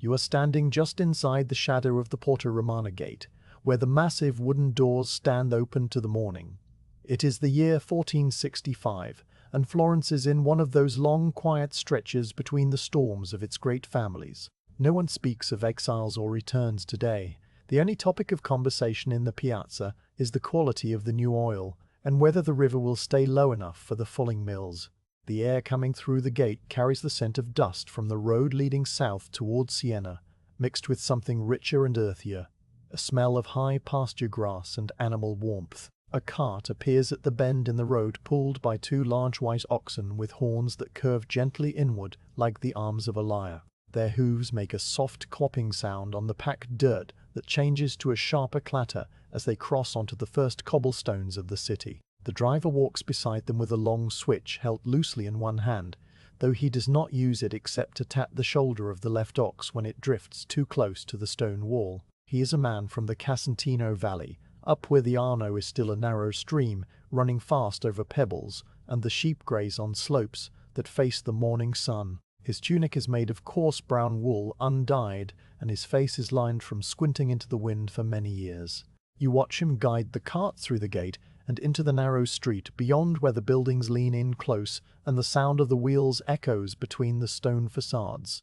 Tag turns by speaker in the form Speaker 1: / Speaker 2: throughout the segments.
Speaker 1: You are standing just inside the shadow of the Porta Romana gate, where the massive wooden doors stand open to the morning. It is the year 1465, and Florence is in one of those long, quiet stretches between the storms of its great families. No one speaks of exiles or returns today. The only topic of conversation in the piazza is the quality of the new oil, and whether the river will stay low enough for the fulling mills. The air coming through the gate carries the scent of dust from the road leading south towards Siena, mixed with something richer and earthier, a smell of high pasture grass and animal warmth. A cart appears at the bend in the road pulled by two large white oxen with horns that curve gently inward like the arms of a lyre. Their hooves make a soft clopping sound on the packed dirt that changes to a sharper clatter as they cross onto the first cobblestones of the city. The driver walks beside them with a long switch held loosely in one hand, though he does not use it except to tap the shoulder of the left ox when it drifts too close to the stone wall. He is a man from the Casentino Valley, up where the Arno is still a narrow stream running fast over pebbles, and the sheep graze on slopes that face the morning sun. His tunic is made of coarse brown wool undyed, and his face is lined from squinting into the wind for many years. You watch him guide the cart through the gate and into the narrow street beyond where the buildings lean in close and the sound of the wheels echoes between the stone facades.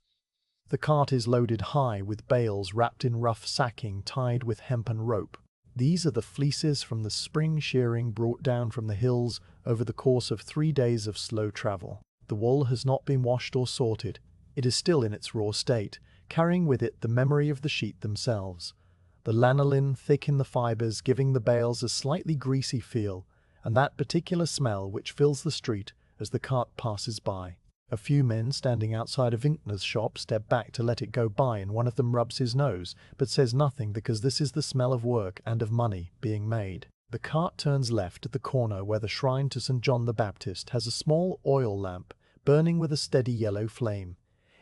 Speaker 1: The cart is loaded high with bales wrapped in rough sacking tied with hempen rope. These are the fleeces from the spring shearing brought down from the hills over the course of 3 days of slow travel. The wool has not been washed or sorted. It is still in its raw state, carrying with it the memory of the sheet themselves. The lanolin thick in the fibers giving the bales a slightly greasy feel, and that particular smell which fills the street as the cart passes by. A few men standing outside a vintner's shop step back to let it go by, and one of them rubs his nose, but says nothing because this is the smell of work and of money being made. The cart turns left at the corner where the shrine to St. John the Baptist has a small oil lamp burning with a steady yellow flame.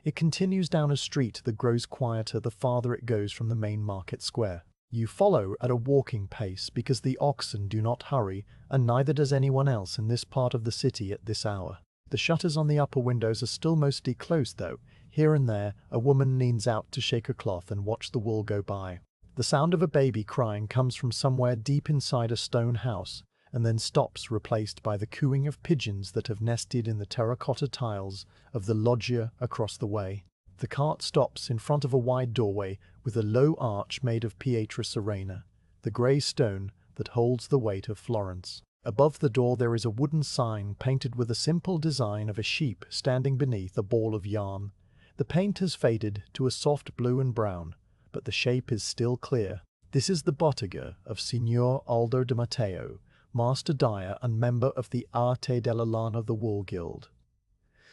Speaker 1: It continues down a street that grows quieter the farther it goes from the main market square. You follow at a walking pace because the oxen do not hurry, and neither does anyone else in this part of the city at this hour. The shutters on the upper windows are still mostly closed though. Here and there, a woman leans out to shake a cloth and watch the wool go by. The sound of a baby crying comes from somewhere deep inside a stone house, and then stops, replaced by the cooing of pigeons that have nested in the terracotta tiles of the loggia across the way. The cart stops in front of a wide doorway with a low arch made of pietra serena, the grey stone that holds the weight of Florence. Above the door there is a wooden sign painted with a simple design of a sheep standing beneath a ball of yarn. The paint has faded to a soft blue and brown, but the shape is still clear. This is the bottega of Signor Aldo de Matteo, master dyer and member of the Arte della Lana, the Wool Guild.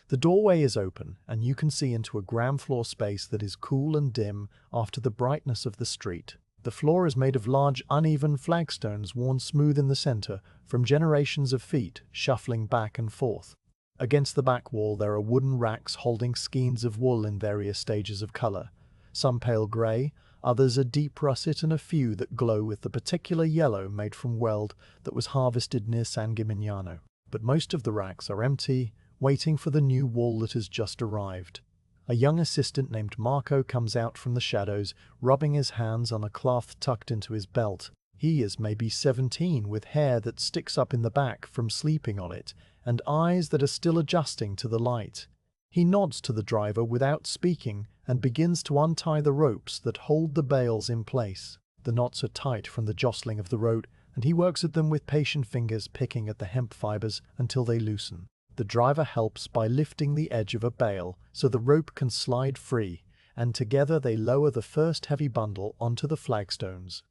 Speaker 1: The doorway is open, and you can see into a ground floor space that is cool and dim after the brightness of the street. The floor is made of large, uneven flagstones worn smooth in the center from generations of feet shuffling back and forth. Against the back wall there are wooden racks holding skeins of wool in various stages of color, some pale gray, others a deep russet, and a few that glow with the particular yellow made from weld that was harvested near San Gimignano. But most of the racks are empty, waiting for the new wool that has just arrived. A young assistant named Marco comes out from the shadows, rubbing his hands on a cloth tucked into his belt. He is maybe 17, with hair that sticks up in the back from sleeping on it, and eyes that are still adjusting to the light. He nods to the driver without speaking and begins to untie the ropes that hold the bales in place. The knots are tight from the jostling of the road, and he works at them with patient fingers, picking at the hemp fibers until they loosen. The driver helps by lifting the edge of a bale so the rope can slide free, and together they lower the first heavy bundle onto the flagstones.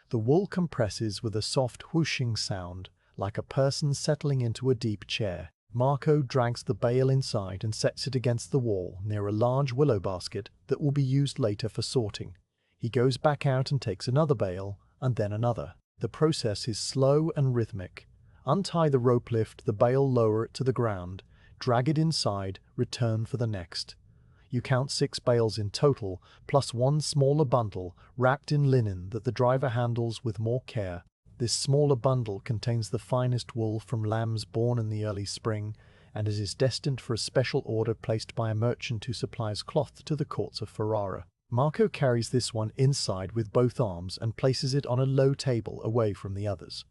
Speaker 1: The wool compresses with a soft whooshing sound, like a person settling into a deep chair. Marco drags the bale inside and sets it against the wall near a large willow basket that will be used later for sorting. He goes back out and takes another bale, and then another. The process is slow and rhythmic. Untie the rope, lift the bale, lower it to the ground, drag it inside, return for the next. You count 6 bales in total, plus one smaller bundle wrapped in linen that the driver handles with more care. This smaller bundle contains the finest wool from lambs born in the early spring, and it is destined for a special order placed by a merchant who supplies cloth to the courts of Ferrara. Marco carries this one inside with both arms and places it on a low table away from the others.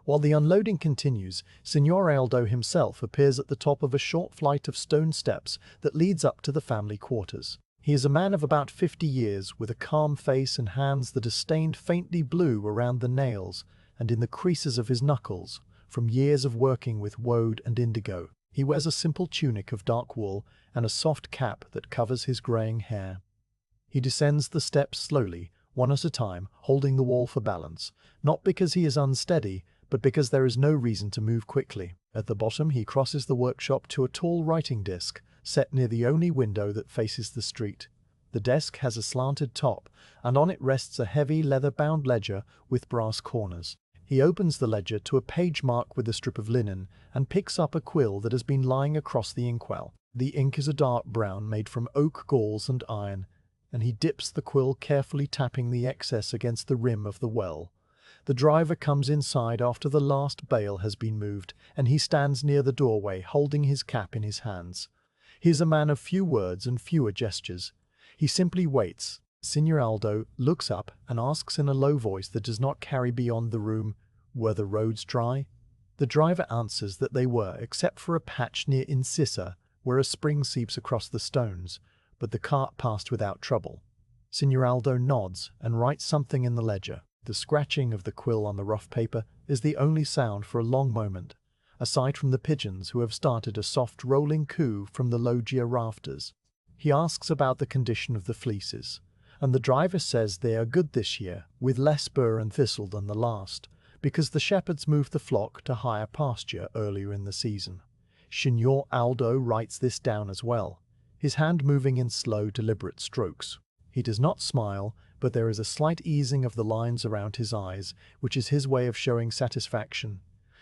Speaker 1: While the unloading continues, Signor Aldo himself appears at the top of a short flight of stone steps that leads up to the family quarters. He is a man of about 50 years, with a calm face and hands that are stained faintly blue around the nails and in the creases of his knuckles, from years of working with woad and indigo. He wears a simple tunic of dark wool and a soft cap that covers his graying hair. He descends the steps slowly, one at a time, holding the wall for balance, not because he is unsteady, but because there is no reason to move quickly. At the bottom, he crosses the workshop to a tall writing desk, set near the only window that faces the street. The desk has a slanted top, and on it rests a heavy leather-bound ledger with brass corners. He opens the ledger to a page mark with a strip of linen and picks up a quill that has been lying across the inkwell. The ink is a dark brown made from oak galls and iron, and he dips the quill, carefully tapping the excess against the rim of the well. The driver comes inside after the last bale has been moved, and he stands near the doorway, holding his cap in his hands. He is a man of few words and fewer gestures. He simply waits. Signor Aldo looks up and asks in a low voice that does not carry beyond the room, "Were the roads dry?" The driver answers that they were, except for a patch near Incisa, where a spring seeps across the stones, but the cart passed without trouble. Signor Aldo nods and writes something in the ledger. The scratching of the quill on the rough paper is the only sound for a long moment, aside from the pigeons who have started a soft rolling coo from the loggia rafters. He asks about the condition of the fleeces, and the driver says they are good this year, with less burr and thistle than the last, because the shepherds moved the flock to higher pasture earlier in the season. Signor Aldo writes this down as well, his hand moving in slow, deliberate strokes. He does not smile, but there is a slight easing of the lines around his eyes, which is his way of showing satisfaction.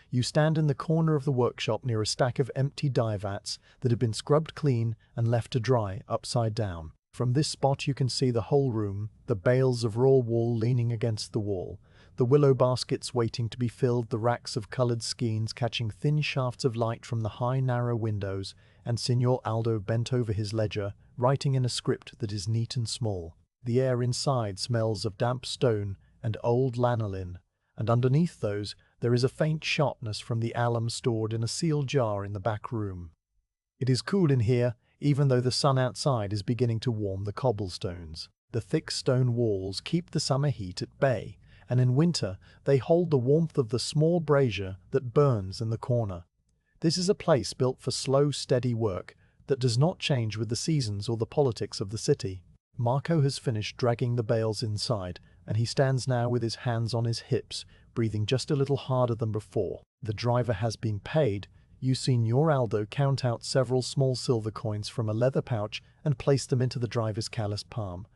Speaker 1: You stand in the corner of the workshop near a stack of empty dye vats that have been scrubbed clean and left to dry upside down. From this spot you can see the whole room, the bales of raw wool leaning against the wall, the willow baskets waiting to be filled, the racks of coloured skeins catching thin shafts of light from the high narrow windows, and Signor Aldo bent over his ledger, writing in a script that is neat and small. The air inside smells of damp stone and old lanolin, and underneath those there is a faint sharpness from the alum stored in a sealed jar in the back room. It is cool in here, even though the sun outside is beginning to warm the cobblestones. The thick stone walls keep the summer heat at bay, and in winter they hold the warmth of the small brazier that burns in the corner. This is a place built for slow, steady work that does not change with the seasons or the politics of the city. Marco has finished dragging the bales inside, and he stands now with his hands on his hips, breathing just a little harder than before. The driver has been paid. You see Signor Aldo count out several small silver coins from a leather pouch and place them into the driver's calloused palm.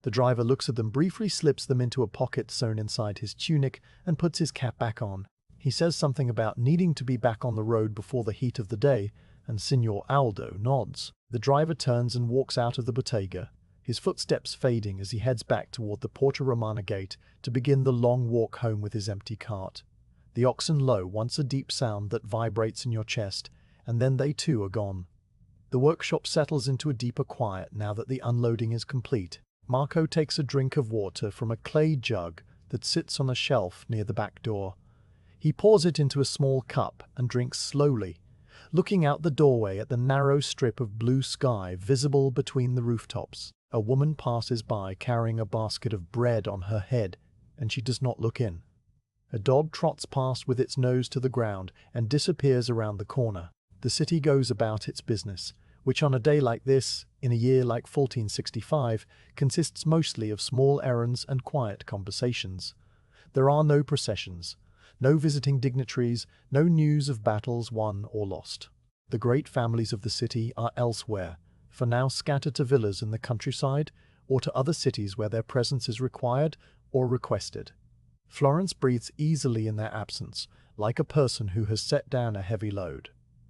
Speaker 1: The driver looks at them briefly, slips them into a pocket sewn inside his tunic, and puts his cap back on. He says something about needing to be back on the road before the heat of the day, and Signor Aldo nods. The driver turns and walks out of the bottega, his footsteps fading as he heads back toward the Porta Romana gate to begin the long walk home with his empty cart. The oxen low once a deep sound that vibrates in your chest, and then they too are gone. The workshop settles into a deeper quiet now that the unloading is complete. Marco takes a drink of water from a clay jug that sits on a shelf near the back door. He pours it into a small cup and drinks slowly, looking out the doorway at the narrow strip of blue sky visible between the rooftops. A woman passes by carrying a basket of bread on her head, and she does not look in. A dog trots past with its nose to the ground and disappears around the corner. The city goes about its business, which on a day like this, in a year like 1465, consists mostly of small errands and quiet conversations. There are no processions, no visiting dignitaries, no news of battles won or lost. The great families of the city are elsewhere, for now scattered to villas in the countryside or to other cities where their presence is required or requested. Florence breathes easily in their absence, like a person who has set down a heavy load.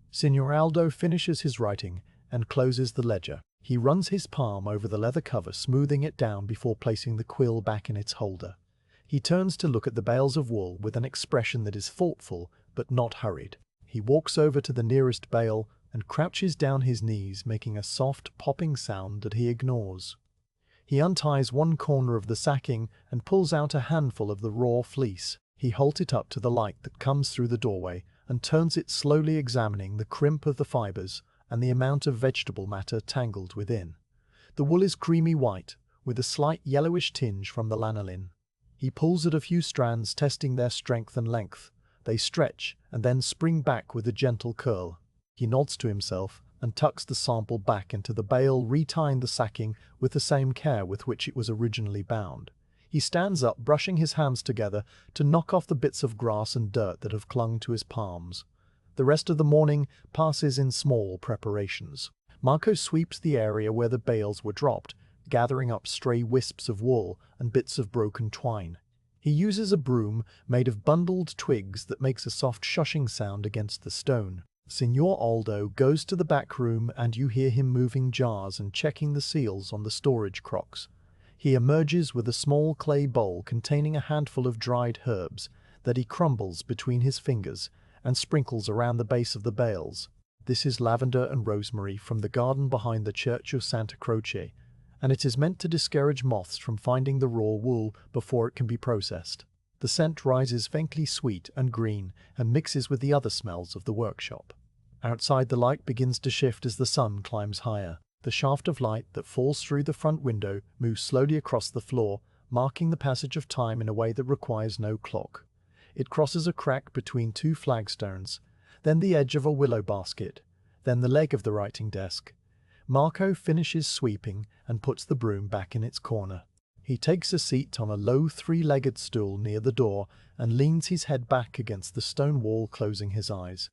Speaker 1: Signor Aldo finishes his writing and closes the ledger. He runs his palm over the leather cover, smoothing it down before placing the quill back in its holder. He turns to look at the bales of wool with an expression that is thoughtful but not hurried. He walks over to the nearest bale and crouches down his knees, making a soft popping sound that he ignores. He unties one corner of the sacking and pulls out a handful of the raw fleece. He holds it up to the light that comes through the doorway and turns it, slowly examining the crimp of the fibers and the amount of vegetable matter tangled within. The wool is creamy white, with a slight yellowish tinge from the lanolin. He pulls at a few strands, testing their strength and length. They stretch and then spring back with a gentle curl. He nods to himself and tucks the sample back into the bale, retying the sacking with the same care with which it was originally bound. He stands up, brushing his hands together to knock off the bits of grass and dirt that have clung to his palms. The rest of the morning passes in small preparations. Marco sweeps the area where the bales were dropped, gathering up stray wisps of wool and bits of broken twine. He uses a broom made of bundled twigs that makes a soft shushing sound against the stone. Signor Aldo goes to the back room and you hear him moving jars and checking the seals on the storage crocks. He emerges with a small clay bowl containing a handful of dried herbs that he crumbles between his fingers and sprinkles around the base of the bales. This is lavender and rosemary from the garden behind the Church of Santa Croce, and it is meant to discourage moths from finding the raw wool before it can be processed. The scent rises faintly sweet and green and mixes with the other smells of the workshop. Outside, the light begins to shift as the sun climbs higher. The shaft of light that falls through the front window moves slowly across the floor, marking the passage of time in a way that requires no clock. It crosses a crack between two flagstones, then the edge of a willow basket, then the leg of the writing desk. Marco finishes sweeping and puts the broom back in its corner. He takes a seat on a low three-legged stool near the door and leans his head back against the stone wall, closing his eyes.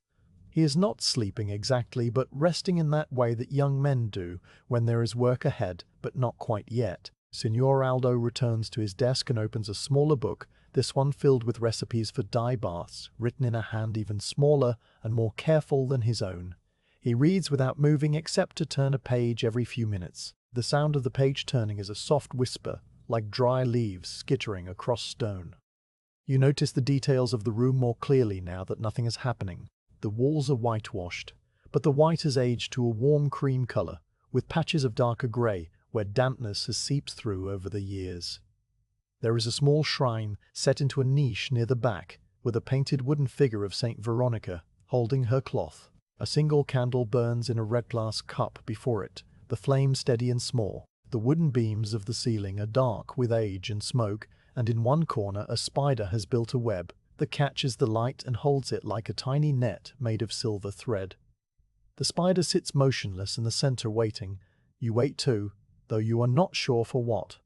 Speaker 1: He is not sleeping exactly, but resting in that way that young men do when there is work ahead, but not quite yet. Signor Aldo returns to his desk and opens a smaller book, this one filled with recipes for dye baths, written in a hand even smaller and more careful than his own. He reads without moving except to turn a page every few minutes. The sound of the page turning is a soft whisper, like dry leaves skittering across stone. You notice the details of the room more clearly now that nothing is happening. The walls are whitewashed, but the white has aged to a warm cream color, with patches of darker gray where dampness has seeped through over the years. There is a small shrine set into a niche near the back, with a painted wooden figure of Saint Veronica holding her cloth. A single candle burns in a red glass cup before it, the flame steady and small. The wooden beams of the ceiling are dark with age and smoke, and in one corner a spider has built a web that catches the light and holds it like a tiny net made of silver thread. The spider sits motionless in the center, waiting. You wait too, though you are not sure for what.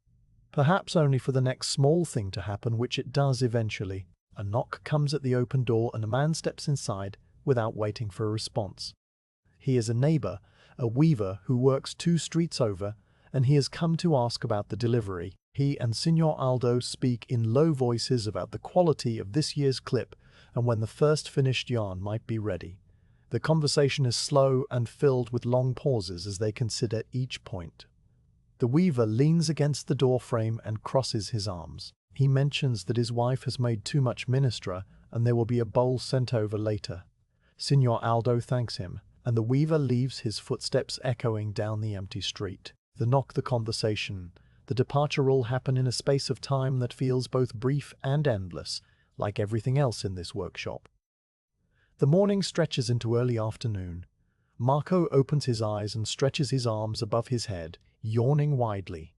Speaker 1: Perhaps only for the next small thing to happen, which it does eventually. A knock comes at the open door and a man steps inside without waiting for a response. He is a neighbor, a weaver who works 2 streets over, and he has come to ask about the delivery. He and Signor Aldo speak in low voices about the quality of this year's clip and when the first finished yarn might be ready. The conversation is slow and filled with long pauses as they consider each point. The weaver leans against the door frame and crosses his arms. He mentions that his wife has made too much minestra and there will be a bowl sent over later. Signor Aldo thanks him, and the weaver leaves, his footsteps echoing down the empty street. The conversation. The departure all happen in a space of time that feels both brief and endless, like everything else in this workshop. The morning stretches into early afternoon. Marco opens his eyes and stretches his arms above his head, yawning widely.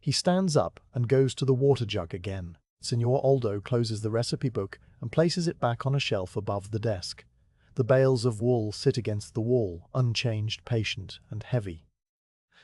Speaker 1: He stands up and goes to the water jug again. Signor Aldo closes the recipe book and places it back on a shelf above the desk. The bales of wool sit against the wall, unchanged, patient, and heavy.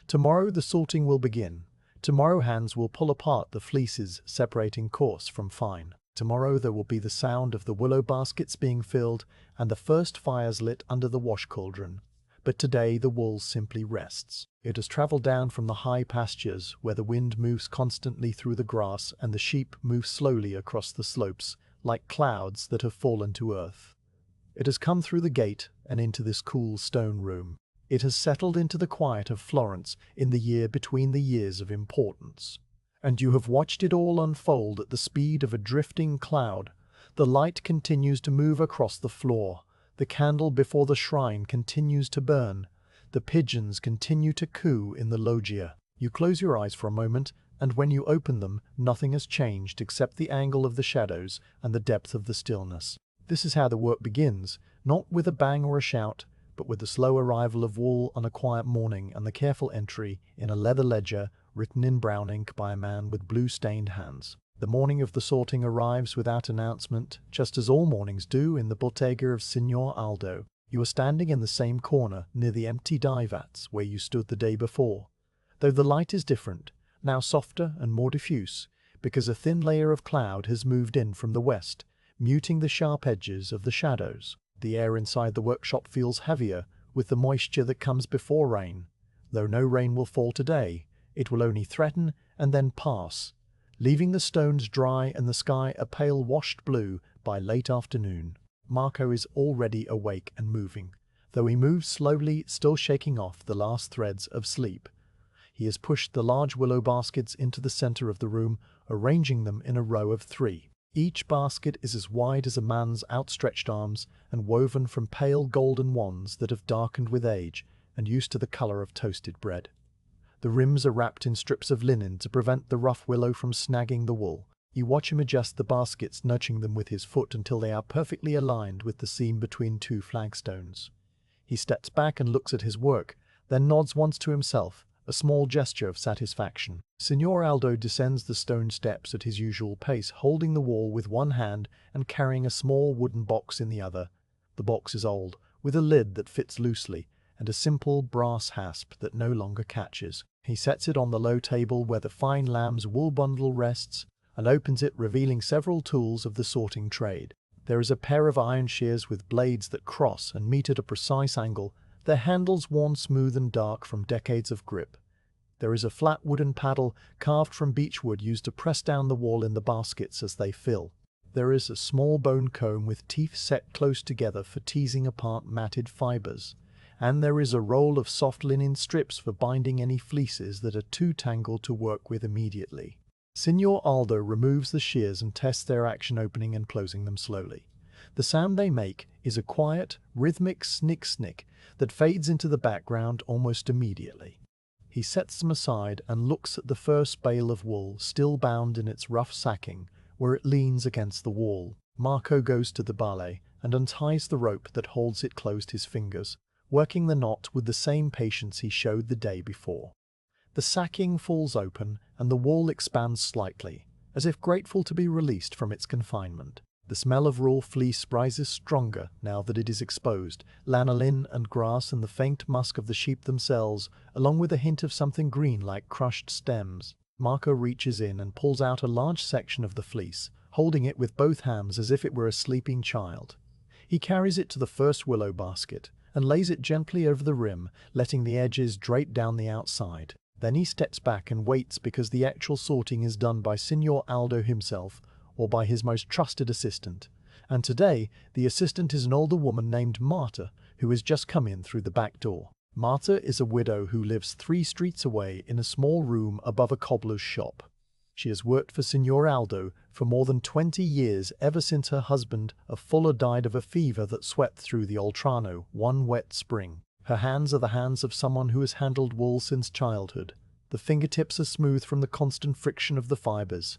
Speaker 1: Tomorrow the sorting will begin. Tomorrow hands will pull apart the fleeces, separating coarse from fine. Tomorrow there will be the sound of the willow baskets being filled and the first fires lit under the wash cauldron. But today the wool simply rests. It has traveled down from the high pastures where the wind moves constantly through the grass and the sheep move slowly across the slopes, like clouds that have fallen to earth. It has come through the gate and into this cool stone room. It has settled into the quiet of Florence in the year between the years of importance. And you have watched it all unfold at the speed of a drifting cloud. The light continues to move across the floor. The candle before the shrine continues to burn. The pigeons continue to coo in the loggia. You close your eyes for a moment, and when you open them, nothing has changed except the angle of the shadows and the depth of the stillness. This is how the work begins, not with a bang or a shout, but with the slow arrival of wool on a quiet morning and the careful entry in a leather ledger written in brown ink by a man with blue-stained hands. The morning of the sorting arrives without announcement, just as all mornings do in the bottega of Signor Aldo. You are standing in the same corner near the empty dye vats where you stood the day before, though the light is different, now softer and more diffuse, because a thin layer of cloud has moved in from the west, muting the sharp edges of the shadows. The air inside the workshop feels heavier with the moisture that comes before rain. Though no rain will fall today, it will only threaten and then pass, leaving the stones dry and the sky a pale washed blue by late afternoon. Marco is already awake and moving, though he moves slowly, still shaking off the last threads of sleep. He has pushed the large willow baskets into the center of the room, arranging them in a row of 3. Each basket is as wide as a man's outstretched arms and woven from pale golden wands that have darkened with age and used to the color of toasted bread. The rims are wrapped in strips of linen to prevent the rough willow from snagging the wool. You watch him adjust the baskets, nudging them with his foot until they are perfectly aligned with the seam between 2 flagstones. He steps back and looks at his work, then nods once to himself, a small gesture of satisfaction. Signor Aldo descends the stone steps at his usual pace, holding the wall with one hand and carrying a small wooden box in the other. The box is old, with a lid that fits loosely, and a simple brass hasp that no longer catches. He sets it on the low table where the fine lamb's wool bundle rests, and opens it, revealing several tools of the sorting trade. There is a pair of iron shears with blades that cross and meet at a precise angle, their handles worn smooth and dark from decades of grip. There is a flat wooden paddle carved from beechwood used to press down the wall in the baskets as they fill. There is a small bone comb with teeth set close together for teasing apart matted fibers. And there is a roll of soft linen strips for binding any fleeces that are too tangled to work with immediately. Signor Aldo removes the shears and tests their action, opening and closing them slowly. The sound they make is a quiet, rhythmic snick-snick that fades into the background almost immediately. He sets them aside and looks at the first bale of wool, still bound in its rough sacking, where it leans against the wall. Marco goes to the ballet and unties the rope that holds it closed his fingers, working the knot with the same patience he showed the day before. The sacking falls open and the wool expands slightly, as if grateful to be released from its confinement. The smell of raw fleece rises stronger now that it is exposed, lanolin and grass and the faint musk of the sheep themselves, along with a hint of something green like crushed stems. Marco reaches in and pulls out a large section of the fleece, holding it with both hands as if it were a sleeping child. He carries it to the first willow basket and lays it gently over the rim, letting the edges drape down the outside. Then he steps back and waits, because the actual sorting is done by Signor Aldo himself or by his most trusted assistant. And today, the assistant is an older woman named Marta, who has just come in through the back door. Marta is a widow who lives 3 streets away in a small room above a cobbler's shop. She has worked for Signor Aldo for more than 20 years, ever since her husband, a fuller, died of a fever that swept through the Oltrano one wet spring. Her hands are the hands of someone who has handled wool since childhood. The fingertips are smooth from the constant friction of the fibers,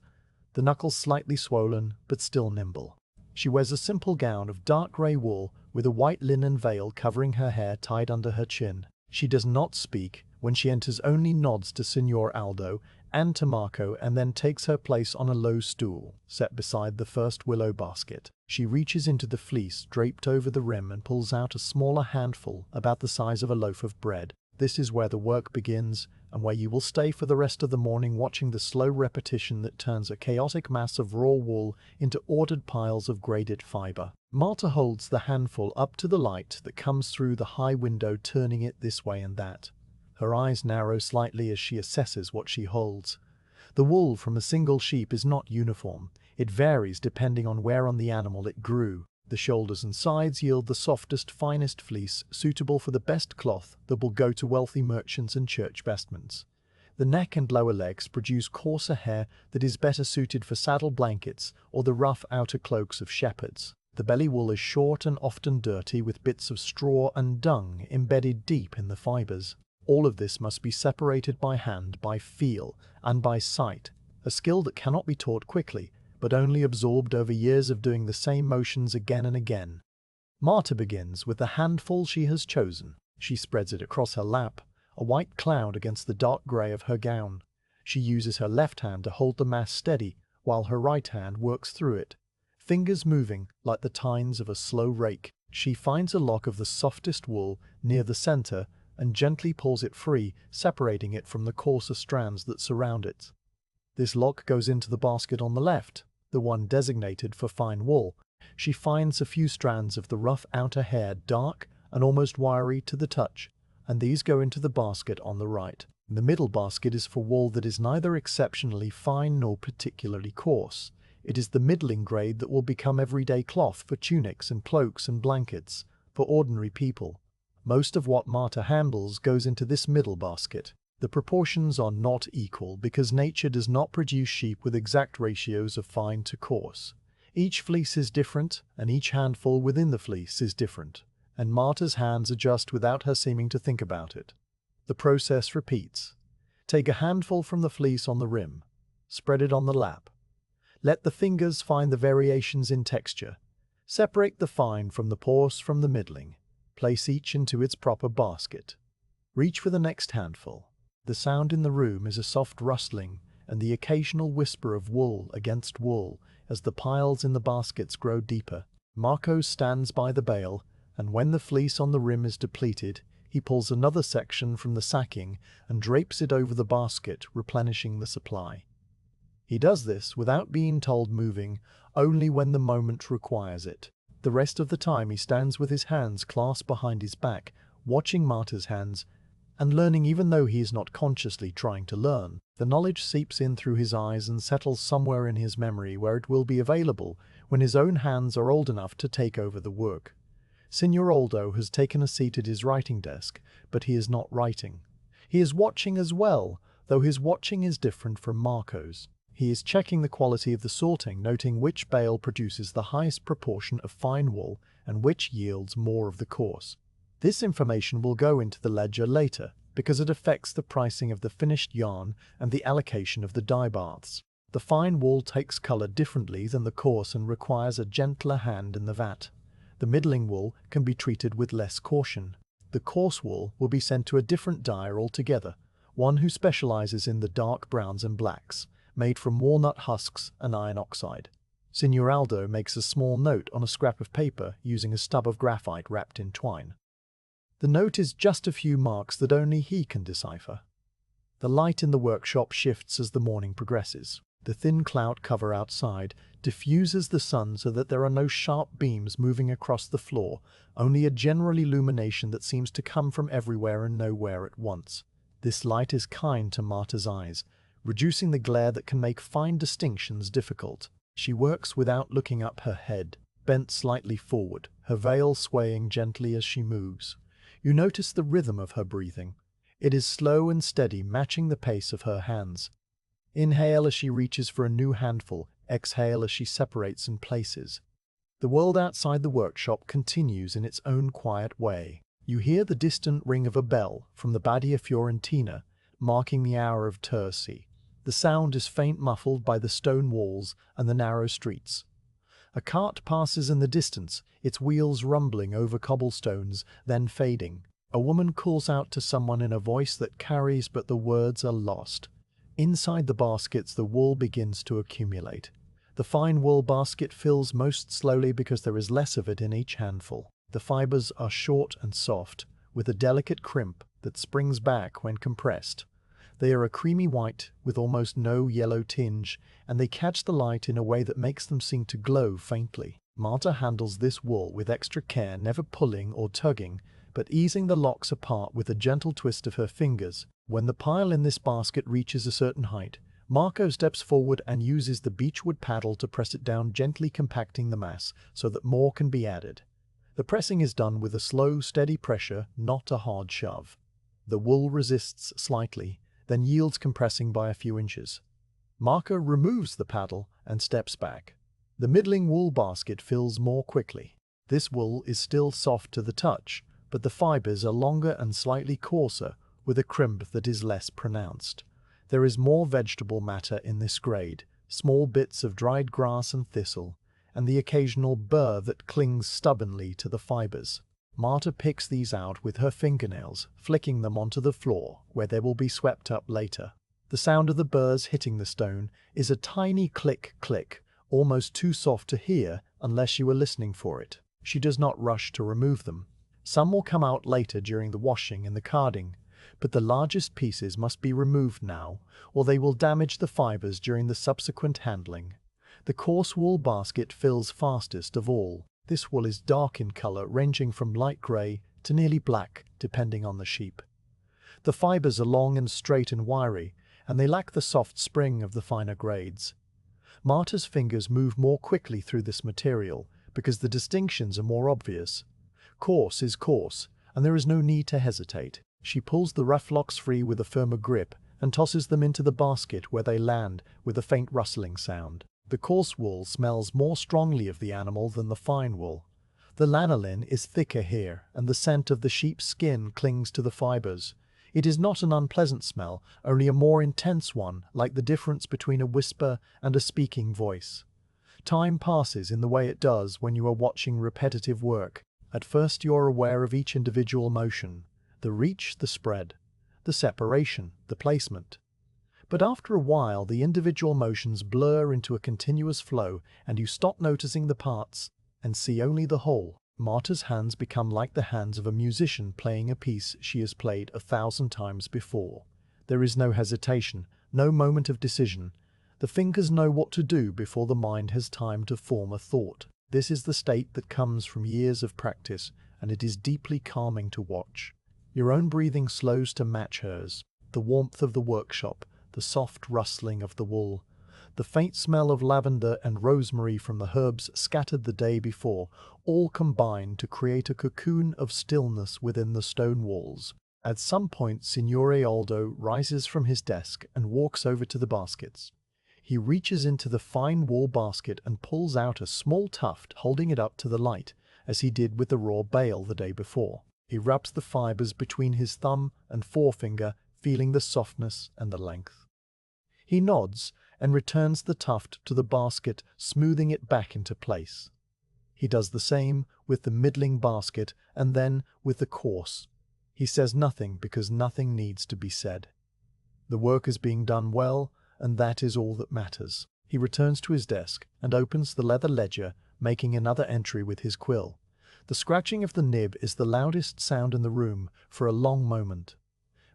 Speaker 1: the knuckles slightly swollen but still nimble. She wears a simple gown of dark grey wool with a white linen veil covering her hair tied under her chin. She does not speak. When she enters, only nods to Signor Aldo and to Marco, and then takes her place on a low stool set beside the first willow basket. She reaches into the fleece draped over the rim and pulls out a smaller handful about the size of a loaf of bread. This is where the work begins, and where you will stay for the rest of the morning, watching the slow repetition that turns a chaotic mass of raw wool into ordered piles of graded fiber. Marta holds the handful up to the light that comes through the high window, turning it this way and that. Her eyes narrow slightly as she assesses what she holds. The wool from a single sheep is not uniform. It varies depending on where on the animal it grew. The shoulders and sides yield the softest, finest fleece, suitable for the best cloth that will go to wealthy merchants and church vestments. The neck and lower legs produce coarser hair that is better suited for saddle blankets or the rough outer cloaks of shepherds. The belly wool is short and often dirty, with bits of straw and dung embedded deep in the fibers. All of this must be separated by hand, by feel, and by sight, a skill that cannot be taught quickly, but only absorbed over years of doing the same motions again and again. Marta begins with the handful she has chosen. She spreads it across her lap, a white cloud against the dark grey of her gown. She uses her left hand to hold the mass steady, while her right hand works through it, fingers moving like the tines of a slow rake. She finds a lock of the softest wool near the center and gently pulls it free, separating it from the coarser strands that surround it. This lock goes into the basket on the left, the one designated for fine wool. She finds a few strands of the rough outer hair, dark and almost wiry to the touch, and these go into the basket on the right. The middle basket is for wool that is neither exceptionally fine nor particularly coarse. It is the middling grade that will become everyday cloth for tunics and cloaks and blankets for ordinary people. Most of what Marta handles goes into this middle basket. The proportions are not equal because nature does not produce sheep with exact ratios of fine to coarse. Each fleece is different, and each handful within the fleece is different, and Marta's hands adjust without her seeming to think about it. The process repeats. Take a handful from the fleece on the rim. Spread it on the lap. Let the fingers find the variations in texture. Separate the fine from the coarse from the middling. Place each into its proper basket. Reach for the next handful. The sound in the room is a soft rustling and the occasional whisper of wool against wool as the piles in the baskets grow deeper. Marco stands by the bale, and when the fleece on the rim is depleted, he pulls another section from the sacking and drapes it over the basket, replenishing the supply. He does this without being told, moving only when the moment requires it. The rest of the time he stands with his hands clasped behind his back, watching Marta's hands and learning even though he is not consciously trying to learn. The knowledge seeps in through his eyes and settles somewhere in his memory where it will be available when his own hands are old enough to take over the work. Signor Aldo has taken a seat at his writing desk, but he is not writing. He is watching as well, though his watching is different from Marco's. He is checking the quality of the sorting, noting which bale produces the highest proportion of fine wool and which yields more of the coarse. This information will go into the ledger later because it affects the pricing of the finished yarn and the allocation of the dye baths. The fine wool takes color differently than the coarse and requires a gentler hand in the vat. The middling wool can be treated with less caution. The coarse wool will be sent to a different dyer altogether, one who specializes in the dark browns and blacks, made from walnut husks and iron oxide. Signor Aldo makes a small note on a scrap of paper using a stub of graphite wrapped in twine. The note is just a few marks that only he can decipher. The light in the workshop shifts as the morning progresses. The thin cloud cover outside diffuses the sun so that there are no sharp beams moving across the floor, only a general illumination that seems to come from everywhere and nowhere at once. This light is kind to Marta's eyes, reducing the glare that can make fine distinctions difficult. She works without looking up, her head bent slightly forward, her veil swaying gently as she moves. You notice the rhythm of her breathing. It is slow and steady, matching the pace of her hands. Inhale as she reaches for a new handful, exhale as she separates and places. The world outside the workshop continues in its own quiet way. You hear the distant ring of a bell from the Badia Fiorentina, marking the hour of terci. The sound is faint, muffled by the stone walls and the narrow streets. A cart passes in the distance, its wheels rumbling over cobblestones, then fading. A woman calls out to someone in a voice that carries, but the words are lost. Inside the baskets, the wool begins to accumulate. The fine wool basket fills most slowly because there is less of it in each handful. The fibers are short and soft, with a delicate crimp that springs back when compressed. They are a creamy white with almost no yellow tinge, and they catch the light in a way that makes them seem to glow faintly. Marta handles this wool with extra care, never pulling or tugging, but easing the locks apart with a gentle twist of her fingers. When the pile in this basket reaches a certain height, Marco steps forward and uses the beechwood paddle to press it down, gently compacting the mass so that more can be added. The pressing is done with a slow, steady pressure, not a hard shove. The wool resists slightly, then yields, compressing by a few inches. Marco removes the paddle and steps back. The middling wool basket fills more quickly. This wool is still soft to the touch, but the fibers are longer and slightly coarser, with a crimp that is less pronounced. There is more vegetable matter in this grade, small bits of dried grass and thistle, and the occasional burr that clings stubbornly to the fibers. Marta picks these out with her fingernails, flicking them onto the floor, where they will be swept up later. The sound of the burrs hitting the stone is a tiny click-click, almost too soft to hear unless you were listening for it. She does not rush to remove them. Some will come out later during the washing and the carding, but the largest pieces must be removed now, or they will damage the fibers during the subsequent handling. The coarse wool basket fills fastest of all. This wool is dark in color, ranging from light gray to nearly black, depending on the sheep. The fibers are long and straight and wiry, and they lack the soft spring of the finer grades. Marta's fingers move more quickly through this material because the distinctions are more obvious. Coarse is coarse, and there is no need to hesitate. She pulls the rough locks free with a firmer grip and tosses them into the basket, where they land with a faint rustling sound. The coarse wool smells more strongly of the animal than the fine wool. The lanolin is thicker here, and the scent of the sheep's skin clings to the fibers. It is not an unpleasant smell, only a more intense one, like the difference between a whisper and a speaking voice. Time passes in the way it does when you are watching repetitive work. At first you are aware of each individual motion, the reach, the spread, the separation, the placement. But after a while the individual motions blur into a continuous flow, and you stop noticing the parts and see only the whole. Marta's hands become like the hands of a musician playing a piece she has played 1,000 times before. There is no hesitation, no moment of decision. The fingers know what to do before the mind has time to form a thought. This is the state that comes from years of practice, and it is deeply calming to watch. Your own breathing slows to match hers. The warmth of the workshop, the soft rustling of the wool, the faint smell of lavender and rosemary from the herbs scattered the day before, all combine to create a cocoon of stillness within the stone walls. At some point, Signore Aldo rises from his desk and walks over to the baskets. He reaches into the fine wool basket and pulls out a small tuft, holding it up to the light, as he did with the raw bale the day before. He rubs the fibers between his thumb and forefinger, feeling the softness and the length. He nods and returns the tuft to the basket, smoothing it back into place. He does the same with the middling basket and then with the coarse. He says nothing because nothing needs to be said. The work is being done well, and that is all that matters. He returns to his desk and opens the leather ledger, making another entry with his quill. The scratching of the nib is the loudest sound in the room for a long moment.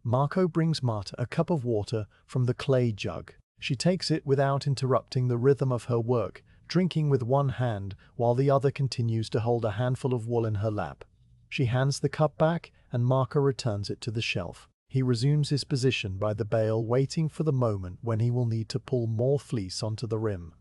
Speaker 1: Marco brings Marta a cup of water from the clay jug. She takes it without interrupting the rhythm of her work, drinking with one hand while the other continues to hold a handful of wool in her lap. She hands the cup back, and Marco returns it to the shelf. He resumes his position by the bale, waiting for the moment when he will need to pull more fleece onto the rim.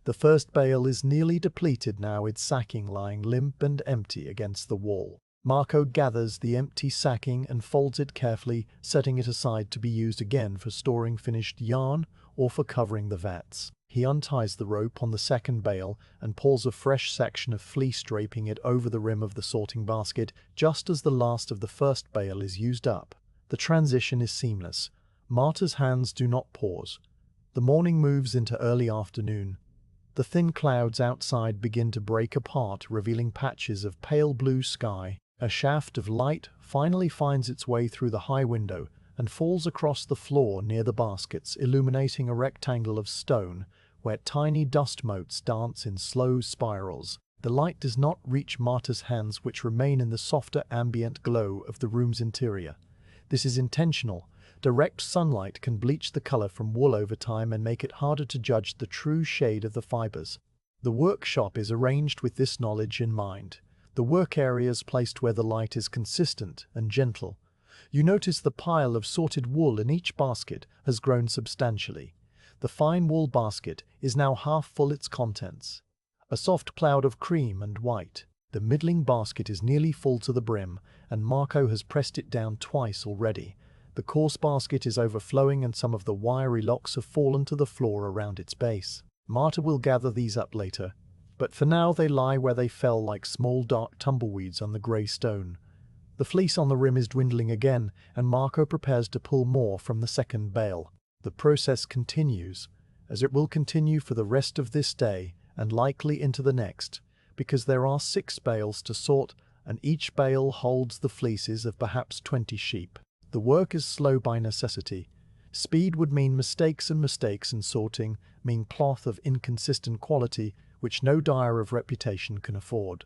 Speaker 1: The first bale is nearly depleted now, its sacking lying limp and empty against the wall. Marco gathers the empty sacking and folds it carefully, setting it aside to be used again for storing finished yarn or for covering the vats. He unties the rope on the second bale and pulls a fresh section of fleece, draping it over the rim of the sorting basket just as the last of the first bale is used up. The transition is seamless. Marta's hands do not pause. The morning moves into early afternoon. The thin clouds outside begin to break apart, revealing patches of pale blue sky. A shaft of light finally finds its way through the high window and falls across the floor near the baskets, illuminating a rectangle of stone where tiny dust motes dance in slow spirals. The light does not reach Marta's hands, which remain in the softer ambient glow of the room's interior. This is intentional. Direct sunlight can bleach the color from wool over time and make it harder to judge the true shade of the fibers. The workshop is arranged with this knowledge in mind. The work areas placed where the light is consistent and gentle. You notice the pile of sorted wool in each basket has grown substantially. The fine wool basket is now half full its contents, a soft cloud of cream and white. The middling basket is nearly full to the brim, and Marco has pressed it down twice already. The coarse basket is overflowing, and some of the wiry locks have fallen to the floor around its base. Marta will gather these up later, but for now they lie where they fell, like small dark tumbleweeds on the grey stone. The fleece on the rim is dwindling again, and Marco prepares to pull more from the second bale. The process continues, as it will continue for the rest of this day and likely into the next, because there are 6 bales to sort, and each bale holds the fleeces of perhaps 20 sheep. The work is slow by necessity. Speed would mean mistakes, and mistakes in sorting mean cloth of inconsistent quality, which no dyer of reputation can afford.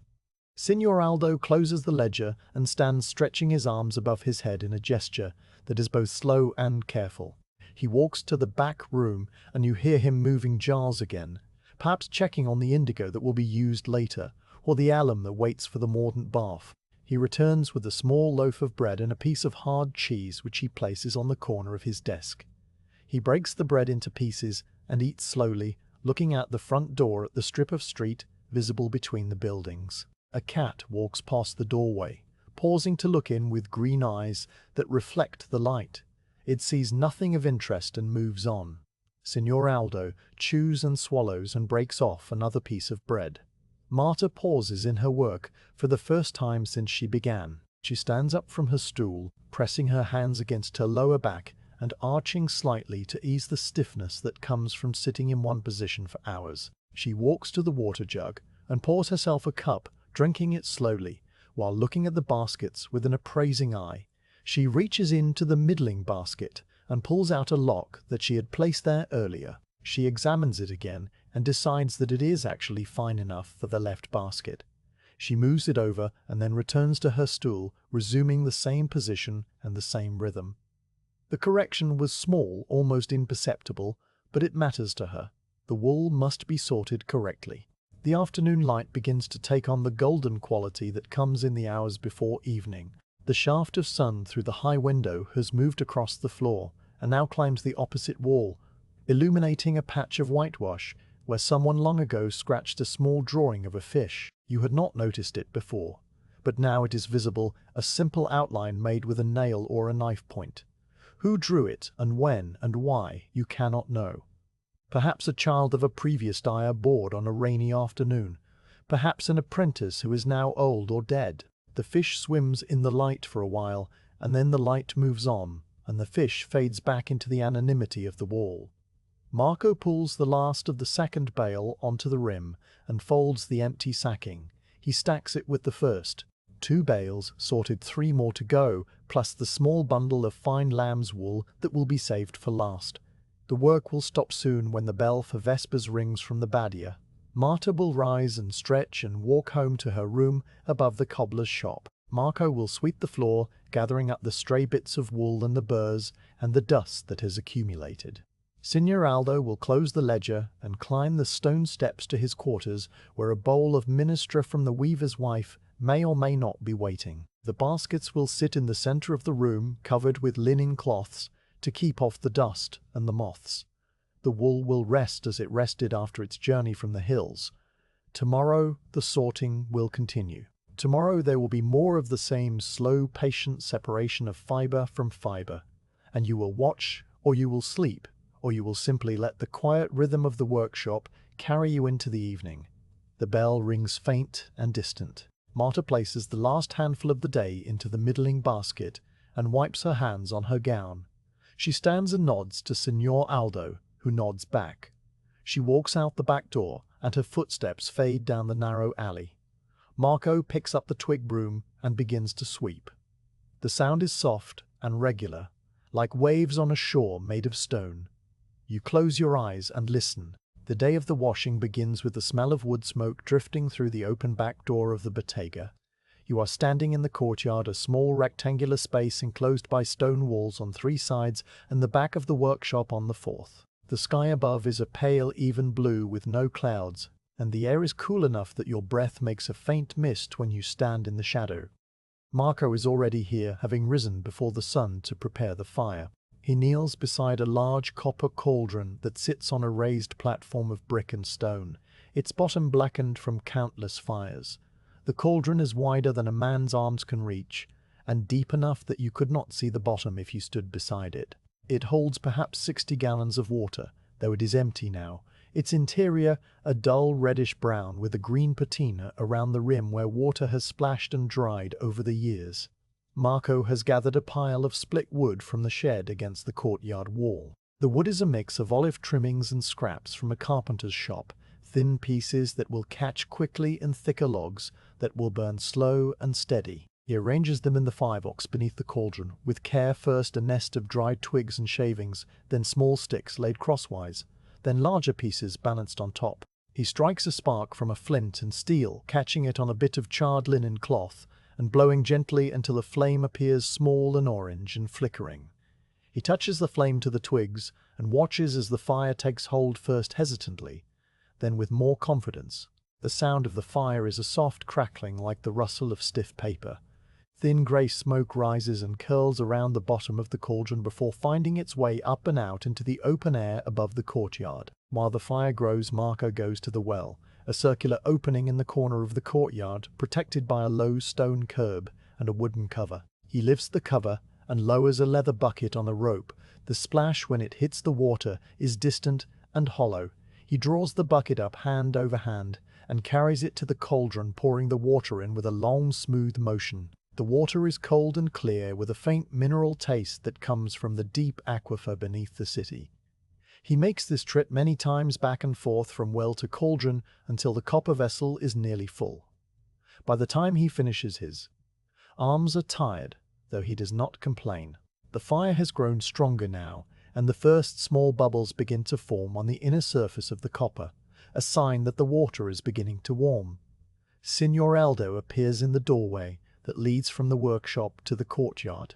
Speaker 1: Signor Aldo closes the ledger and stands stretching his arms above his head in a gesture that is both slow and careful. He walks to the back room, and you hear him moving jars again, perhaps checking on the indigo that will be used later, or the alum that waits for the mordant bath. He returns with a small loaf of bread and a piece of hard cheese which he places on the corner of his desk. He breaks the bread into pieces and eats slowly, looking out the front door at the strip of street visible between the buildings. A cat walks past the doorway, pausing to look in with green eyes that reflect the light. It sees nothing of interest and moves on. Signor Aldo chews and swallows and breaks off another piece of bread. Marta pauses in her work for the first time since she began. She stands up from her stool, pressing her hands against her lower back and arching slightly to ease the stiffness that comes from sitting in one position for hours. She walks to the water jug and pours herself a cup, drinking it slowly, while looking at the baskets with an appraising eye. She reaches into the middling basket and pulls out a lock that she had placed there earlier. She examines it again and decides that it is actually fine enough for the left basket. She moves it over and then returns to her stool, resuming the same position and the same rhythm. The correction was small, almost imperceptible, but it matters to her. The wool must be sorted correctly. The afternoon light begins to take on the golden quality that comes in the hours before evening. The shaft of sun through the high window has moved across the floor and now climbs the opposite wall, illuminating a patch of whitewash where someone long ago scratched a small drawing of a fish. You had not noticed it before, but now it is visible, a simple outline made with a nail or a knife point. Who drew it, and when, and why, you cannot know. Perhaps a child of a previous dyer bored on a rainy afternoon. Perhaps an apprentice who is now old or dead. The fish swims in the light for a while, and then the light moves on, and the fish fades back into the anonymity of the wall. Marco pulls the last of the second bale onto the rim and folds the empty sacking. He stacks it with the first. 2 bales, sorted 3 more to go, plus the small bundle of fine lamb's wool that will be saved for last. The work will stop soon when the bell for Vespers rings from the Badia. Marta will rise and stretch and walk home to her room above the cobbler's shop. Marco will sweep the floor, gathering up the stray bits of wool and the burrs and the dust that has accumulated. Signor Aldo will close the ledger and climb the stone steps to his quarters, where a bowl of minestra from the weaver's wife may or may not be waiting. The baskets will sit in the center of the room, covered with linen cloths, to keep off the dust and the moths. The wool will rest as it rested after its journey from the hills. Tomorrow the sorting will continue. Tomorrow there will be more of the same slow, patient separation of fiber from fiber, and you will watch, or you will sleep, or you will simply let the quiet rhythm of the workshop carry you into the evening. The bell rings faint and distant. Marta places the last handful of the day into the middling basket and wipes her hands on her gown. She stands and nods to Signor Aldo, who nods back. She walks out the back door, and her footsteps fade down the narrow alley. Marco picks up the twig broom and begins to sweep. The sound is soft and regular, like waves on a shore made of stone. You close your eyes and listen. The day of the washing begins with the smell of wood smoke drifting through the open back door of the bottega. You are standing in the courtyard, a small rectangular space enclosed by stone walls on 3 sides and the back of the workshop on the 4th. The sky above is a pale, even blue with no clouds, and the air is cool enough that your breath makes a faint mist when you stand in the shadow. Marco is already here, having risen before the sun to prepare the fire. He kneels beside a large copper cauldron that sits on a raised platform of brick and stone, its bottom blackened from countless fires. The cauldron is wider than a man's arms can reach, and deep enough that you could not see the bottom if you stood beside it. It holds perhaps 60 gallons of water, though it is empty now. Its interior a dull reddish brown with a green patina around the rim where water has splashed and dried over the years. Marco has gathered a pile of split wood from the shed against the courtyard wall. The wood is a mix of olive trimmings and scraps from a carpenter's shop, thin pieces that will catch quickly and thicker logs that will burn slow and steady. He arranges them in the firebox beneath the cauldron, with care. First a nest of dried twigs and shavings, then small sticks laid crosswise, then larger pieces balanced on top. He strikes a spark from a flint and steel, catching it on a bit of charred linen cloth, and blowing gently until the flame appears small and orange and flickering. He touches the flame to the twigs and watches as the fire takes hold, first hesitantly, then with more confidence. The sound of the fire is a soft crackling like the rustle of stiff paper. Thin grey smoke rises and curls around the bottom of the cauldron before finding its way up and out into the open air above the courtyard. While the fire grows, Marco goes to the well, a circular opening in the corner of the courtyard, protected by a low stone curb and a wooden cover. He lifts the cover and lowers a leather bucket on a rope. The splash when it hits the water is distant and hollow. He draws the bucket up hand over hand and carries it to the cauldron, pouring the water in with a long, smooth motion. The water is cold and clear, with a faint mineral taste that comes from the deep aquifer beneath the city. He makes this trip many times back and forth from well to cauldron until the copper vessel is nearly full. By the time he finishes, his arms are tired, though he does not complain. The fire has grown stronger now, and the first small bubbles begin to form on the inner surface of the copper, a sign that the water is beginning to warm. Signor Aldo appears in the doorway that leads from the workshop to the courtyard.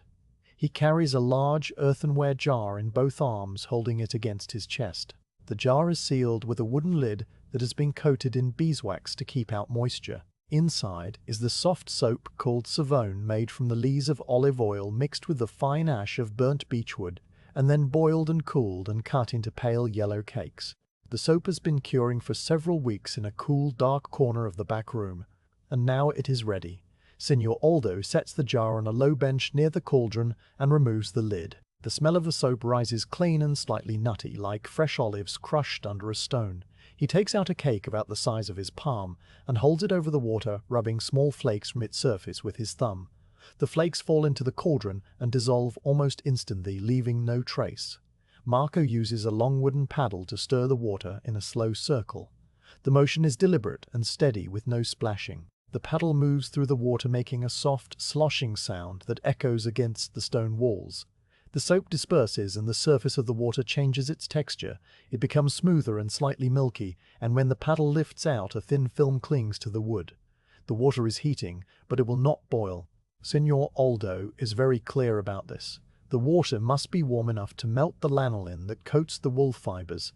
Speaker 1: He carries a large earthenware jar in both arms, holding it against his chest. The jar is sealed with a wooden lid that has been coated in beeswax to keep out moisture. Inside is the soft soap called savone, made from the lees of olive oil mixed with the fine ash of burnt beechwood, and then boiled and cooled and cut into pale yellow cakes. The soap has been curing for several weeks in a cool, dark corner of the back room, and now it is ready. Signor Aldo sets the jar on a low bench near the cauldron and removes the lid. The smell of the soap rises clean and slightly nutty, like fresh olives crushed under a stone. He takes out a cake about the size of his palm and holds it over the water, rubbing small flakes from its surface with his thumb. The flakes fall into the cauldron and dissolve almost instantly, leaving no trace. Marco uses a long wooden paddle to stir the water in a slow circle. The motion is deliberate and steady, with no splashing. The paddle moves through the water, making a soft, sloshing sound that echoes against the stone walls. The soap disperses and the surface of the water changes its texture. It becomes smoother and slightly milky, and when the paddle lifts out, a thin film clings to the wood. The water is heating, but it will not boil. Signor Aldo is very clear about this. The water must be warm enough to melt the lanolin that coats the wool fibers,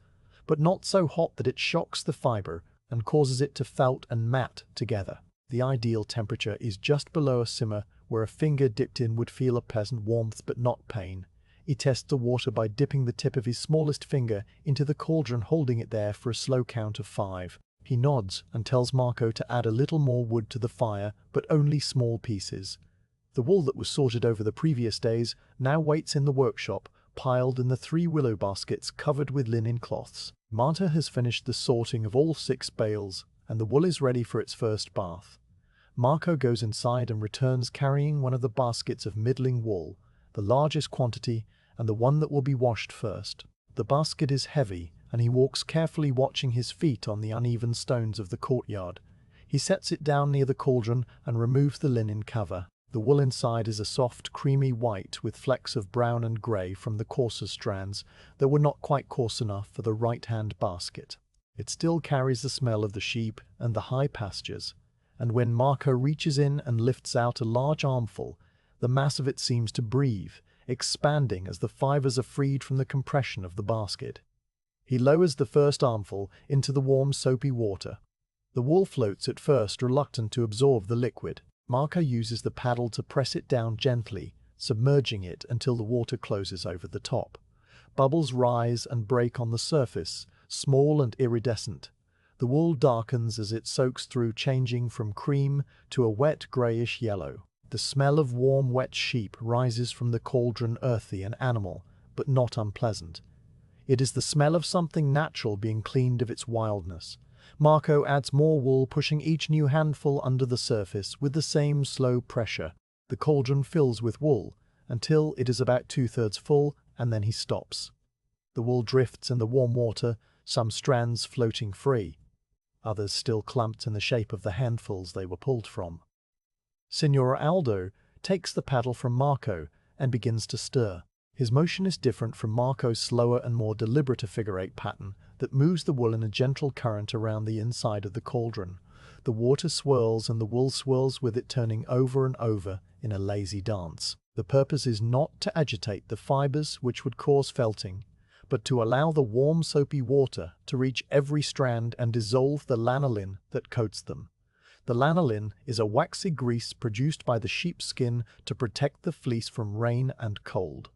Speaker 1: but not so hot that it shocks the fiber and causes it to felt and mat together. The ideal temperature is just below a simmer, where a finger dipped in would feel a pleasant warmth but not pain. He tests the water by dipping the tip of his smallest finger into the cauldron, holding it there for a slow count of 5. He nods and tells Marco to add a little more wood to the fire, but only small pieces. The wool that was sorted over the previous days now waits in the workshop, piled in the 3 willow baskets covered with linen cloths. Marta has finished the sorting of all 6 bales, and the wool is ready for its first bath. Marco goes inside and returns carrying one of the baskets of middling wool, the largest quantity and the one that will be washed first. The basket is heavy, and he walks carefully, watching his feet on the uneven stones of the courtyard. He sets it down near the cauldron and removes the linen cover. The wool inside is a soft, creamy white with flecks of brown and grey from the coarser strands that were not quite coarse enough for the right-hand basket. It still carries the smell of the sheep and the high pastures, and when Marco reaches in and lifts out a large armful, the mass of it seems to breathe, expanding as the fibers are freed from the compression of the basket. He lowers the first armful into the warm, soapy water. The wool floats at first, reluctant to absorb the liquid. Marco uses the paddle to press it down gently, submerging it until the water closes over the top. Bubbles rise and break on the surface, small and iridescent. The wool darkens as it soaks through, changing from cream to a wet greyish yellow. The smell of warm, wet sheep rises from the cauldron, earthy and animal, but not unpleasant. It is the smell of something natural being cleaned of its wildness. Marco adds more wool, pushing each new handful under the surface with the same slow pressure. The cauldron fills with wool until it is about 2/3 full, and then he stops. The wool drifts in the warm water, some strands floating free, others still clumped in the shape of the handfuls they were pulled from. Signor Aldo takes the paddle from Marco and begins to stir. His motion is different from Marco's slower and more deliberate figure-8 pattern that moves the wool in a gentle current around the inside of the cauldron. The water swirls and the wool swirls with it, turning over and over in a lazy dance. The purpose is not to agitate the fibers which would cause felting, but to allow the warm soapy water to reach every strand and dissolve the lanolin that coats them. The lanolin is a waxy grease produced by the sheep's skin to protect the fleece from rain and cold.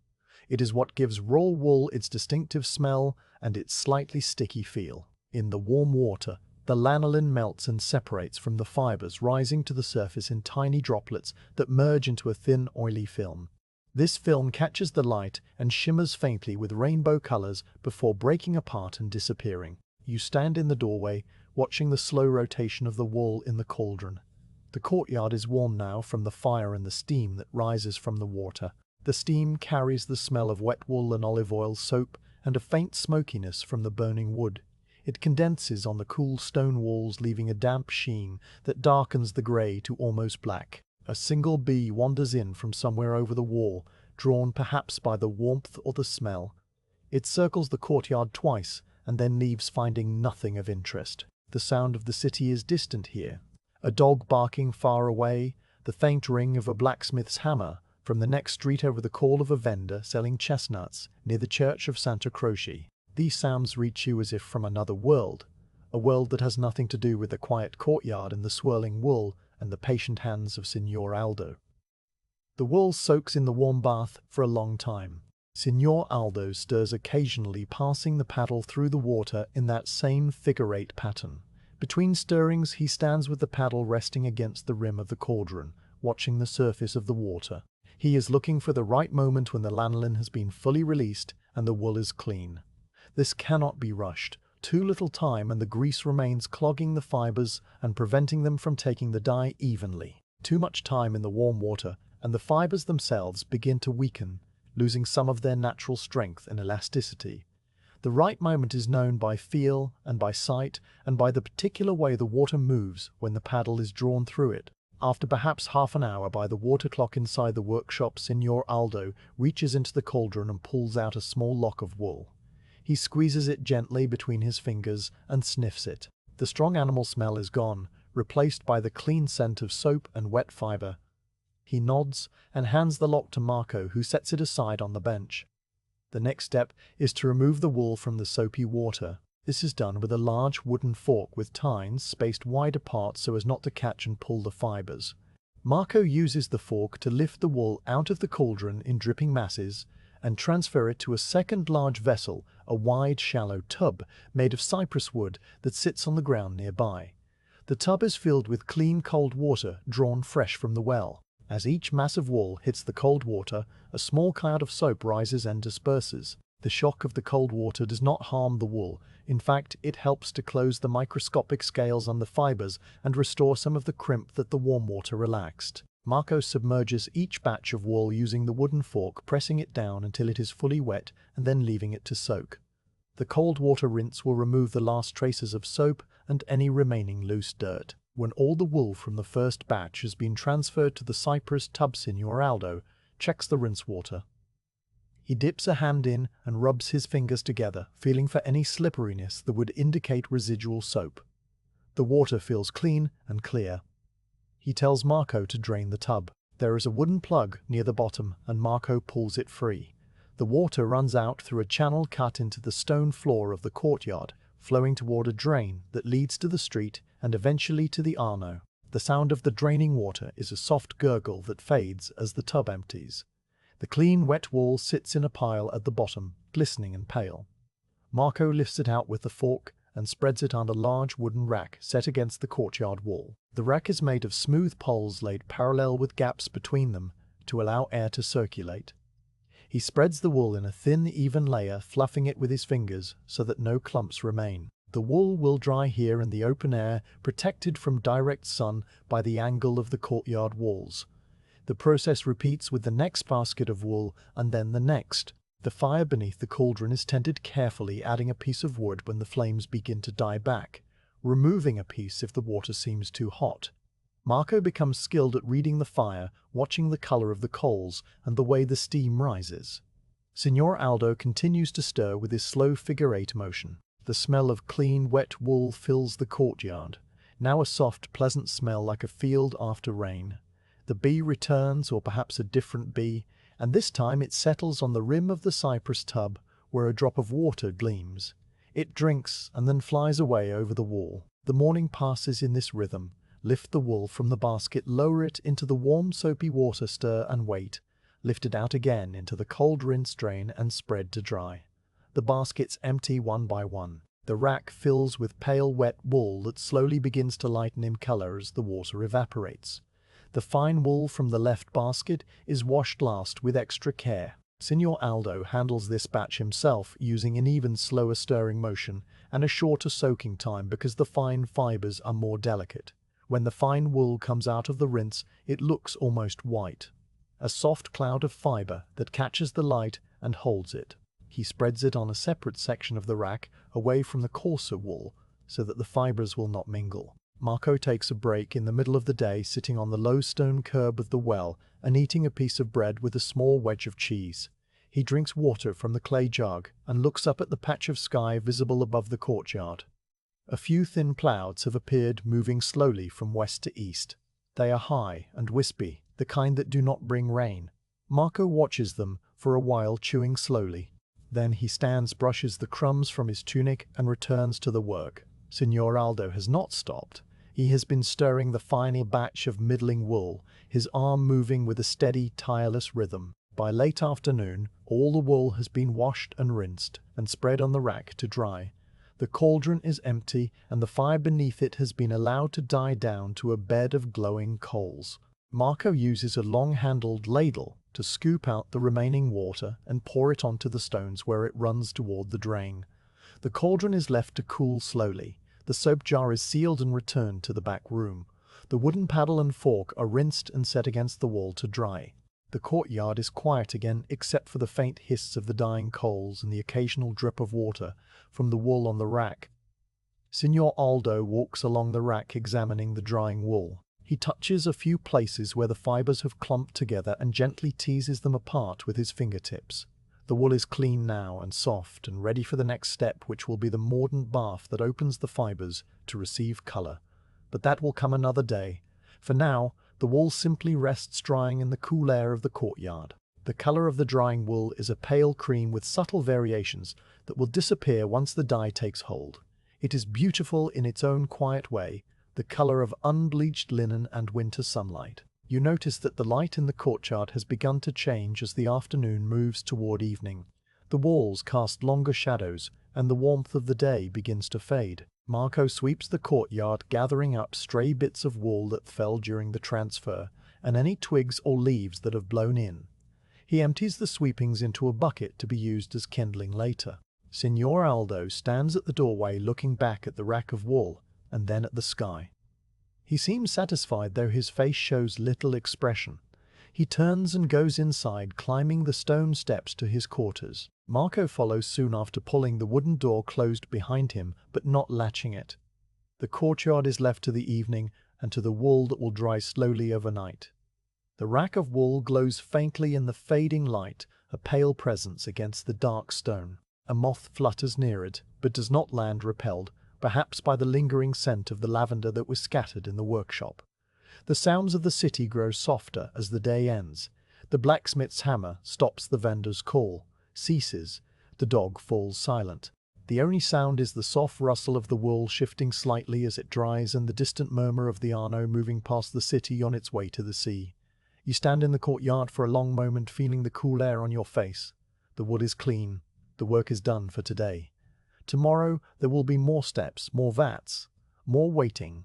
Speaker 1: It is what gives raw wool its distinctive smell and its slightly sticky feel. In the warm water, the lanolin melts and separates from the fibers, rising to the surface in tiny droplets that merge into a thin, oily film. This film catches the light and shimmers faintly with rainbow colors before breaking apart and disappearing. You stand in the doorway, watching the slow rotation of the wool in the cauldron. The courtyard is warm now from the fire and the steam that rises from the water. The steam carries the smell of wet wool and olive oil soap and a faint smokiness from the burning wood. It condenses on the cool stone walls, leaving a damp sheen that darkens the grey to almost black. A single bee wanders in from somewhere over the wall, drawn perhaps by the warmth or the smell. It circles the courtyard twice and then leaves, finding nothing of interest. The sound of the city is distant here. A dog barking far away, the faint ring of a blacksmith's hammer from the next street over the call of a vendor selling chestnuts near the church of Santa Croce. These sounds reach you as if from another world, a world that has nothing to do with the quiet courtyard and the swirling wool and the patient hands of Signor Aldo. The wool soaks in the warm bath for a long time. Signor Aldo stirs occasionally, passing the paddle through the water in that same figure-8 pattern. Between stirrings, he stands with the paddle resting against the rim of the cauldron, watching the surface of the water. He is looking for the right moment when the lanolin has been fully released and the wool is clean. This cannot be rushed. Too little time and the grease remains clogging the fibers and preventing them from taking the dye evenly. Too much time in the warm water and the fibers themselves begin to weaken, losing some of their natural strength and elasticity. The right moment is known by feel and by sight and by the particular way the water moves when the paddle is drawn through it. After perhaps half an hour, by the water clock inside the workshop, Signor Aldo reaches into the cauldron and pulls out a small lock of wool. He squeezes it gently between his fingers and sniffs it. The strong animal smell is gone, replaced by the clean scent of soap and wet fiber. He nods and hands the lock to Marco, who sets it aside on the bench. The next step is to remove the wool from the soapy water. This is done with a large wooden fork with tines spaced wide apart so as not to catch and pull the fibers. Marco uses the fork to lift the wool out of the cauldron in dripping masses and transfer it to a second large vessel, a wide, shallow tub made of cypress wood that sits on the ground nearby. The tub is filled with clean, cold water drawn fresh from the well. As each mass of wool hits the cold water, a small cloud of soap rises and disperses. The shock of the cold water does not harm the wool. In fact, it helps to close the microscopic scales on the fibers and restore some of the crimp that the warm water relaxed. Marco submerges each batch of wool using the wooden fork, pressing it down until it is fully wet and then leaving it to soak. The cold water rinse will remove the last traces of soap and any remaining loose dirt. When all the wool from the first batch has been transferred to the cypress tub, Signor Aldo checks the rinse water. He dips a hand in and rubs his fingers together, feeling for any slipperiness that would indicate residual soap. The water feels clean and clear. He tells Marco to drain the tub. There is a wooden plug near the bottom and Marco pulls it free. The water runs out through a channel cut into the stone floor of the courtyard, flowing toward a drain that leads to the street and eventually to the Arno. The sound of the draining water is a soft gurgle that fades as the tub empties. The clean, wet wool sits in a pile at the bottom, glistening and pale. Marco lifts it out with the fork and spreads it on a large wooden rack set against the courtyard wall. The rack is made of smooth poles laid parallel with gaps between them to allow air to circulate. He spreads the wool in a thin, even layer, fluffing it with his fingers so that no clumps remain. The wool will dry here in the open air, protected from direct sun by the angle of the courtyard walls. The process repeats with the next basket of wool and then the next. The fire beneath the cauldron is tended carefully, adding a piece of wood when the flames begin to die back, removing a piece if the water seems too hot. Marco becomes skilled at reading the fire, watching the color of the coals and the way the steam rises. Signor Aldo continues to stir with his slow figure-8 motion. The smell of clean, wet wool fills the courtyard, now a soft, pleasant smell like a field after rain. The bee returns, or perhaps a different bee, and this time it settles on the rim of the cypress tub, where a drop of water gleams. It drinks and then flies away over the wall. The morning passes in this rhythm. Lift the wool from the basket, lower it into the warm soapy water, stir and wait. Lift it out again into the cold rinse drain and spread to dry. The baskets empty one by one. The rack fills with pale wet wool that slowly begins to lighten in color as the water evaporates. The fine wool from the left basket is washed last with extra care. Signor Aldo handles this batch himself, using an even slower stirring motion and a shorter soaking time because the fine fibers are more delicate. When the fine wool comes out of the rinse, it looks almost white. A soft cloud of fiber that catches the light and holds it. He spreads it on a separate section of the rack, away from the coarser wool, so that the fibers will not mingle. Marco takes a break in the middle of the day, sitting on the low stone curb of the well and eating a piece of bread with a small wedge of cheese. He drinks water from the clay jug and looks up at the patch of sky visible above the courtyard. A few thin clouds have appeared, moving slowly from west to east. They are high and wispy, the kind that do not bring rain. Marco watches them for a while, chewing slowly. Then he stands, brushes the crumbs from his tunic and returns to the work. Signor Aldo has not stopped. He has been stirring the final batch of middling wool, his arm moving with a steady, tireless rhythm. By late afternoon, all the wool has been washed and rinsed and spread on the rack to dry. The cauldron is empty and the fire beneath it has been allowed to die down to a bed of glowing coals. Marco uses a long-handled ladle to scoop out the remaining water and pour it onto the stones where it runs toward the drain. The cauldron is left to cool slowly. The soap jar is sealed and returned to the back room. The wooden paddle and fork are rinsed and set against the wall to dry. The courtyard is quiet again, except for the faint hiss of the dying coals and the occasional drip of water from the wool on the rack. Signor Aldo walks along the rack, examining the drying wool. He touches a few places where the fibers have clumped together and gently teases them apart with his fingertips. The wool is clean now and soft and ready for the next step, which will be the mordant bath that opens the fibers to receive color. But that will come another day. For now, the wool simply rests drying in the cool air of the courtyard. The color of the drying wool is a pale cream with subtle variations that will disappear once the dye takes hold. It is beautiful in its own quiet way, the color of unbleached linen and winter sunlight. You notice that the light in the courtyard has begun to change as the afternoon moves toward evening. The walls cast longer shadows, and the warmth of the day begins to fade. Marco sweeps the courtyard, gathering up stray bits of wool that fell during the transfer, and any twigs or leaves that have blown in. He empties the sweepings into a bucket to be used as kindling later. Signor Aldo stands at the doorway, looking back at the rack of wool, and then at the sky. He seems satisfied, though his face shows little expression. He turns and goes inside, climbing the stone steps to his quarters. Marco follows soon after, pulling the wooden door closed behind him, but not latching it. The courtyard is left to the evening and to the wool that will dry slowly overnight. The rack of wool glows faintly in the fading light, a pale presence against the dark stone. A moth flutters near it, but does not land, repelled, perhaps by the lingering scent of the lavender that was scattered in the workshop. The sounds of the city grow softer as the day ends. The blacksmith's hammer stops, the vendor's call ceases, the dog falls silent. The only sound is the soft rustle of the wool shifting slightly as it dries and the distant murmur of the Arno moving past the city on its way to the sea. You stand in the courtyard for a long moment, feeling the cool air on your face. The wood is clean. The work is done for today. Tomorrow there will be more steps, more vats, more waiting.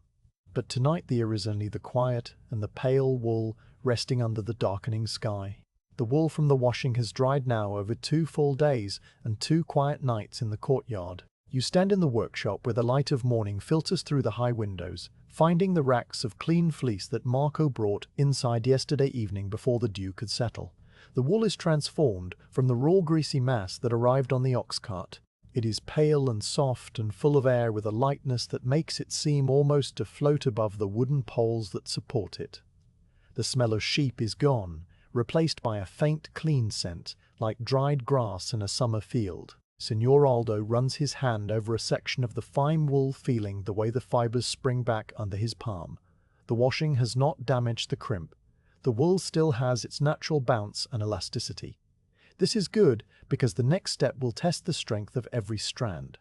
Speaker 1: But tonight there is only the quiet and the pale wool resting under the darkening sky. The wool from the washing has dried now over 2 full days and 2 quiet nights in the courtyard. You stand in the workshop where the light of morning filters through the high windows, finding the racks of clean fleece that Marco brought inside yesterday evening before the dew could settle. The wool is transformed from the raw greasy mass that arrived on the ox cart. It is pale and soft and full of air with a lightness that makes it seem almost to float above the wooden poles that support it. The smell of sheep is gone, replaced by a faint, clean scent, like dried grass in a summer field. Signor Aldo runs his hand over a section of the fine wool, feeling the way the fibers spring back under his palm. The washing has not damaged the crimp. The wool still has its natural bounce and elasticity. This is good because the next step will test the strength of every strand.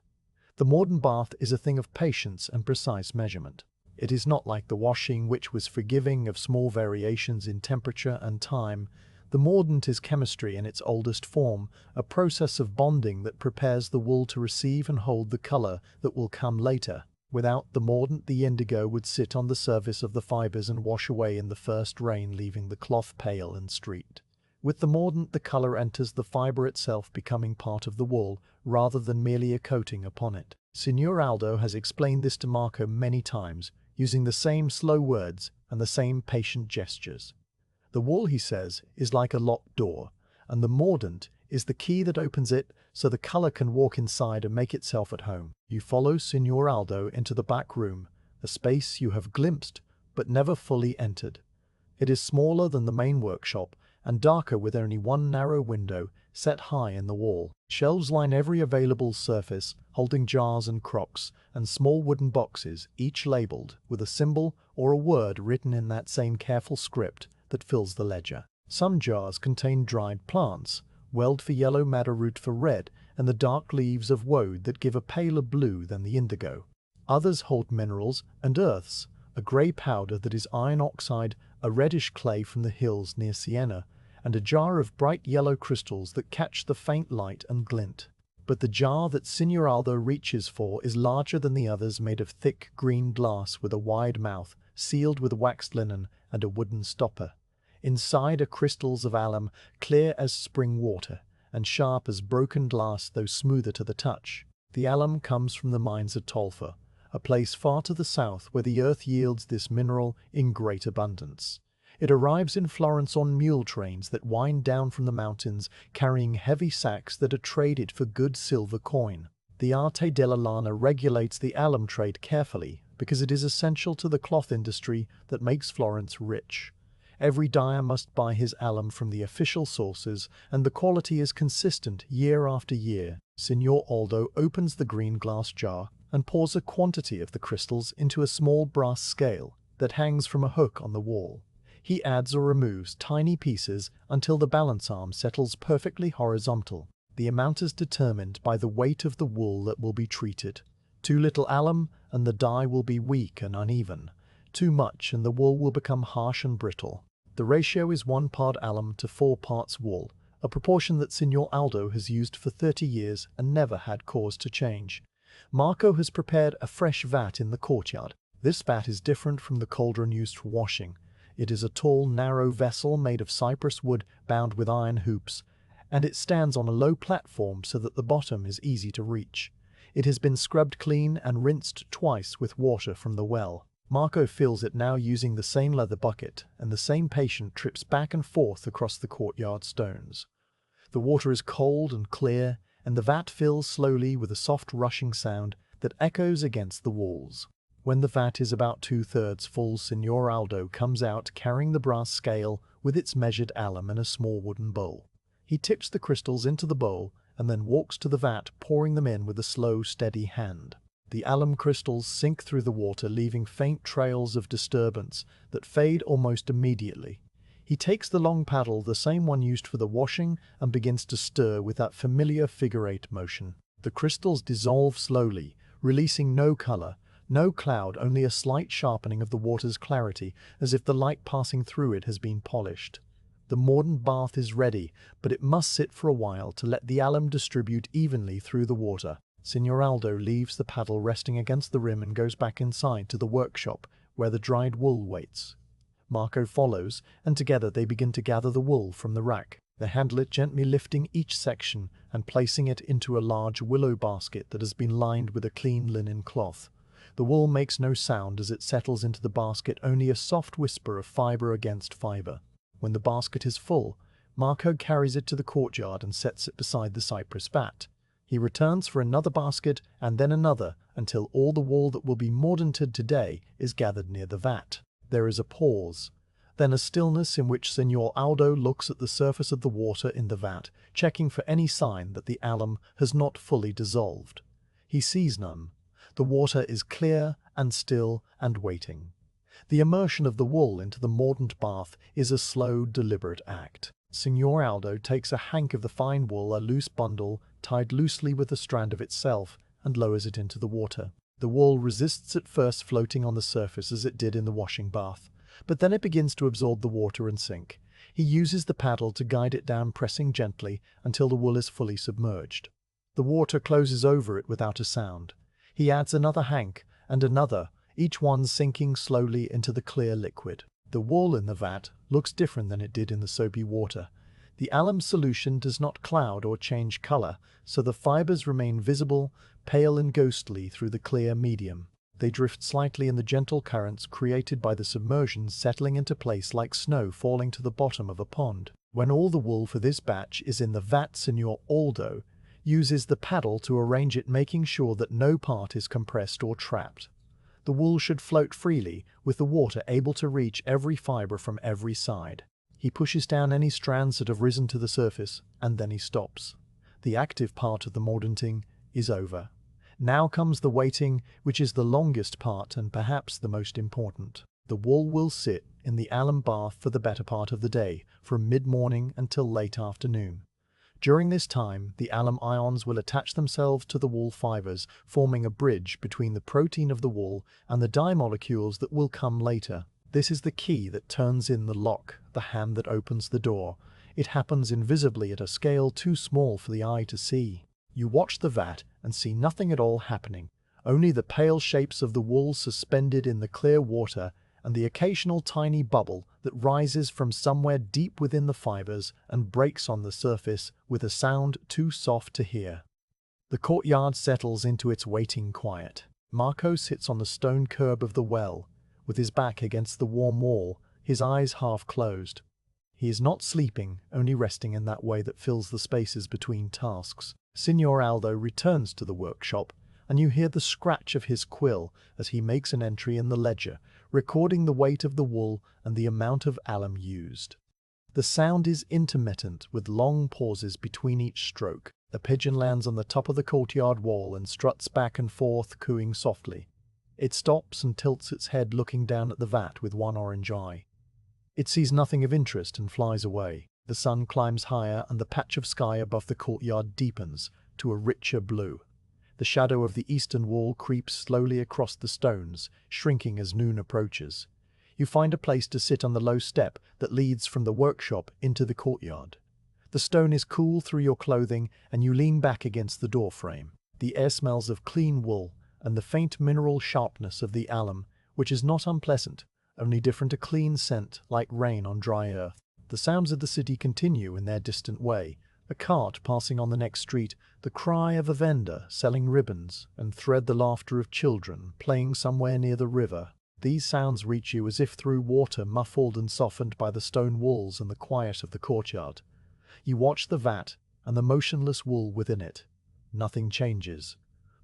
Speaker 1: The modern bath is a thing of patience and precise measurement. It is not like the washing, which was forgiving of small variations in temperature and time. The mordant is chemistry in its oldest form, a process of bonding that prepares the wool to receive and hold the color that will come later. Without the mordant, the indigo would sit on the surface of the fibers and wash away in the first rain, leaving the cloth pale and streaked. With the mordant, the color enters the fiber itself, becoming part of the wool, rather than merely a coating upon it. Signor Aldo has explained this to Marco many times, using the same slow words and the same patient gestures. The wool, he says, is like a locked door, and the mordant is the key that opens it so the color can walk inside and make itself at home. You follow Signor Aldo into the back room, a space you have glimpsed but never fully entered. It is smaller than the main workshop, and darker, with only one narrow window set high in the wall. Shelves line every available surface, holding jars and crocks, and small wooden boxes, each labeled with a symbol or a word written in that same careful script that fills the ledger. Some jars contain dried plants, weld for yellow, madder root for red, and the dark leaves of woad that give a paler blue than the indigo. Others hold minerals and earths, a grey powder that is iron oxide, a reddish clay from the hills near Siena, and a jar of bright yellow crystals that catch the faint light and glint. But the jar that Signor Aldo reaches for is larger than the others, made of thick green glass with a wide mouth, sealed with waxed linen and a wooden stopper. Inside are crystals of alum, clear as spring water, and sharp as broken glass, though smoother to the touch. The alum comes from the mines of Tolfa, a place far to the south where the earth yields this mineral in great abundance. It arrives in Florence on mule trains that wind down from the mountains, carrying heavy sacks that are traded for good silver coin. The Arte della Lana regulates the alum trade carefully because it is essential to the cloth industry that makes Florence rich. Every dyer must buy his alum from the official sources, and the quality is consistent year after year. Signor Aldo opens the green glass jar and pours a quantity of the crystals into a small brass scale that hangs from a hook on the wall. He adds or removes tiny pieces until the balance arm settles perfectly horizontal. The amount is determined by the weight of the wool that will be treated. Too little alum and the dye will be weak and uneven. Too much and the wool will become harsh and brittle. The ratio is 1 part alum to 4 parts wool, a proportion that Signor Aldo has used for 30 years and never had cause to change. Marco has prepared a fresh vat in the courtyard. This vat is different from the cauldron used for washing. It is a tall, narrow vessel made of cypress wood bound with iron hoops, and it stands on a low platform so that the bottom is easy to reach. It has been scrubbed clean and rinsed twice with water from the well. Marco fills it now using the same leather bucket, and the same patient trips back and forth across the courtyard stones. The water is cold and clear, and the vat fills slowly with a soft rushing sound that echoes against the walls. When the vat is about 2/3 full, Signor Aldo comes out carrying the brass scale with its measured alum in a small wooden bowl. He tips the crystals into the bowl and then walks to the vat, pouring them in with a slow, steady hand. The alum crystals sink through the water, leaving faint trails of disturbance that fade almost immediately. He takes the long paddle, the same one used for the washing, and begins to stir with that familiar figure-8 motion. The crystals dissolve slowly, releasing no color, no cloud, only a slight sharpening of the water's clarity, as if the light passing through it has been polished. The mordant bath is ready, but it must sit for a while to let the alum distribute evenly through the water. Signor Aldo leaves the paddle resting against the rim and goes back inside to the workshop, where the dried wool waits. Marco follows, and together they begin to gather the wool from the rack. They handle it gently, lifting each section and placing it into a large willow basket that has been lined with a clean linen cloth. The wool makes no sound as it settles into the basket, only a soft whisper of fiber against fiber. When the basket is full, Marco carries it to the courtyard and sets it beside the cypress vat. He returns for another basket and then another until all the wool that will be mordanted today is gathered near the vat. There is a pause, then a stillness in which Signor Aldo looks at the surface of the water in the vat, checking for any sign that the alum has not fully dissolved. He sees none. The water is clear and still and waiting. The immersion of the wool into the mordant bath is a slow, deliberate act. Signor Aldo takes a hank of the fine wool, a loose bundle, tied loosely with a strand of itself, and lowers it into the water. The wool resists at first floating on the surface as it did in the washing bath, but then it begins to absorb the water and sink. He uses the paddle to guide it down, pressing gently until the wool is fully submerged. The water closes over it without a sound. He adds another hank and another, each one sinking slowly into the clear liquid. The wool in the vat looks different than it did in the soapy water. The alum solution does not cloud or change color, so the fibers remain visible, pale and ghostly through the clear medium. They drift slightly in the gentle currents created by the submersion, settling into place like snow falling to the bottom of a pond. When all the wool for this batch is in the vat, Signor Aldo uses the paddle to arrange it, making sure that no part is compressed or trapped. The wool should float freely, with the water able to reach every fiber from every side. He pushes down any strands that have risen to the surface, and then he stops. The active part of the mordanting is over. Now comes the waiting, which is the longest part and perhaps the most important. The wool will sit in the alum bath for the better part of the day, from mid-morning until late afternoon. During this time, the alum ions will attach themselves to the wool fibers, forming a bridge between the protein of the wool and the dye molecules that will come later. This is the key that turns in the lock, the hand that opens the door. It happens invisibly at a scale too small for the eye to see. You watch the vat and see nothing at all happening, only the pale shapes of the wool suspended in the clear water and the occasional tiny bubble that rises from somewhere deep within the fibers and breaks on the surface with a sound too soft to hear. The courtyard settles into its waiting quiet. Marco sits on the stone curb of the well, with his back against the warm wall, his eyes half closed. He is not sleeping, only resting in that way that fills the spaces between tasks. Signor Aldo returns to the workshop, and you hear the scratch of his quill as he makes an entry in the ledger, recording the weight of the wool and the amount of alum used. The sound is intermittent, with long pauses between each stroke. A pigeon lands on the top of the courtyard wall and struts back and forth, cooing softly. It stops and tilts its head, looking down at the vat with one orange eye. It sees nothing of interest and flies away. The sun climbs higher and the patch of sky above the courtyard deepens to a richer blue. The shadow of the eastern wall creeps slowly across the stones, shrinking as noon approaches. You find a place to sit on the low step that leads from the workshop into the courtyard. The stone is cool through your clothing and you lean back against the doorframe. The air smells of clean wool and the faint mineral sharpness of the alum, which is not unpleasant, only different, a clean scent like rain on dry earth. The sounds of the city continue in their distant way. A cart passing on the next street, the cry of a vendor selling ribbons, and thread the laughter of children playing somewhere near the river. These sounds reach you as if through water, muffled and softened by the stone walls and the quiet of the courtyard. You watch the vat and the motionless wool within it. Nothing changes.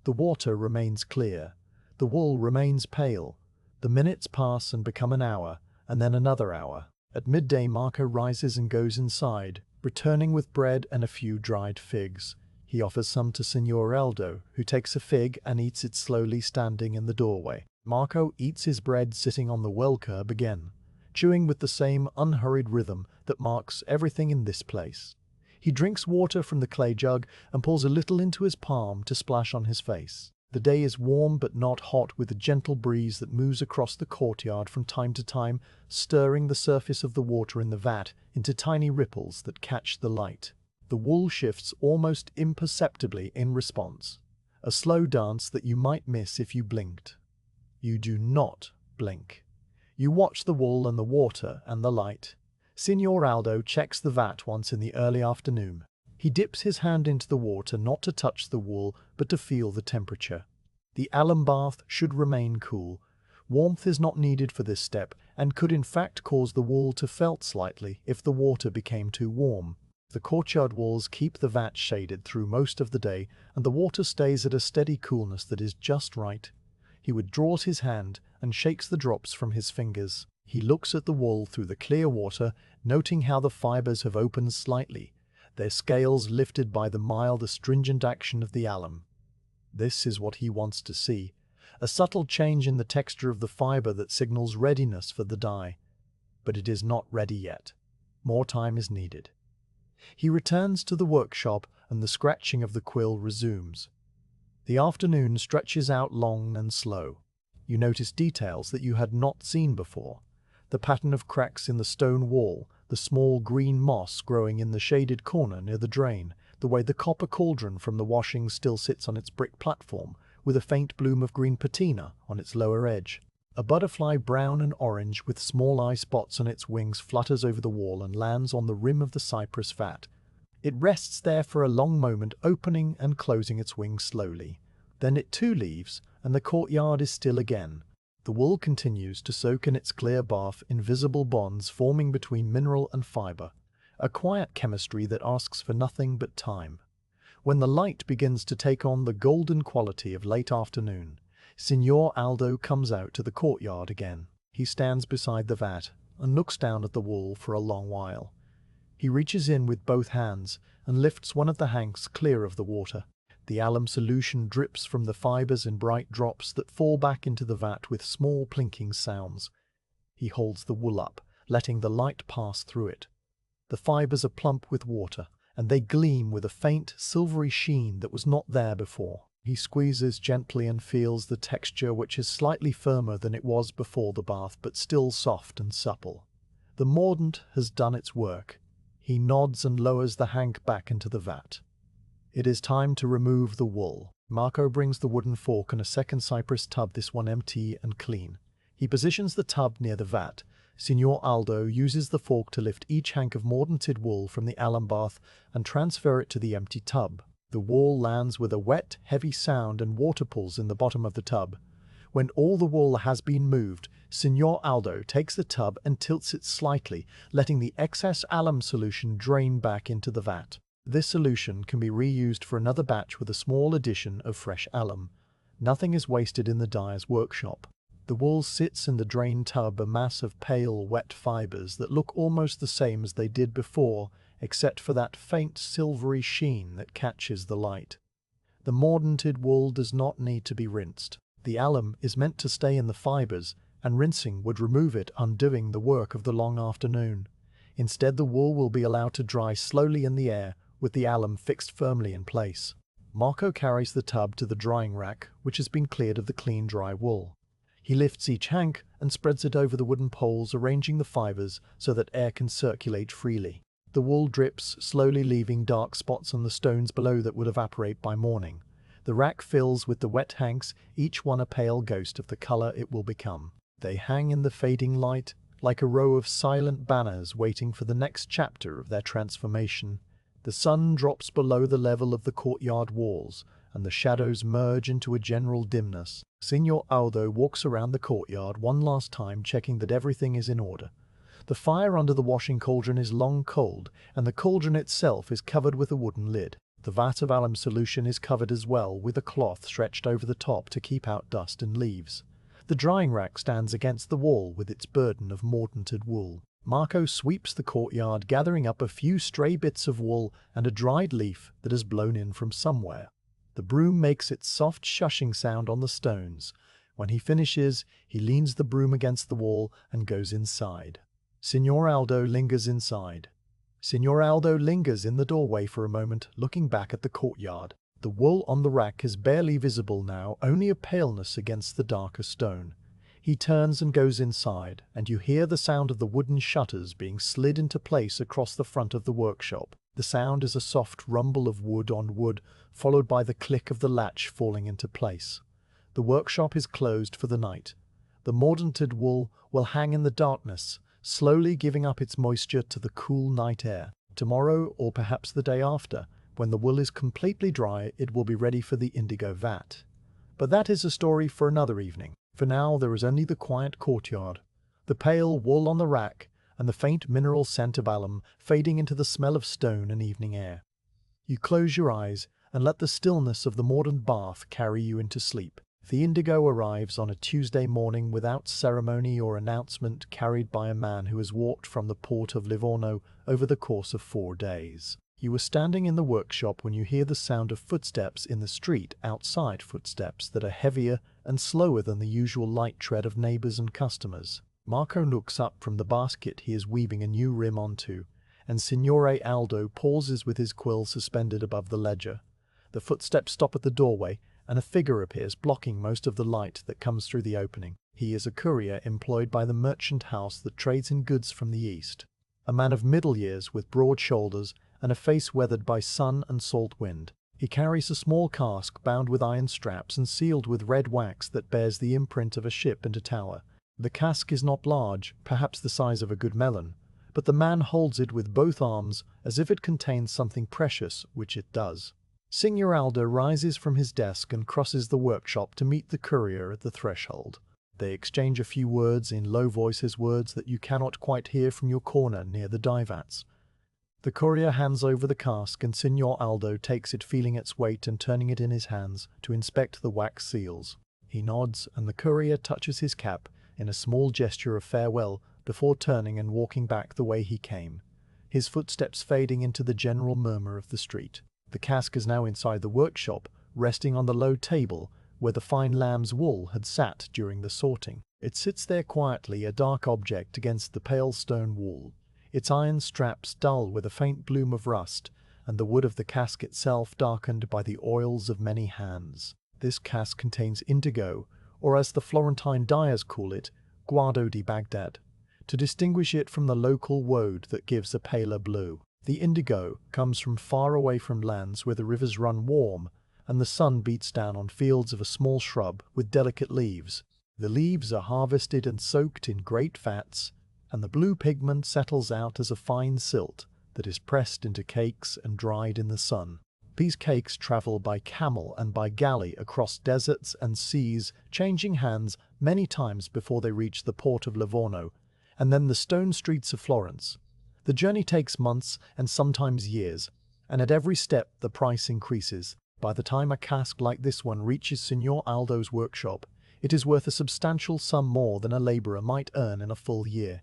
Speaker 1: The water remains clear. The wool remains pale. The minutes pass and become an hour, and then another hour. At midday, Marco rises and goes inside, returning with bread and a few dried figs. He offers some to Signor Aldo, who takes a fig and eats it slowly, standing in the doorway. Marco eats his bread sitting on the well curb again, chewing with the same unhurried rhythm that marks everything in this place. He drinks water from the clay jug and pours a little into his palm to splash on his face. The day is warm but not hot, with a gentle breeze that moves across the courtyard from time to time, stirring the surface of the water in the vat into tiny ripples that catch the light. The wool shifts almost imperceptibly in response, a slow dance that you might miss if you blinked. You do not blink. You watch the wool and the water and the light. Signor Aldo checks the vat once in the early afternoon. He dips his hand into the water not to touch the wool, but to feel the temperature. The alum bath should remain cool. Warmth is not needed for this step and could in fact cause the wool to felt slightly if the water became too warm. The courtyard walls keep the vat shaded through most of the day, and the water stays at a steady coolness that is just right. He withdraws his hand and shakes the drops from his fingers. He looks at the wool through the clear water, noting how the fibers have opened slightly, their scales lifted by the mild astringent action of the alum. This is what he wants to see, a subtle change in the texture of the fiber that signals readiness for the dye. But it is not ready yet. More time is needed. He returns to the workshop and the scratching of the quill resumes. The afternoon stretches out long and slow. You notice details that you had not seen before. The pattern of cracks in the stone wall, the small green moss growing in the shaded corner near the drain, the way the copper cauldron from the washing still sits on its brick platform, with a faint bloom of green patina on its lower edge. A butterfly brown and orange with small eye spots on its wings flutters over the wall and lands on the rim of the cypress vat. It rests there for a long moment, opening and closing its wings slowly. Then it too leaves, and the courtyard is still again. The wool continues to soak in its clear bath, invisible bonds forming between mineral and fiber, a quiet chemistry that asks for nothing but time. When the light begins to take on the golden quality of late afternoon, Signor Aldo comes out to the courtyard again. He stands beside the vat and looks down at the wool for a long while. He reaches in with both hands and lifts one of the hanks clear of the water. The alum solution drips from the fibers in bright drops that fall back into the vat with small plinking sounds. He holds the wool up, letting the light pass through it. The fibers are plump with water, and they gleam with a faint, silvery sheen that was not there before. He squeezes gently and feels the texture, which is slightly firmer than it was before the bath, but still soft and supple. The mordant has done its work. He nods and lowers the hank back into the vat. It is time to remove the wool. Marco brings the wooden fork and a second cypress tub, this one empty and clean. He positions the tub near the vat. Signor Aldo uses the fork to lift each hank of mordanted wool from the alum bath and transfer it to the empty tub. The wool lands with a wet, heavy sound and water pools in the bottom of the tub. When all the wool has been moved, Signor Aldo takes the tub and tilts it slightly, letting the excess alum solution drain back into the vat. This solution can be reused for another batch with a small addition of fresh alum. Nothing is wasted in the dyer's workshop. The wool sits in the drain tub, a mass of pale, wet fibers that look almost the same as they did before, except for that faint silvery sheen that catches the light. The mordanted wool does not need to be rinsed. The alum is meant to stay in the fibers, and rinsing would remove it, undoing the work of the long afternoon. Instead, the wool will be allowed to dry slowly in the air, with the alum fixed firmly in place. Marco carries the tub to the drying rack, which has been cleared of the clean, dry wool. He lifts each hank and spreads it over the wooden poles, arranging the fibers so that air can circulate freely. The wool drips, slowly leaving dark spots on the stones below that would evaporate by morning. The rack fills with the wet hanks, each one a pale ghost of the color it will become. They hang in the fading light, like a row of silent banners waiting for the next chapter of their transformation. The sun drops below the level of the courtyard walls, and the shadows merge into a general dimness. Signor Aldo walks around the courtyard one last time, checking that everything is in order. The fire under the washing cauldron is long cold, and the cauldron itself is covered with a wooden lid. The vat of alum solution is covered as well, with a cloth stretched over the top to keep out dust and leaves. The drying rack stands against the wall with its burden of mordanted wool. Marco sweeps the courtyard, gathering up a few stray bits of wool and a dried leaf that has blown in from somewhere. The broom makes its soft shushing sound on the stones. When he finishes, he leans the broom against the wall and goes inside. Signor Aldo lingers inside. Signor Aldo lingers in the doorway for a moment, looking back at the courtyard. The wool on the rack is barely visible now, only a paleness against the darker stone. He turns and goes inside, and you hear the sound of the wooden shutters being slid into place across the front of the workshop. The sound is a soft rumble of wood on wood, followed by the click of the latch falling into place. The workshop is closed for the night. The mordanted wool will hang in the darkness, slowly giving up its moisture to the cool night air. Tomorrow, or perhaps the day after, when the wool is completely dry, it will be ready for the indigo vat. But that is a story for another evening. For now, there is only the quiet courtyard, the pale wool on the rack, and the faint mineral scent of alum fading into the smell of stone and evening air. You close your eyes and let the stillness of the modern bath carry you into sleep. The indigo arrives on a Tuesday morning without ceremony or announcement, carried by a man who has walked from the port of Livorno over the course of 4 days. You were standing in the workshop when you hear the sound of footsteps in the street outside, footsteps that are heavier and slower than the usual light tread of neighbors and customers. Marco looks up from the basket he is weaving a new rim onto, and Signore Aldo pauses with his quill suspended above the ledger. The footsteps stop at the doorway, and a figure appears, blocking most of the light that comes through the opening. He is a courier employed by the merchant house that trades in goods from the east. A man of middle years with broad shoulders and a face weathered by sun and salt wind. He carries a small cask bound with iron straps and sealed with red wax that bears the imprint of a ship and a tower. The cask is not large, perhaps the size of a good melon, but the man holds it with both arms as if it contains something precious, which it does. Signor Aldo rises from his desk and crosses the workshop to meet the courier at the threshold. They exchange a few words in low voices, words that you cannot quite hear from your corner near the dye vats. The courier hands over the cask and Signor Aldo takes it, feeling its weight and turning it in his hands to inspect the wax seals. He nods and the courier touches his cap in a small gesture of farewell before turning and walking back the way he came, his footsteps fading into the general murmur of the street. The cask is now inside the workshop, resting on the low table where the fine lamb's wool had sat during the sorting. It sits there quietly, a dark object against the pale stone wall, its iron straps dull with a faint bloom of rust, and the wood of the cask itself darkened by the oils of many hands. This cask contains indigo, or as the Florentine dyers call it, guado di Baghdad, to distinguish it from the local woad that gives a paler blue. The indigo comes from far away from lands where the rivers run warm and the sun beats down on fields of a small shrub with delicate leaves. The leaves are harvested and soaked in great vats, and the blue pigment settles out as a fine silt that is pressed into cakes and dried in the sun. These cakes travel by camel and by galley across deserts and seas, changing hands many times before they reach the port of Livorno, and then the stone streets of Florence. The journey takes months and sometimes years, and at every step the price increases. By the time a cask like this one reaches Signor Aldo's workshop, it is worth a substantial sum more than a laborer might earn in a full year.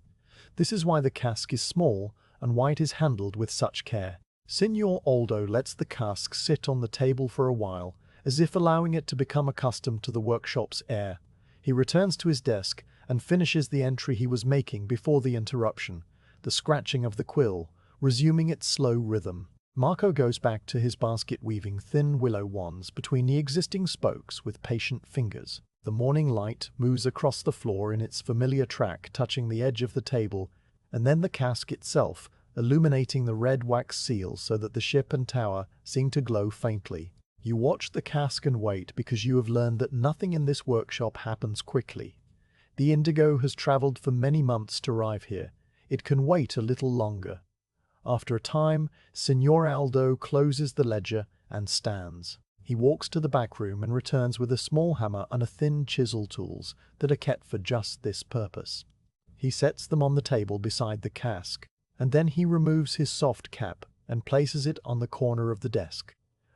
Speaker 1: This is why the cask is small and why it is handled with such care. Signor Aldo lets the cask sit on the table for a while, as if allowing it to become accustomed to the workshop's air. He returns to his desk and finishes the entry he was making before the interruption, the scratching of the quill, resuming its slow rhythm. Marco goes back to his basket, weaving thin willow wands between the existing spokes with patient fingers. The morning light moves across the floor in its familiar track, touching the edge of the table, and then the cask itself, illuminating the red wax seals so that the ship and tower seem to glow faintly. You watch the cask and wait, because you have learned that nothing in this workshop happens quickly. The indigo has traveled for many months to arrive here. It can wait a little longer. After a time, Signor Aldo closes the ledger and stands. He walks to the back room and returns with a small hammer and a thin chisel, tools that are kept for just this purpose. He sets them on the table beside the cask, and then he removes his soft cap and places it on the corner of the desk,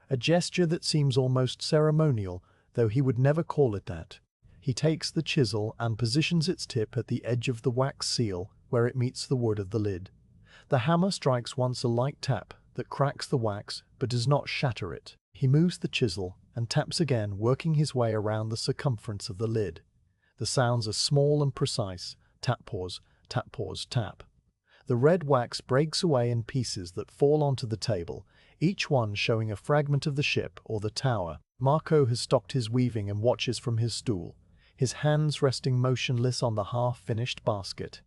Speaker 1: a gesture that seems almost ceremonial, though he would never call it that. He takes the chisel and positions its tip at the edge of the wax seal where it meets the wood of the lid. The hammer strikes once, a light tap that cracks the wax but does not shatter it. He moves the chisel and taps again, working his way around the circumference of the lid. The sounds are small and precise: tap, pause, tap, pause, tap. The red wax breaks away in pieces that fall onto the table, each one showing a fragment of the ship or the tower. Marco has stopped his weaving and watches from his stool, his hands resting motionless on the half-finished basket.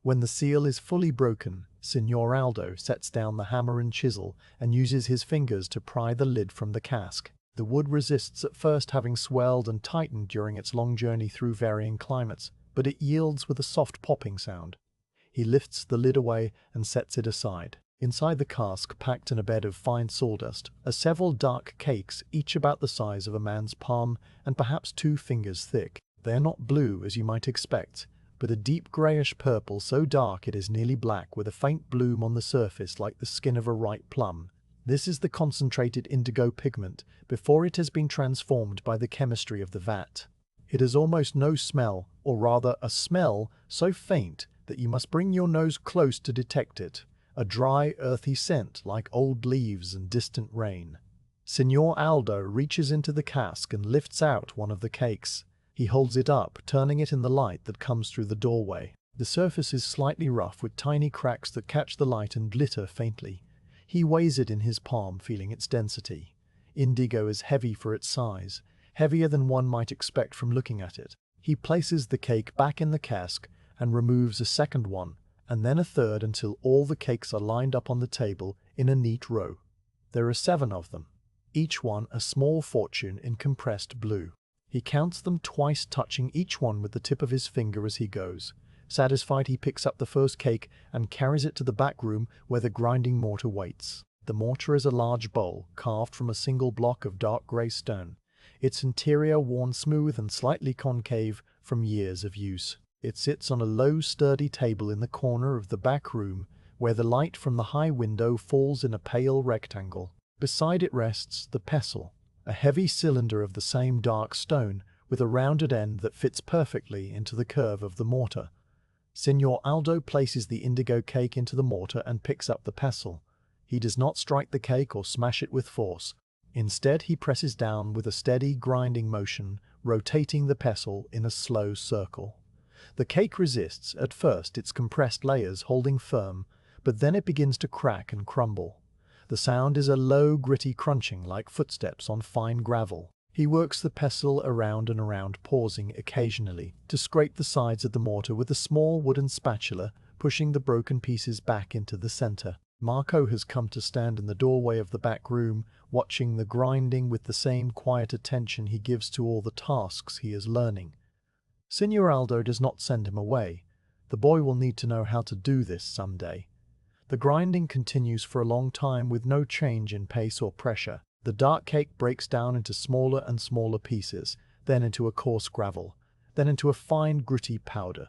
Speaker 1: When the seal is fully broken, Signor Aldo sets down the hammer and chisel and uses his fingers to pry the lid from the cask. The wood resists at first, having swelled and tightened during its long journey through varying climates, but it yields with a soft popping sound. He lifts the lid away and sets it aside. Inside the cask, packed in a bed of fine sawdust, are several dark cakes, each about the size of a man's palm and perhaps 2 fingers thick. They are not blue, as you might expect, but a deep greyish purple so dark it is nearly black, with a faint bloom on the surface like the skin of a ripe plum. This is the concentrated indigo pigment before it has been transformed by the chemistry of the vat. It has almost no smell, or rather a smell so faint that you must bring your nose close to detect it. A dry, earthy scent like old leaves and distant rain. Signor Aldo reaches into the cask and lifts out one of the cakes. He holds it up, turning it in the light that comes through the doorway. The surface is slightly rough, with tiny cracks that catch the light and glitter faintly. He weighs it in his palm, feeling its density. Indigo is heavy for its size, heavier than one might expect from looking at it. He places the cake back in the cask and removes a second one, and then a third, until all the cakes are lined up on the table in a neat row. There are 7 of them, each one a small fortune in compressed blue. He counts them twice, touching each one with the tip of his finger as he goes. Satisfied, he picks up the first cake and carries it to the back room where the grinding mortar waits. The mortar is a large bowl, carved from a single block of dark grey stone, its interior worn smooth and slightly concave from years of use. It sits on a low, sturdy table in the corner of the back room, where the light from the high window falls in a pale rectangle. Beside it rests the pestle, a heavy cylinder of the same dark stone, with a rounded end that fits perfectly into the curve of the mortar. Signor Aldo places the indigo cake into the mortar and picks up the pestle. He does not strike the cake or smash it with force. Instead, he presses down with a steady, grinding motion, rotating the pestle in a slow circle. The cake resists, at first its compressed layers holding firm, but then it begins to crack and crumble. The sound is a low, gritty crunching like footsteps on fine gravel. He works the pestle around and around, pausing occasionally to scrape the sides of the mortar with a small wooden spatula, pushing the broken pieces back into the center. Marco has come to stand in the doorway of the back room, watching the grinding with the same quiet attention he gives to all the tasks he is learning. Signor Aldo does not send him away. The boy will need to know how to do this someday. The grinding continues for a long time with no change in pace or pressure. The dark cake breaks down into smaller and smaller pieces, then into a coarse gravel, then into a fine gritty powder.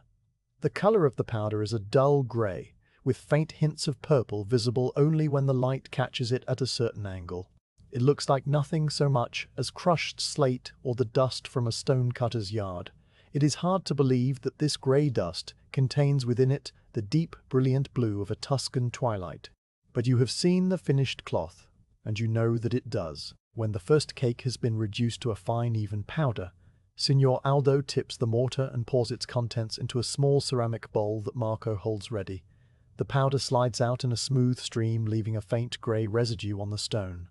Speaker 1: The color of the powder is a dull gray, with faint hints of purple visible only when the light catches it at a certain angle. It looks like nothing so much as crushed slate or the dust from a stone-cutter's yard. It is hard to believe that this grey dust contains within it the deep, brilliant blue of a Tuscan twilight. But you have seen the finished cloth, and you know that it does. When the first cake has been reduced to a fine, even powder, Signor Aldo tips the mortar and pours its contents into a small ceramic bowl that Marco holds ready. The powder slides out in a smooth stream, leaving a faint grey residue on the stone.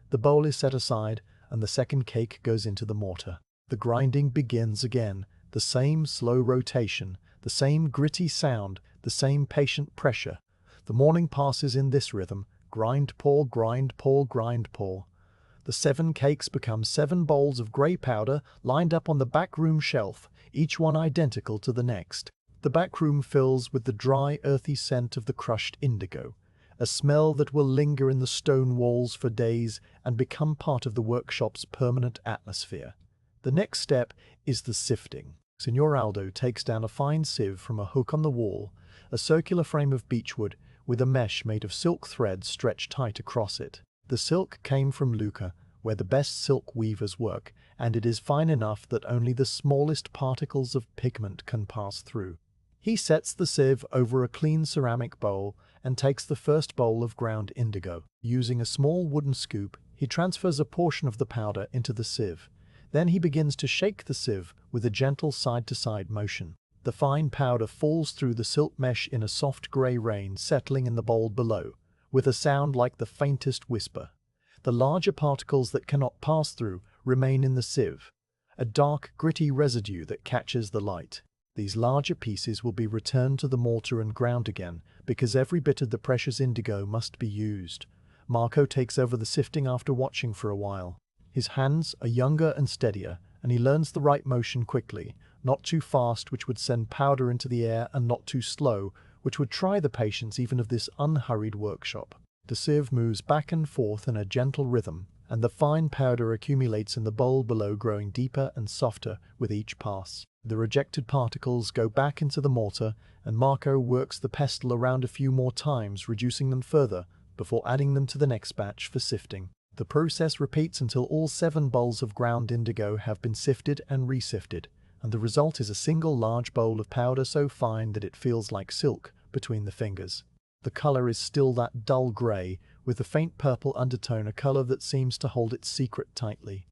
Speaker 1: The bowl is set aside, and the second cake goes into the mortar. The grinding begins again. The same slow rotation, the same gritty sound, the same patient pressure. The morning passes in this rhythm: grind, pour, grind, pour, grind, pour. The 7 cakes become 7 bowls of grey powder lined up on the back room shelf, each one identical to the next. The back room fills with the dry, earthy scent of the crushed indigo, a smell that will linger in the stone walls for days and become part of the workshop's permanent atmosphere. The next step is the sifting. Signor Aldo takes down a fine sieve from a hook on the wall, a circular frame of beechwood with a mesh made of silk thread stretched tight across it. The silk came from Lucca, where the best silk weavers work, and it is fine enough that only the smallest particles of pigment can pass through. He sets the sieve over a clean ceramic bowl and takes the first bowl of ground indigo. Using a small wooden scoop, he transfers a portion of the powder into the sieve. Then he begins to shake the sieve with a gentle side-to-side motion. The fine powder falls through the silk mesh in a soft grey rain, settling in the bowl below, with a sound like the faintest whisper. The larger particles that cannot pass through remain in the sieve, a dark, gritty residue that catches the light. These larger pieces will be returned to the mortar and ground again, because every bit of the precious indigo must be used. Marco takes over the sifting after watching for a while. His hands are younger and steadier, and he learns the right motion quickly, not too fast, which would send powder into the air, and not too slow, which would try the patience even of this unhurried workshop. The sieve moves back and forth in a gentle rhythm, and the fine powder accumulates in the bowl below, growing deeper and softer with each pass. The rejected particles go back into the mortar, and Marco works the pestle around a few more times, reducing them further, before adding them to the next batch for sifting. The process repeats until all 7 bowls of ground indigo have been sifted and resifted, and the result is a single large bowl of powder so fine that it feels like silk between the fingers. The color is still that dull gray, with a faint purple undertone, a color that seems to hold its secret tightly.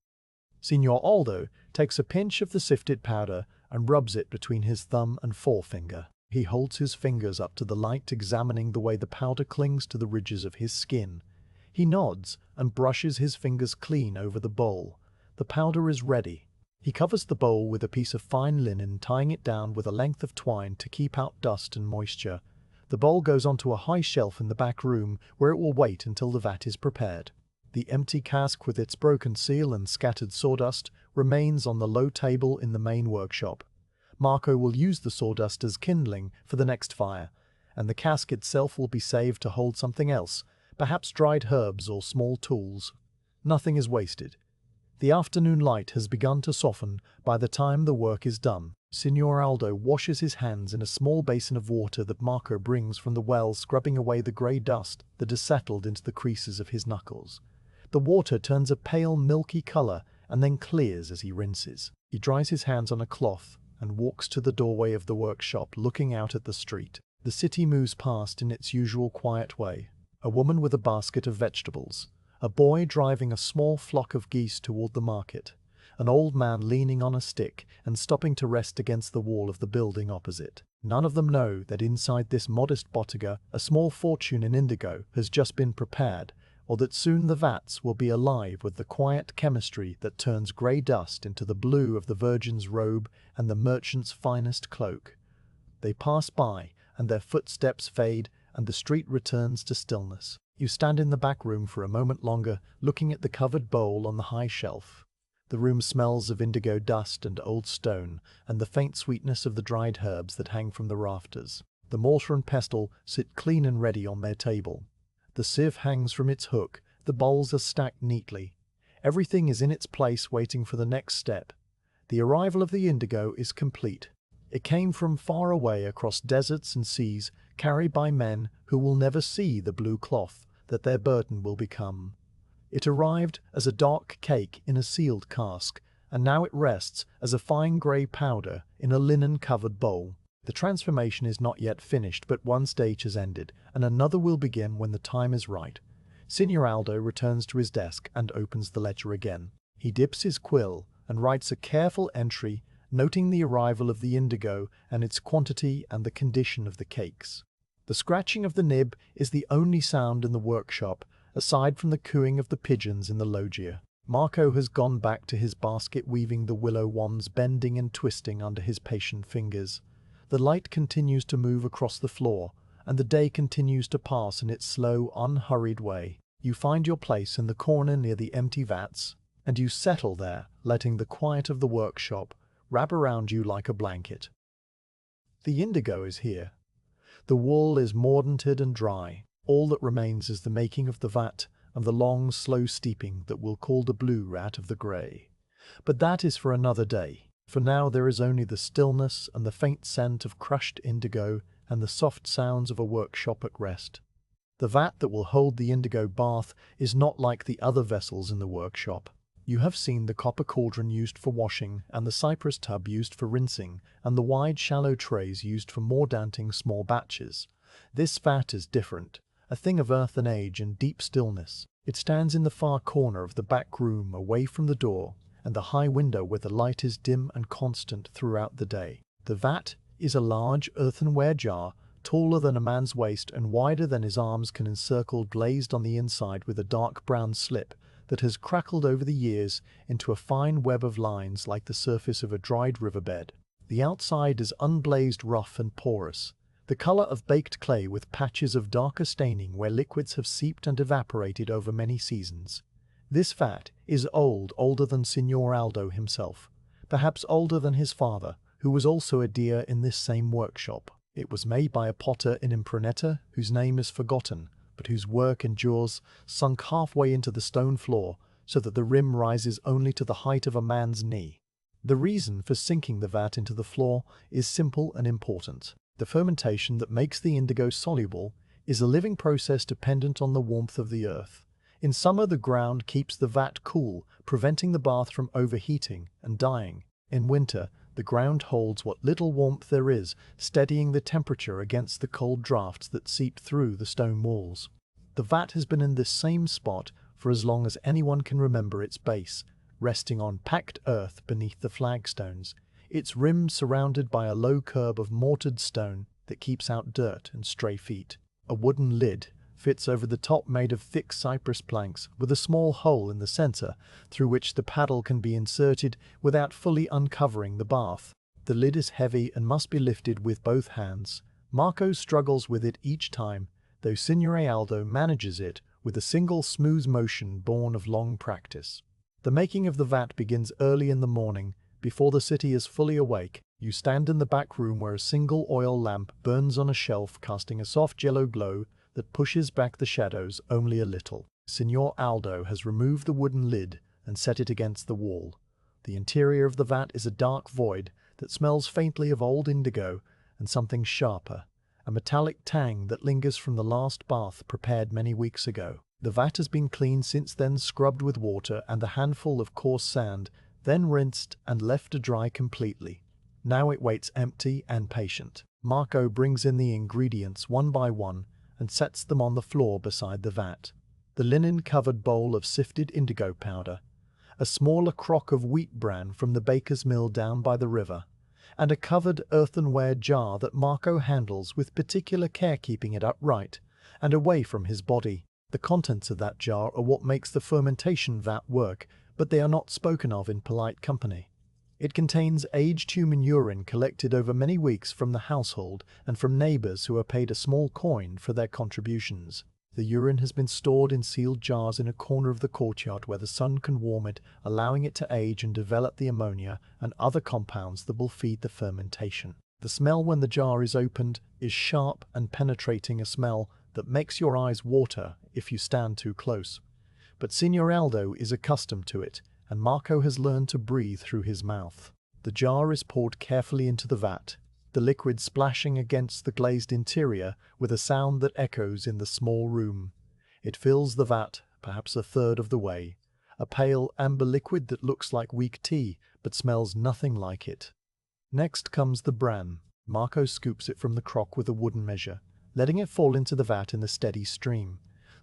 Speaker 1: Signor Aldo takes a pinch of the sifted powder and rubs it between his thumb and forefinger. He holds his fingers up to the light, examining the way the powder clings to the ridges of his skin. He nods and brushes his fingers clean over the bowl. The powder is ready. He covers the bowl with a piece of fine linen, tying it down with a length of twine to keep out dust and moisture. The bowl goes onto a high shelf in the back room, where it will wait until the vat is prepared. The empty cask with its broken seal and scattered sawdust remains on the low table in the main workshop. Marco will use the sawdust as kindling for the next fire, and the cask itself will be saved to hold something else, perhaps dried herbs or small tools. Nothing is wasted. The afternoon light has begun to soften by the time the work is done. Signor Aldo washes his hands in a small basin of water that Marco brings from the well, scrubbing away the grey dust that has settled into the creases of his knuckles. The water turns a pale milky colour and then clears as he rinses. He dries his hands on a cloth and walks to the doorway of the workshop, looking out at the street. The city moves past in its usual quiet way. A woman with a basket of vegetables, a boy driving a small flock of geese toward the market, an old man leaning on a stick and stopping to rest against the wall of the building opposite. None of them know that inside this modest bottega a small fortune in indigo has just been prepared, or that soon the vats will be alive with the quiet chemistry that turns grey dust into the blue of the virgin's robe and the merchant's finest cloak. They pass by, and their footsteps fade, and the street returns to stillness. You stand in the back room for a moment longer, looking at the covered bowl on the high shelf. The room smells of indigo dust and old stone, and the faint sweetness of the dried herbs that hang from the rafters. The mortar and pestle sit clean and ready on their table. The sieve hangs from its hook, the bowls are stacked neatly. Everything is in its place, waiting for the next step. The arrival of the indigo is complete. It came from far away across deserts and seas, carried by men who will never see the blue cloth that their burden will become. It arrived as a dark cake in a sealed cask, and now it rests as a fine grey powder in a linen-covered bowl. The transformation is not yet finished, but one stage has ended, and another will begin when the time is right. Signor Aldo returns to his desk and opens the ledger again. He dips his quill and writes a careful entry, noting the arrival of the indigo and its quantity and the condition of the cakes. The scratching of the nib is the only sound in the workshop, aside from the cooing of the pigeons in the loggia. Marco has gone back to his basket, weaving the willow wands, bending and twisting under his patient fingers. The light continues to move across the floor, and the day continues to pass in its slow, unhurried way. You find your place in the corner near the empty vats, and you settle there, letting the quiet of the workshop wrap around you like a blanket. The indigo is here. The wool is mordanted and dry. All that remains is the making of the vat and the long, slow steeping that will call the blue out of the grey. But that is for another day. For now there is only the stillness and the faint scent of crushed indigo and the soft sounds of a workshop at rest. The vat that will hold the indigo bath is not like the other vessels in the workshop. You have seen the copper cauldron used for washing, and the cypress tub used for rinsing, and the wide shallow trays used for mordanting small batches. This vat is different, a thing of earth and age and deep stillness. It stands in the far corner of the back room, away from the door and the high window where the light is dim and constant throughout the day. The vat is a large earthenware jar, taller than a man's waist and wider than his arms can encircle, glazed on the inside with a dark brown slip that has crackled over the years into a fine web of lines like the surface of a dried riverbed. The outside is unblazed, rough and porous, the color of baked clay with patches of darker staining where liquids have seeped and evaporated over many seasons. This vat is old, older than Signor Aldo himself, perhaps older than his father, who was also a dyer in this same workshop. It was made by a potter in Impruneta whose name is forgotten, but whose work endures, sunk halfway into the stone floor so that the rim rises only to the height of a man's knee. The reason for sinking the vat into the floor is simple and important. The fermentation that makes the indigo soluble is a living process dependent on the warmth of the earth. In summer, the ground keeps the vat cool, preventing the bath from overheating and dying. In winter, the ground holds what little warmth there is, steadying the temperature against the cold drafts that seep through the stone walls. The vat has been in this same spot for as long as anyone can remember its base, resting on packed earth beneath the flagstones, its rim surrounded by a low curb of mortared stone that keeps out dirt and stray feet. A wooden lid fits over the top made of thick cypress planks with a small hole in the center through which the paddle can be inserted without fully uncovering the bath. The lid is heavy and must be lifted with both hands. Marco struggles with it each time, though Signore Aldo manages it with a single smooth motion born of long practice. The making of the vat begins early in the morning, before the city is fully awake. You stand in the back room where a single oil lamp burns on a shelf, casting a soft yellow glow that pushes back the shadows only a little. Signor Aldo has removed the wooden lid and set it against the wall. The interior of the vat is a dark void that smells faintly of old indigo and something sharper, a metallic tang that lingers from the last bath prepared many weeks ago. The vat has been cleaned since then, scrubbed with water and a handful of coarse sand, then rinsed and left to dry completely. Now it waits empty and patient. Marco brings in the ingredients one by one and sets them on the floor beside the vat. The linen-covered bowl of sifted indigo powder, a smaller crock of wheat bran from the baker's mill down by the river, and a covered earthenware jar that Marco handles with particular care, keeping it upright and away from his body. The contents of that jar are what makes the fermentation vat work, but they are not spoken of in polite company. It contains aged human urine collected over many weeks from the household and from neighbors who are paid a small coin for their contributions. The urine has been stored in sealed jars in a corner of the courtyard where the sun can warm it, allowing it to age and develop the ammonia and other compounds that will feed the fermentation. The smell when the jar is opened is sharp and penetrating, a smell that makes your eyes water if you stand too close. But Signor Aldo is accustomed to it, and Marco has learned to breathe through his mouth. The jar is poured carefully into the vat, the liquid splashing against the glazed interior with a sound that echoes in the small room. It fills the vat, perhaps a third of the way, a pale amber liquid that looks like weak tea but smells nothing like it. Next comes the bran. Marco scoops it from the crock with a wooden measure, letting it fall into the vat in the steady stream.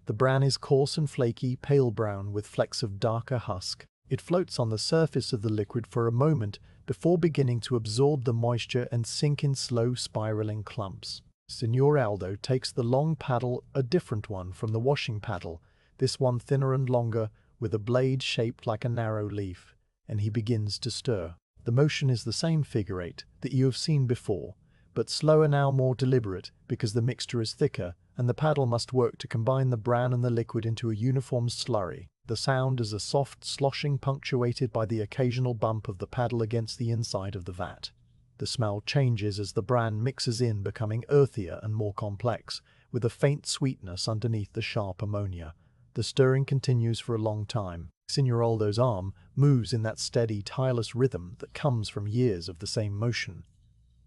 Speaker 1: The bran is coarse and flaky, pale brown with flecks of darker husk. It floats on the surface of the liquid for a moment before beginning to absorb the moisture and sink in slow spiraling clumps. Signor Aldo takes the long paddle, a different one from the washing paddle, this one thinner and longer, with a blade shaped like a narrow leaf, and he begins to stir. The motion is the same figure eight that you have seen before, but slower now, more deliberate, because the mixture is thicker, and the paddle must work to combine the bran and the liquid into a uniform slurry. The sound is a soft sloshing punctuated by the occasional bump of the paddle against the inside of the vat. The smell changes as the bran mixes in, becoming earthier and more complex, with a faint sweetness underneath the sharp ammonia. The stirring continues for a long time. Signor Aldo's arm moves in that steady, tireless rhythm that comes from years of the same motion.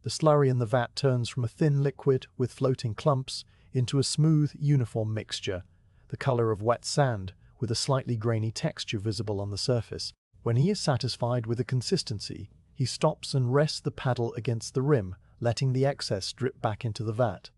Speaker 1: The slurry in the vat turns from a thin liquid with floating clumps into a smooth, uniform mixture, the color of wet sand, with a slightly grainy texture visible on the surface. When he is satisfied with the consistency, he stops and rests the paddle against the rim, letting the excess drip back into the vat.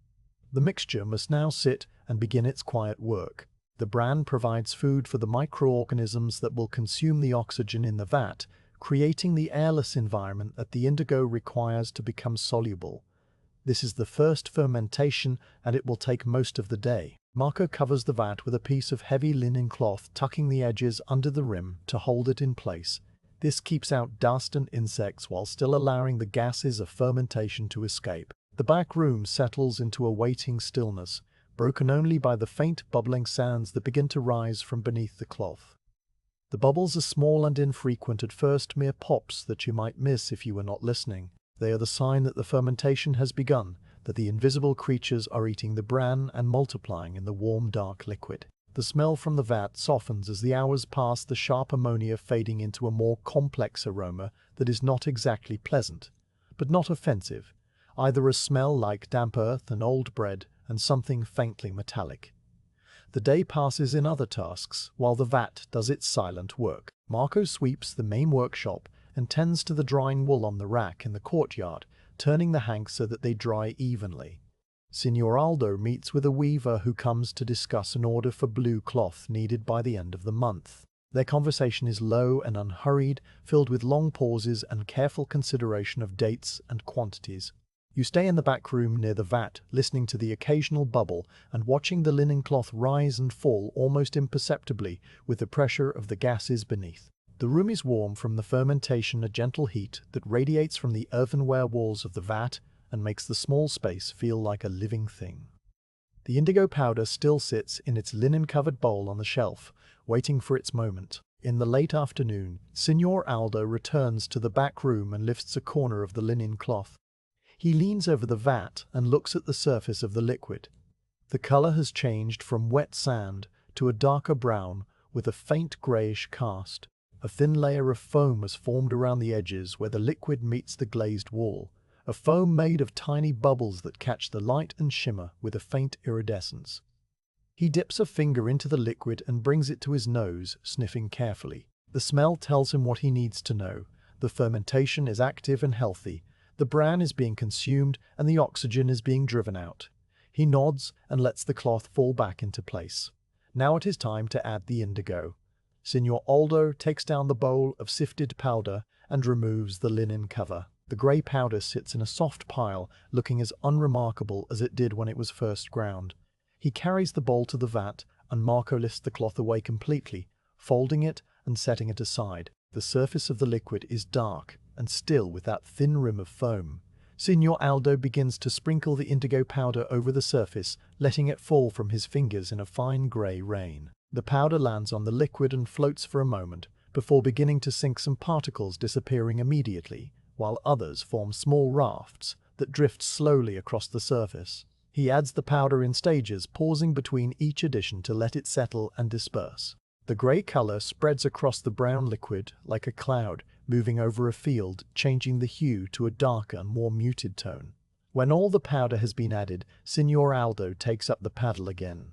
Speaker 1: The mixture must now sit and begin its quiet work. The bran provides food for the microorganisms that will consume the oxygen in the vat, creating the airless environment that the indigo requires to become soluble. This is the first fermentation, and it will take most of the day. Marco covers the vat with a piece of heavy linen cloth, tucking the edges under the rim to hold it in place. This keeps out dust and insects while still allowing the gases of fermentation to escape. The back room settles into a waiting stillness, broken only by the faint bubbling sounds that begin to rise from beneath the cloth. The bubbles are small and infrequent at first, mere pops that you might miss if you were not listening. They are the sign that the fermentation has begun, that the invisible creatures are eating the bran and multiplying in the warm, dark liquid. The smell from the vat softens as the hours pass, the sharp ammonia fading into a more complex aroma that is not exactly pleasant, but not offensive, either a smell like damp earth and old bread and something faintly metallic. The day passes in other tasks, while the vat does its silent work. Marco sweeps the main workshop and tends to the drying wool on the rack in the courtyard, turning the hanks so that they dry evenly. Signor Aldo meets with a weaver who comes to discuss an order for blue cloth needed by the end of the month. Their conversation is low and unhurried, filled with long pauses and careful consideration of dates and quantities. You stay in the back room near the vat, listening to the occasional bubble and watching the linen cloth rise and fall almost imperceptibly with the pressure of the gases beneath. The room is warm from the fermentation, a gentle heat that radiates from the earthenware walls of the vat and makes the small space feel like a living thing. The indigo powder still sits in its linen-covered bowl on the shelf, waiting for its moment. In the late afternoon, Signor Aldo returns to the back room and lifts a corner of the linen cloth. He leans over the vat and looks at the surface of the liquid. The color has changed from wet sand to a darker brown with a faint grayish cast. A thin layer of foam has formed around the edges where the liquid meets the glazed wall, a foam made of tiny bubbles that catch the light and shimmer with a faint iridescence. He dips a finger into the liquid and brings it to his nose, sniffing carefully. The smell tells him what he needs to know. The fermentation is active and healthy. The bran is being consumed and the oxygen is being driven out. He nods and lets the cloth fall back into place. Now it is time to add the indigo. Signor Aldo takes down the bowl of sifted powder and removes the linen cover. The grey powder sits in a soft pile, looking as unremarkable as it did when it was first ground. He carries the bowl to the vat, and Marco lifts the cloth away completely, folding it and setting it aside. The surface of the liquid is dark and still with that thin rim of foam. Signor Aldo begins to sprinkle the indigo powder over the surface, letting it fall from his fingers in a fine grey rain. The powder lands on the liquid and floats for a moment, before beginning to sink, some particles disappearing immediately, while others form small rafts that drift slowly across the surface. He adds the powder in stages, pausing between each addition to let it settle and disperse. The grey color spreads across the brown liquid like a cloud, moving over a field, changing the hue to a darker, more muted tone. When all the powder has been added, Signor Aldo takes up the paddle again.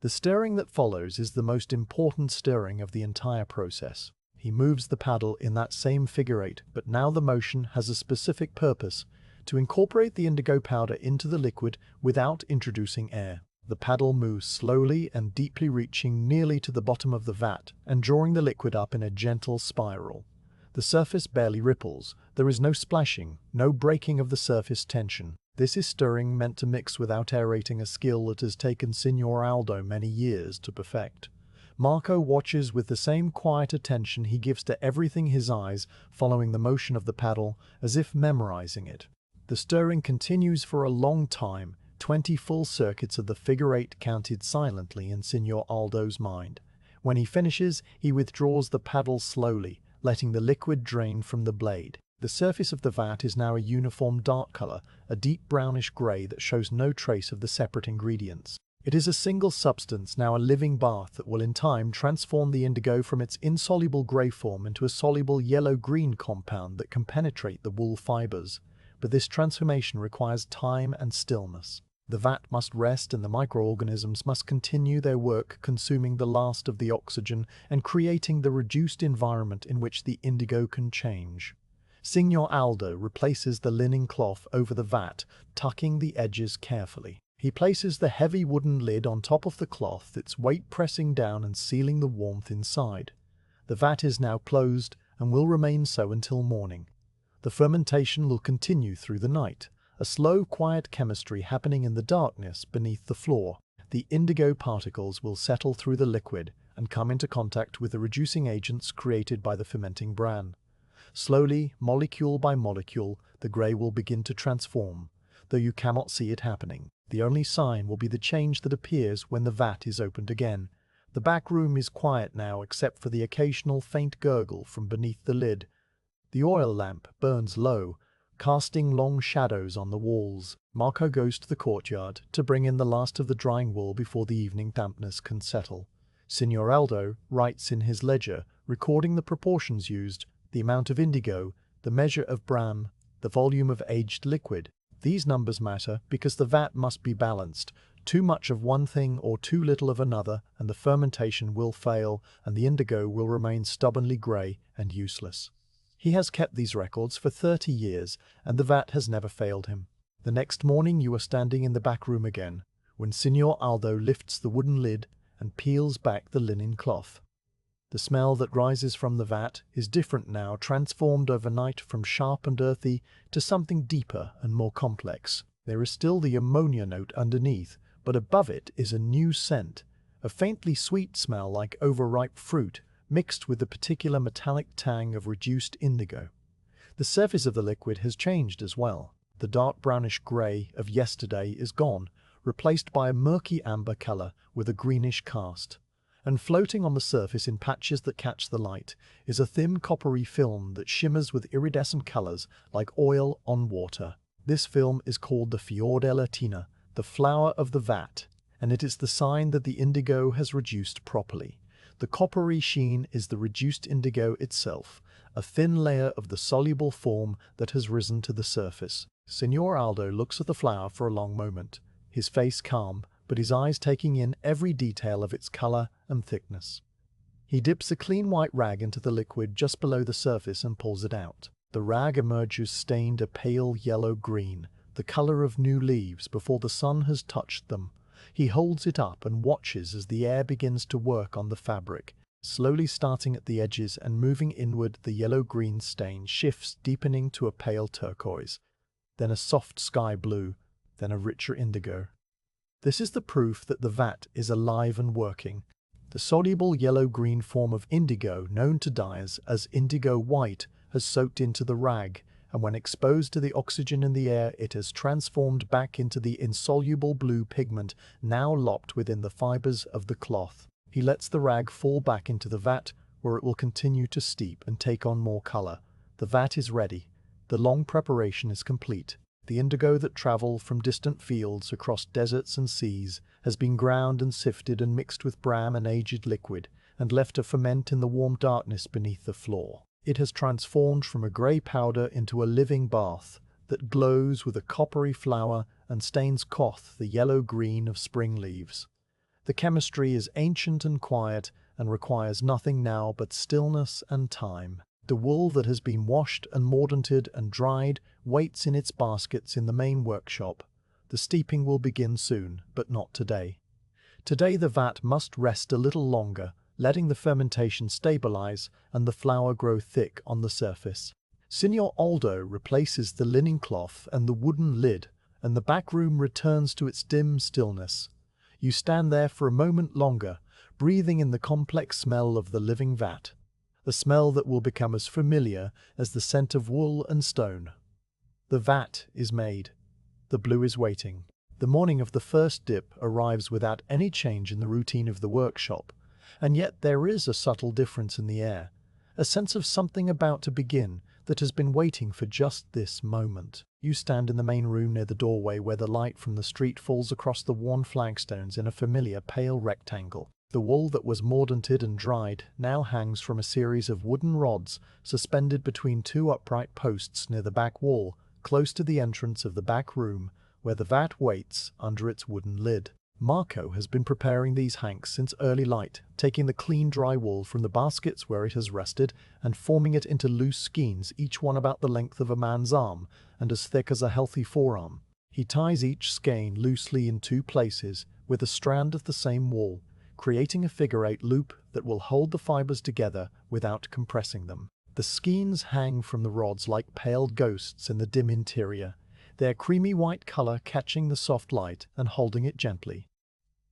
Speaker 1: The stirring that follows is the most important stirring of the entire process. He moves the paddle in that same figure eight, but now the motion has a specific purpose: to incorporate the indigo powder into the liquid without introducing air. The paddle moves slowly and deeply, reaching nearly to the bottom of the vat and drawing the liquid up in a gentle spiral. The surface barely ripples. There is no splashing, no breaking of the surface tension. This is stirring meant to mix without aerating, a skill that has taken Signor Aldo many years to perfect. Marco watches with the same quiet attention he gives to everything, his eyes following the motion of the paddle as if memorizing it. The stirring continues for a long time, 20 full circuits of the figure eight counted silently in Signor Aldo's mind. When he finishes, he withdraws the paddle slowly, letting the liquid drain from the blade. The surface of the vat is now a uniform dark color, a deep brownish gray that shows no trace of the separate ingredients. It is a single substance, now a living bath that will in time transform the indigo from its insoluble gray form into a soluble yellow-green compound that can penetrate the wool fibers. But this transformation requires time and stillness. The vat must rest and the microorganisms must continue their work, consuming the last of the oxygen and creating the reduced environment in which the indigo can change. Signor Aldo replaces the linen cloth over the vat, tucking the edges carefully. He places the heavy wooden lid on top of the cloth, its weight pressing down and sealing the warmth inside. The vat is now closed and will remain so until morning. The fermentation will continue through the night, a slow, quiet chemistry happening in the darkness beneath the floor. The indigo particles will settle through the liquid and come into contact with the reducing agents created by the fermenting bran. Slowly, molecule by molecule, the grey will begin to transform, though you cannot see it happening. The only sign will be the change that appears when the vat is opened again. The back room is quiet now, except for the occasional faint gurgle from beneath the lid. The oil lamp burns low, casting long shadows on the walls. Marco goes to the courtyard to bring in the last of the drying wool before the evening dampness can settle. Signor Aldo writes in his ledger, recording the proportions used, the amount of indigo, the measure of bran, the volume of aged liquid. These numbers matter because the vat must be balanced. Too much of one thing or too little of another, and the fermentation will fail, and the indigo will remain stubbornly grey and useless. He has kept these records for 30 years, and the vat has never failed him. The next morning you are standing in the back room again, when Signor Aldo lifts the wooden lid and peels back the linen cloth. The smell that rises from the vat is different now, transformed overnight from sharp and earthy to something deeper and more complex. There is still the ammonia note underneath, but above it is a new scent, a faintly sweet smell like overripe fruit, mixed with the particular metallic tang of reduced indigo. The surface of the liquid has changed as well. The dark brownish grey of yesterday is gone, replaced by a murky amber colour with a greenish cast. And floating on the surface in patches that catch the light is a thin coppery film that shimmers with iridescent colours like oil on water. This film is called the fior della tina, the flower of the vat, and it is the sign that the indigo has reduced properly. The coppery sheen is the reduced indigo itself, a thin layer of the soluble form that has risen to the surface. Signor Aldo looks at the flower for a long moment, his face calm, but his eyes taking in every detail of its colour and thickness. He dips a clean white rag into the liquid just below the surface and pulls it out. The rag emerges stained a pale yellow-green, the colour of new leaves before the sun has touched them. He holds it up and watches as the air begins to work on the fabric. Slowly starting at the edges and moving inward, the yellow-green stain shifts, deepening to a pale turquoise, then a soft sky blue, then a richer indigo. This is the proof that the vat is alive and working. The soluble yellow-green form of indigo, known to dyers as indigo white, has soaked into the rag, and when exposed to the oxygen in the air, it has transformed back into the insoluble blue pigment now locked within the fibers of the cloth. He lets the rag fall back into the vat, where it will continue to steep and take on more color. The vat is ready. The long preparation is complete. The indigo that travelled from distant fields across deserts and seas has been ground and sifted and mixed with bran and aged liquid, and left to ferment in the warm darkness beneath the floor. It has transformed from a grey powder into a living bath that glows with a coppery flower and stains cloth the yellow-green of spring leaves. The chemistry is ancient and quiet and requires nothing now but stillness and time. The wool that has been washed and mordanted and dried waits in its baskets in the main workshop. The steeping will begin soon, but not today. Today the vat must rest a little longer, letting the fermentation stabilize and the flour grow thick on the surface. Signor Aldo replaces the linen cloth and the wooden lid, and the back room returns to its dim stillness. You stand there for a moment longer, breathing in the complex smell of the living vat, a smell that will become as familiar as the scent of wool and stone. The vat is made. The blue is waiting. The morning of the first dip arrives without any change in the routine of the workshop, and yet there is a subtle difference in the air, a sense of something about to begin that has been waiting for just this moment. You stand in the main room near the doorway where the light from the street falls across the worn flagstones in a familiar pale rectangle. The wool that was mordanted and dried now hangs from a series of wooden rods suspended between two upright posts near the back wall, close to the entrance of the back room, where the vat waits under its wooden lid. Marco has been preparing these hanks since early light, taking the clean dry wool from the baskets where it has rested and forming it into loose skeins, each one about the length of a man's arm and as thick as a healthy forearm. He ties each skein loosely in two places with a strand of the same wool, creating a figure-8 loop that will hold the fibers together without compressing them. The skeins hang from the rods like pale ghosts in the dim interior, their creamy white color catching the soft light and holding it gently.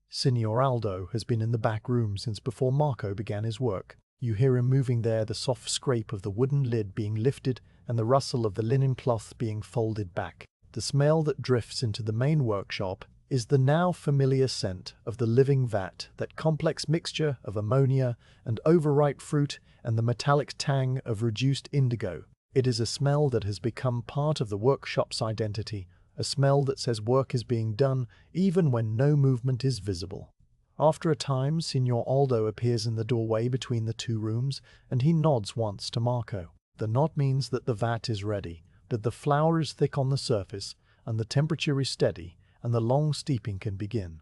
Speaker 1: Signor Aldo has been in the back room since before Marco began his work. You hear him moving there, the soft scrape of the wooden lid being lifted and the rustle of the linen cloth being folded back. The smell that drifts into the main workshop is the now familiar scent of the living vat, that complex mixture of ammonia and overripe fruit and the metallic tang of reduced indigo. It is a smell that has become part of the workshop's identity, a smell that says work is being done even when no movement is visible. After a time, Signor Aldo appears in the doorway between the two rooms, and he nods once to Marco. The nod means that the vat is ready, that the flour is thick on the surface, and the temperature is steady, and the long steeping can begin.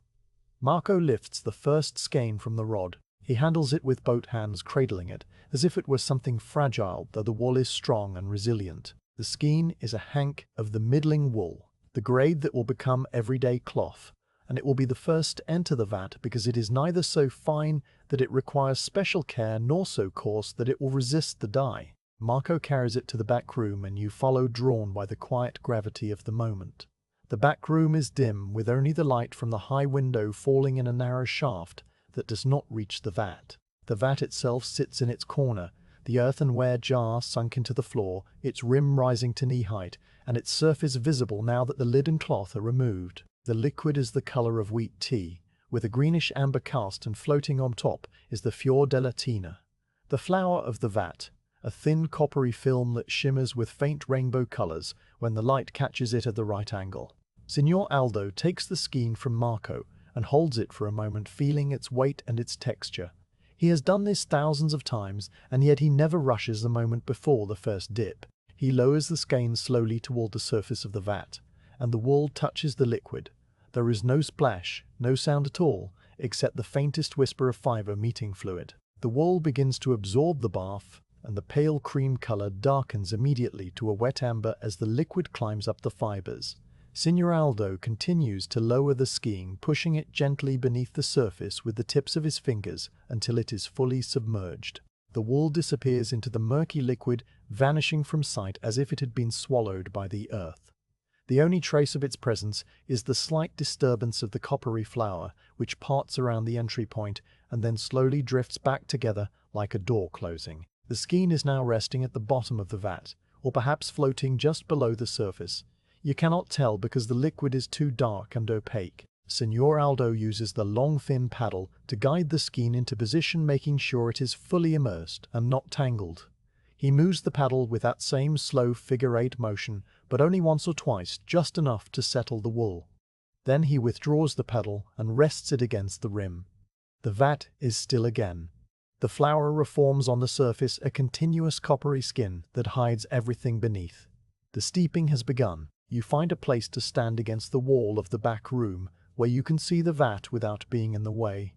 Speaker 1: Marco lifts the first skein from the rod. He handles it with both hands, cradling it, as if it were something fragile, though the wool is strong and resilient. The skein is a hank of the middling wool, the grade that will become everyday cloth, and it will be the first to enter the vat because it is neither so fine that it requires special care nor so coarse that it will resist the dye. Marco carries it to the back room, and you follow, drawn by the quiet gravity of the moment. The back room is dim, with only the light from the high window falling in a narrow shaft that does not reach the vat. The vat itself sits in its corner, the earthenware jar sunk into the floor, its rim rising to knee-height, and its surface visible now that the lid and cloth are removed. The liquid is the color of wheat tea, with a greenish amber cast, and floating on top is the fior della tina, the flower of the vat, a thin coppery film that shimmers with faint rainbow colors when the light catches it at the right angle. Signor Aldo takes the skein from Marco and holds it for a moment, feeling its weight and its texture. He has done this thousands of times, and yet he never rushes the moment before the first dip. He lowers the skein slowly toward the surface of the vat, and the wool touches the liquid. There is no splash, no sound at all, except the faintest whisper of fiber meeting fluid. The wool begins to absorb the bath, and the pale cream color darkens immediately to a wet amber as the liquid climbs up the fibers. Signor Aldo continues to lower the skein, pushing it gently beneath the surface with the tips of his fingers until it is fully submerged. The wool disappears into the murky liquid, vanishing from sight as if it had been swallowed by the earth. The only trace of its presence is the slight disturbance of the coppery flour, which parts around the entry point and then slowly drifts back together like a door closing. The skein is now resting at the bottom of the vat, or perhaps floating just below the surface. You cannot tell because the liquid is too dark and opaque. Signor Aldo uses the long thin paddle to guide the skein into position, making sure it is fully immersed and not tangled. He moves the paddle with that same slow figure-8 motion, but only once or twice, just enough to settle the wool. Then he withdraws the paddle and rests it against the rim. The vat is still again. The flour reforms on the surface a continuous coppery skin that hides everything beneath. The steeping has begun. You find a place to stand against the wall of the back room, where you can see the vat without being in the way.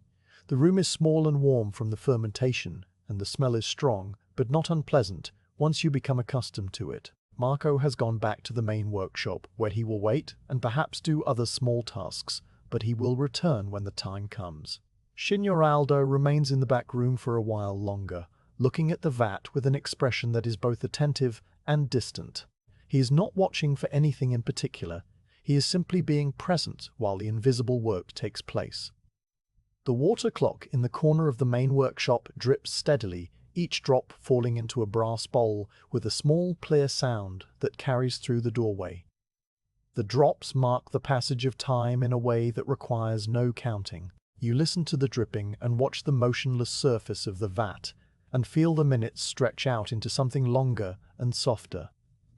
Speaker 1: The room is small and warm from the fermentation, and the smell is strong, but not unpleasant, once you become accustomed to it. Marco has gone back to the main workshop, where he will wait and perhaps do other small tasks, but he will return when the time comes. Signor Aldo remains in the back room for a while longer, looking at the vat with an expression that is both attentive and distant. He is not watching for anything in particular. He is simply being present while the invisible work takes place. The water clock in the corner of the main workshop drips steadily, each drop falling into a brass bowl with a small, clear sound that carries through the doorway. The drops mark the passage of time in a way that requires no counting. You listen to the dripping and watch the motionless surface of the vat, and feel the minutes stretch out into something longer and softer.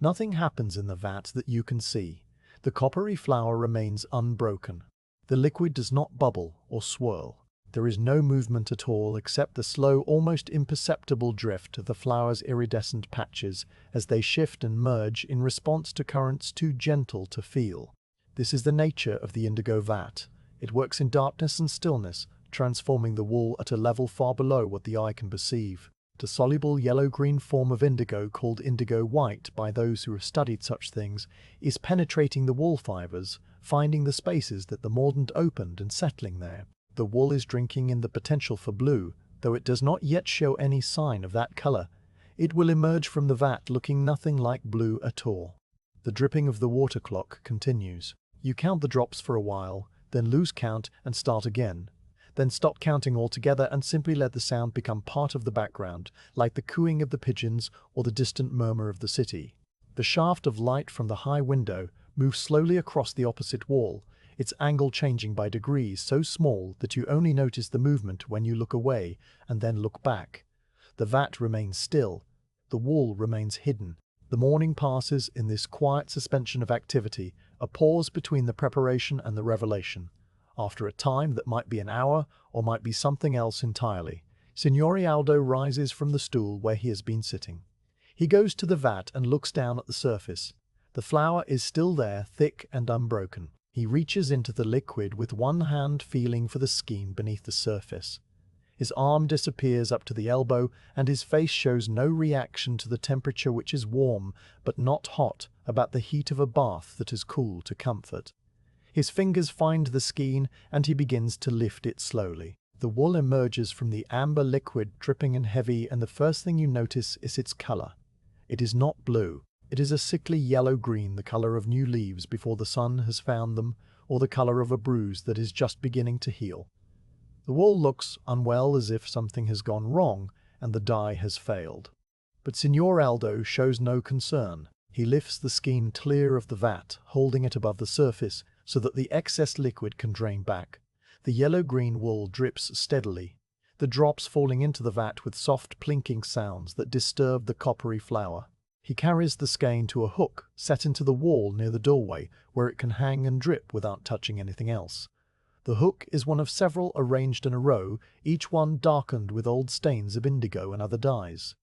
Speaker 1: Nothing happens in the vat that you can see. The coppery flour remains unbroken. The liquid does not bubble or swirl. There is no movement at all except the slow, almost imperceptible drift of the flour's iridescent patches as they shift and merge in response to currents too gentle to feel. This is the nature of the indigo vat. It works in darkness and stillness, transforming the wool at a level far below what the eye can perceive. The soluble yellow-green form of indigo, called indigo white by those who have studied such things, is penetrating the wool fibers, finding the spaces that the mordant opened and settling there. The wool is drinking in the potential for blue, though it does not yet show any sign of that color. It will emerge from the vat looking nothing like blue at all. The dripping of the water clock continues. You count the drops for a while, then lose count and start again. Then stop counting altogether and simply let the sound become part of the background, like the cooing of the pigeons or the distant murmur of the city. The shaft of light from the high window moves slowly across the opposite wall, its angle changing by degrees so small that you only notice the movement when you look away and then look back. The vat remains still. The wall remains hidden. The morning passes in this quiet suspension of activity, a pause between the preparation and the revelation. After a time that might be an hour or might be something else entirely, Signore Aldo rises from the stool where he has been sitting. He goes to the vat and looks down at the surface. The flour is still there, thick and unbroken. He reaches into the liquid with one hand, feeling for the skein beneath the surface. His arm disappears up to the elbow, and his face shows no reaction to the temperature, which is warm but not hot, about the heat of a bath that is cool to comfort. His fingers find the skein, and he begins to lift it slowly. The wool emerges from the amber liquid, dripping and heavy, and the first thing you notice is its color. It is not blue. It is a sickly yellow-green, the color of new leaves before the sun has found them, or the color of a bruise that is just beginning to heal. The wool looks unwell, as if something has gone wrong and the dye has failed. But Signor Aldo shows no concern. He lifts the skein clear of the vat, holding it above the surface so that the excess liquid can drain back. The yellow-green wool drips steadily, the drops falling into the vat with soft plinking sounds that disturb the coppery flour. He carries the skein to a hook set into the wall near the doorway, where it can hang and drip without touching anything else. The hook is one of several arranged in a row, each one darkened with old stains of indigo and other dyes.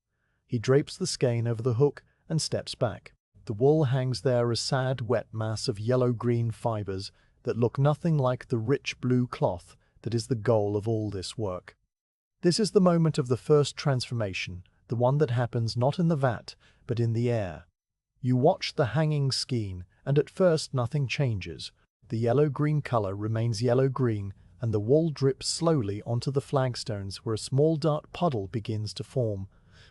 Speaker 1: He drapes the skein over the hook and steps back. The wool hangs there, a sad, wet mass of yellow-green fibers that look nothing like the rich blue cloth that is the goal of all this work. This is the moment of the first transformation, the one that happens not in the vat, but in the air. You watch the hanging skein, and at first nothing changes. The yellow-green color remains yellow-green, and the wool drips slowly onto the flagstones, where a small dark puddle begins to form.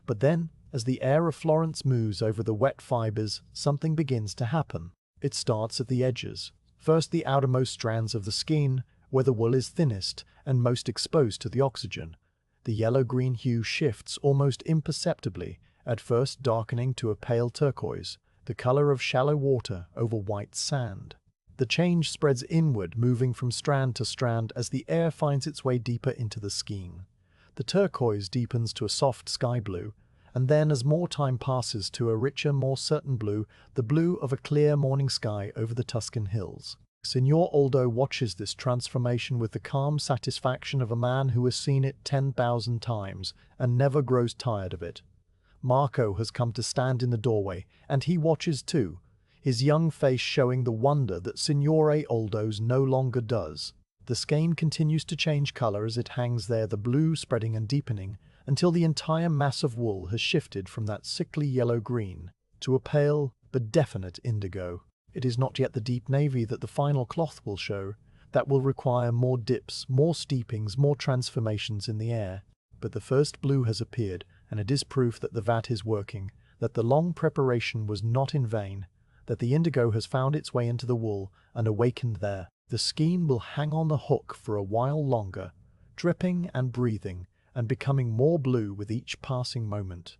Speaker 1: But then, as the air of Florence moves over the wet fibers, something begins to happen. It starts at the edges. First, the outermost strands of the skein, where the wool is thinnest and most exposed to the oxygen. The yellow-green hue shifts almost imperceptibly, at first darkening to a pale turquoise, the color of shallow water over white sand. The change spreads inward, moving from strand to strand as the air finds its way deeper into the skein. The turquoise deepens to a soft sky blue, and then, as more time passes, to a richer, more certain blue, the blue of a clear morning sky over the Tuscan hills. Signor Aldo watches this transformation with the calm satisfaction of a man who has seen it 10,000 times and never grows tired of it. Marco has come to stand in the doorway, and he watches too, his young face showing the wonder that Signore Aldo's no longer does. The skein continues to change color as it hangs there, the blue spreading and deepening, until the entire mass of wool has shifted from that sickly yellow-green to a pale but definite indigo. It is not yet the deep navy that the final cloth will show. That will require more dips, more steepings, more transformations in the air. But the first blue has appeared, and it is proof that the vat is working, that the long preparation was not in vain, that the indigo has found its way into the wool and awakened there. The skein will hang on the hook for a while longer, dripping and breathing, and becoming more blue with each passing moment.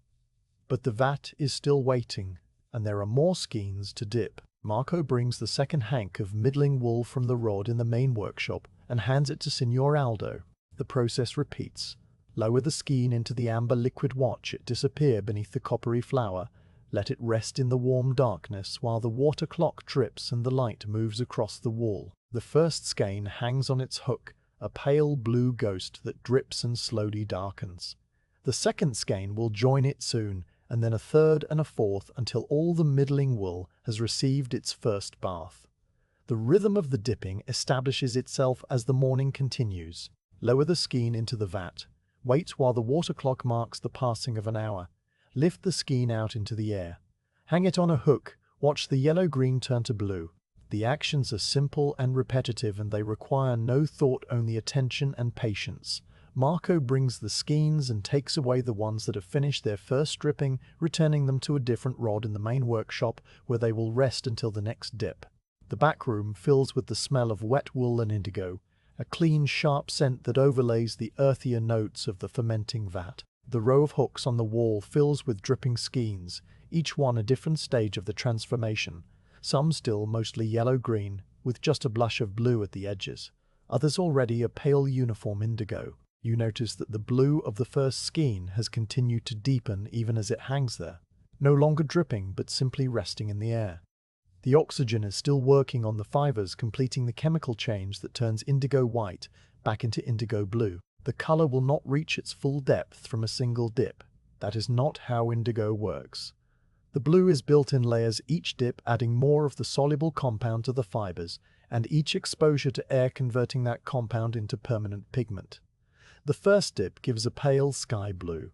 Speaker 1: But the vat is still waiting, and there are more skeins to dip. Marco brings the second hank of middling wool from the rod in the main workshop and hands it to Signor Aldo. The process repeats. Lower the skein into the amber liquid, watch it disappear beneath the coppery flour, let it rest in the warm darkness while the water clock drips and the light moves across the wall. The first skein hangs on its hook, a pale blue ghost that drips and slowly darkens. The second skein will join it soon, and then a third and a fourth, until all the middling wool has received its first bath. The rhythm of the dipping establishes itself as the morning continues. Lower the skein into the vat. Wait while the water clock marks the passing of an hour. Lift the skein out into the air. Hang it on a hook. Watch the yellow-green turn to blue. The actions are simple and repetitive, and they require no thought, only attention and patience. Marco brings the skeins and takes away the ones that have finished their first dripping, returning them to a different rod in the main workshop, where they will rest until the next dip. The back room fills with the smell of wet wool and indigo, a clean, sharp scent that overlays the earthier notes of the fermenting vat. The row of hooks on the wall fills with dripping skeins, each one a different stage of the transformation, some still mostly yellow-green, with just a blush of blue at the edges, others already a pale uniform indigo. You notice that the blue of the first skein has continued to deepen even as it hangs there. no longer dripping but simply resting in the air. The oxygen is still working on the fibers, completing the chemical change that turns indigo white back into indigo blue. The color will not reach its full depth from a single dip. That is not how indigo works. The blue is built in layers, each dip adding more of the soluble compound to the fibers, and each exposure to air converting that compound into permanent pigment. The first dip gives a pale sky blue.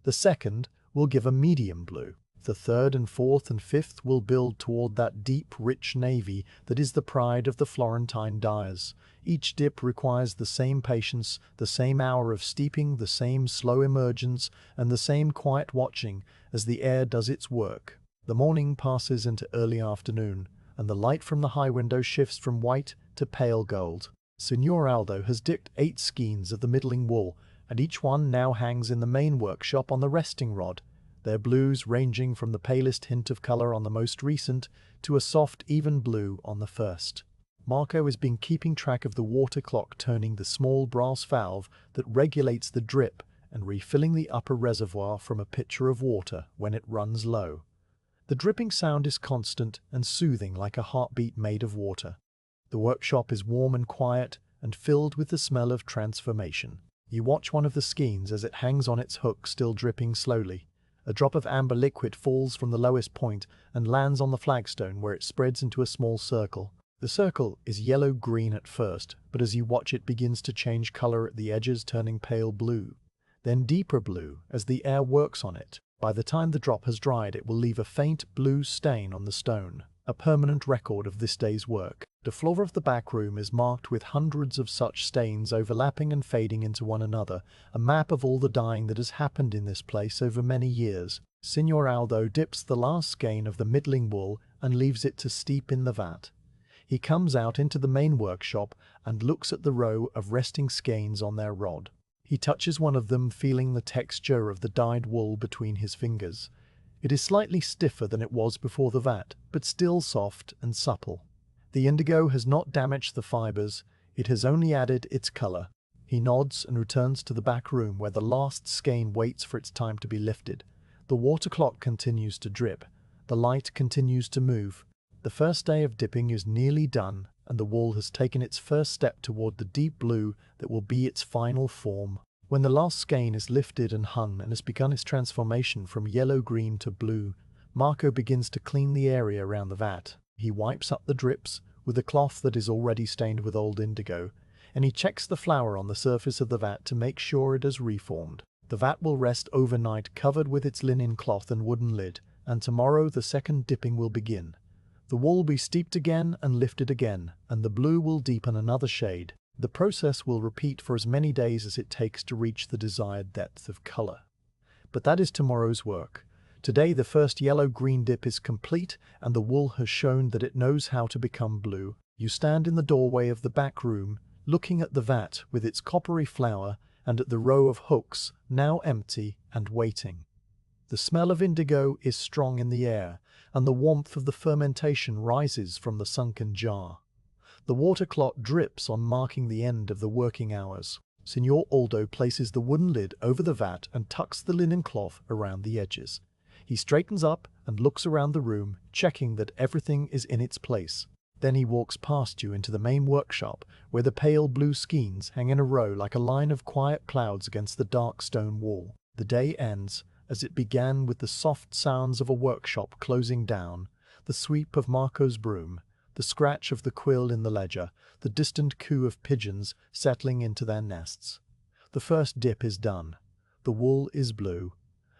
Speaker 1: The second will give a medium blue. The third and fourth and fifth will build toward that deep, rich navy that is the pride of the Florentine dyers. Each dip requires the same patience, the same hour of steeping, the same slow emergence, and the same quiet watching as the air does its work. The morning passes into early afternoon, and the light from the high window shifts from white to pale gold. Signor Aldo has dipped 8 skeins of the middling wool, and each one now hangs in the main workshop on the resting rod, their blues ranging from the palest hint of color on the most recent to a soft, even blue on the first. Marco has been keeping track of the water clock, turning the small brass valve that regulates the drip and refilling the upper reservoir from a pitcher of water when it runs low. The dripping sound is constant and soothing like a heartbeat made of water. The workshop is warm and quiet and filled with the smell of transformation. You watch one of the skeins as it hangs on its hook, still dripping slowly. A drop of amber liquid falls from the lowest point and lands on the flagstone, where it spreads into a small circle. The circle is yellow-green at first, but as you watch it begins to change color at the edges, turning pale blue, then deeper blue as the air works on it. By the time the drop has dried, it will leave a faint blue stain on the stone, a permanent record of this day's work. The floor of the back room is marked with hundreds of such stains overlapping and fading into one another, a map of all the dyeing that has happened in this place over many years. Signor Aldo dips the last skein of the middling wool and leaves it to steep in the vat. He comes out into the main workshop and looks at the row of resting skeins on their rod. He touches one of them, feeling the texture of the dyed wool between his fingers. It is slightly stiffer than it was before the vat, but still soft and supple. The indigo has not damaged the fibers, it has only added its color. He nods and returns to the back room, where the last skein waits for its time to be lifted. The water clock continues to drip. The light continues to move. The first day of dipping is nearly done, and the wool has taken its first step toward the deep blue that will be its final form. When the last skein is lifted and hung and has begun its transformation from yellow-green to blue, Marco begins to clean the area around the vat. He wipes up the drips with a cloth that is already stained with old indigo, and he checks the flour on the surface of the vat to make sure it has reformed. The vat will rest overnight, covered with its linen cloth and wooden lid, and tomorrow the second dipping will begin. The wool will be steeped again and lifted again, and the blue will deepen another shade. The process will repeat for as many days as it takes to reach the desired depth of color. But that is tomorrow's work. Today the first yellow-green dip is complete, and the wool has shown that it knows how to become blue. You stand in the doorway of the back room, looking at the vat with its coppery flour and at the row of hooks, now empty and waiting. The smell of indigo is strong in the air, and the warmth of the fermentation rises from the sunken jar. The water clock drips on, marking the end of the working hours. Signor Aldo places the wooden lid over the vat and tucks the linen cloth around the edges. He straightens up and looks around the room, checking that everything is in its place. Then he walks past you into the main workshop, where the pale blue skeins hang in a row like a line of quiet clouds against the dark stone wall. The day ends, as it began, with the soft sounds of a workshop closing down, the sweep of Marco's broom, the scratch of the quill in the ledger, the distant coo of pigeons settling into their nests. The first dip is done. The wool is blue,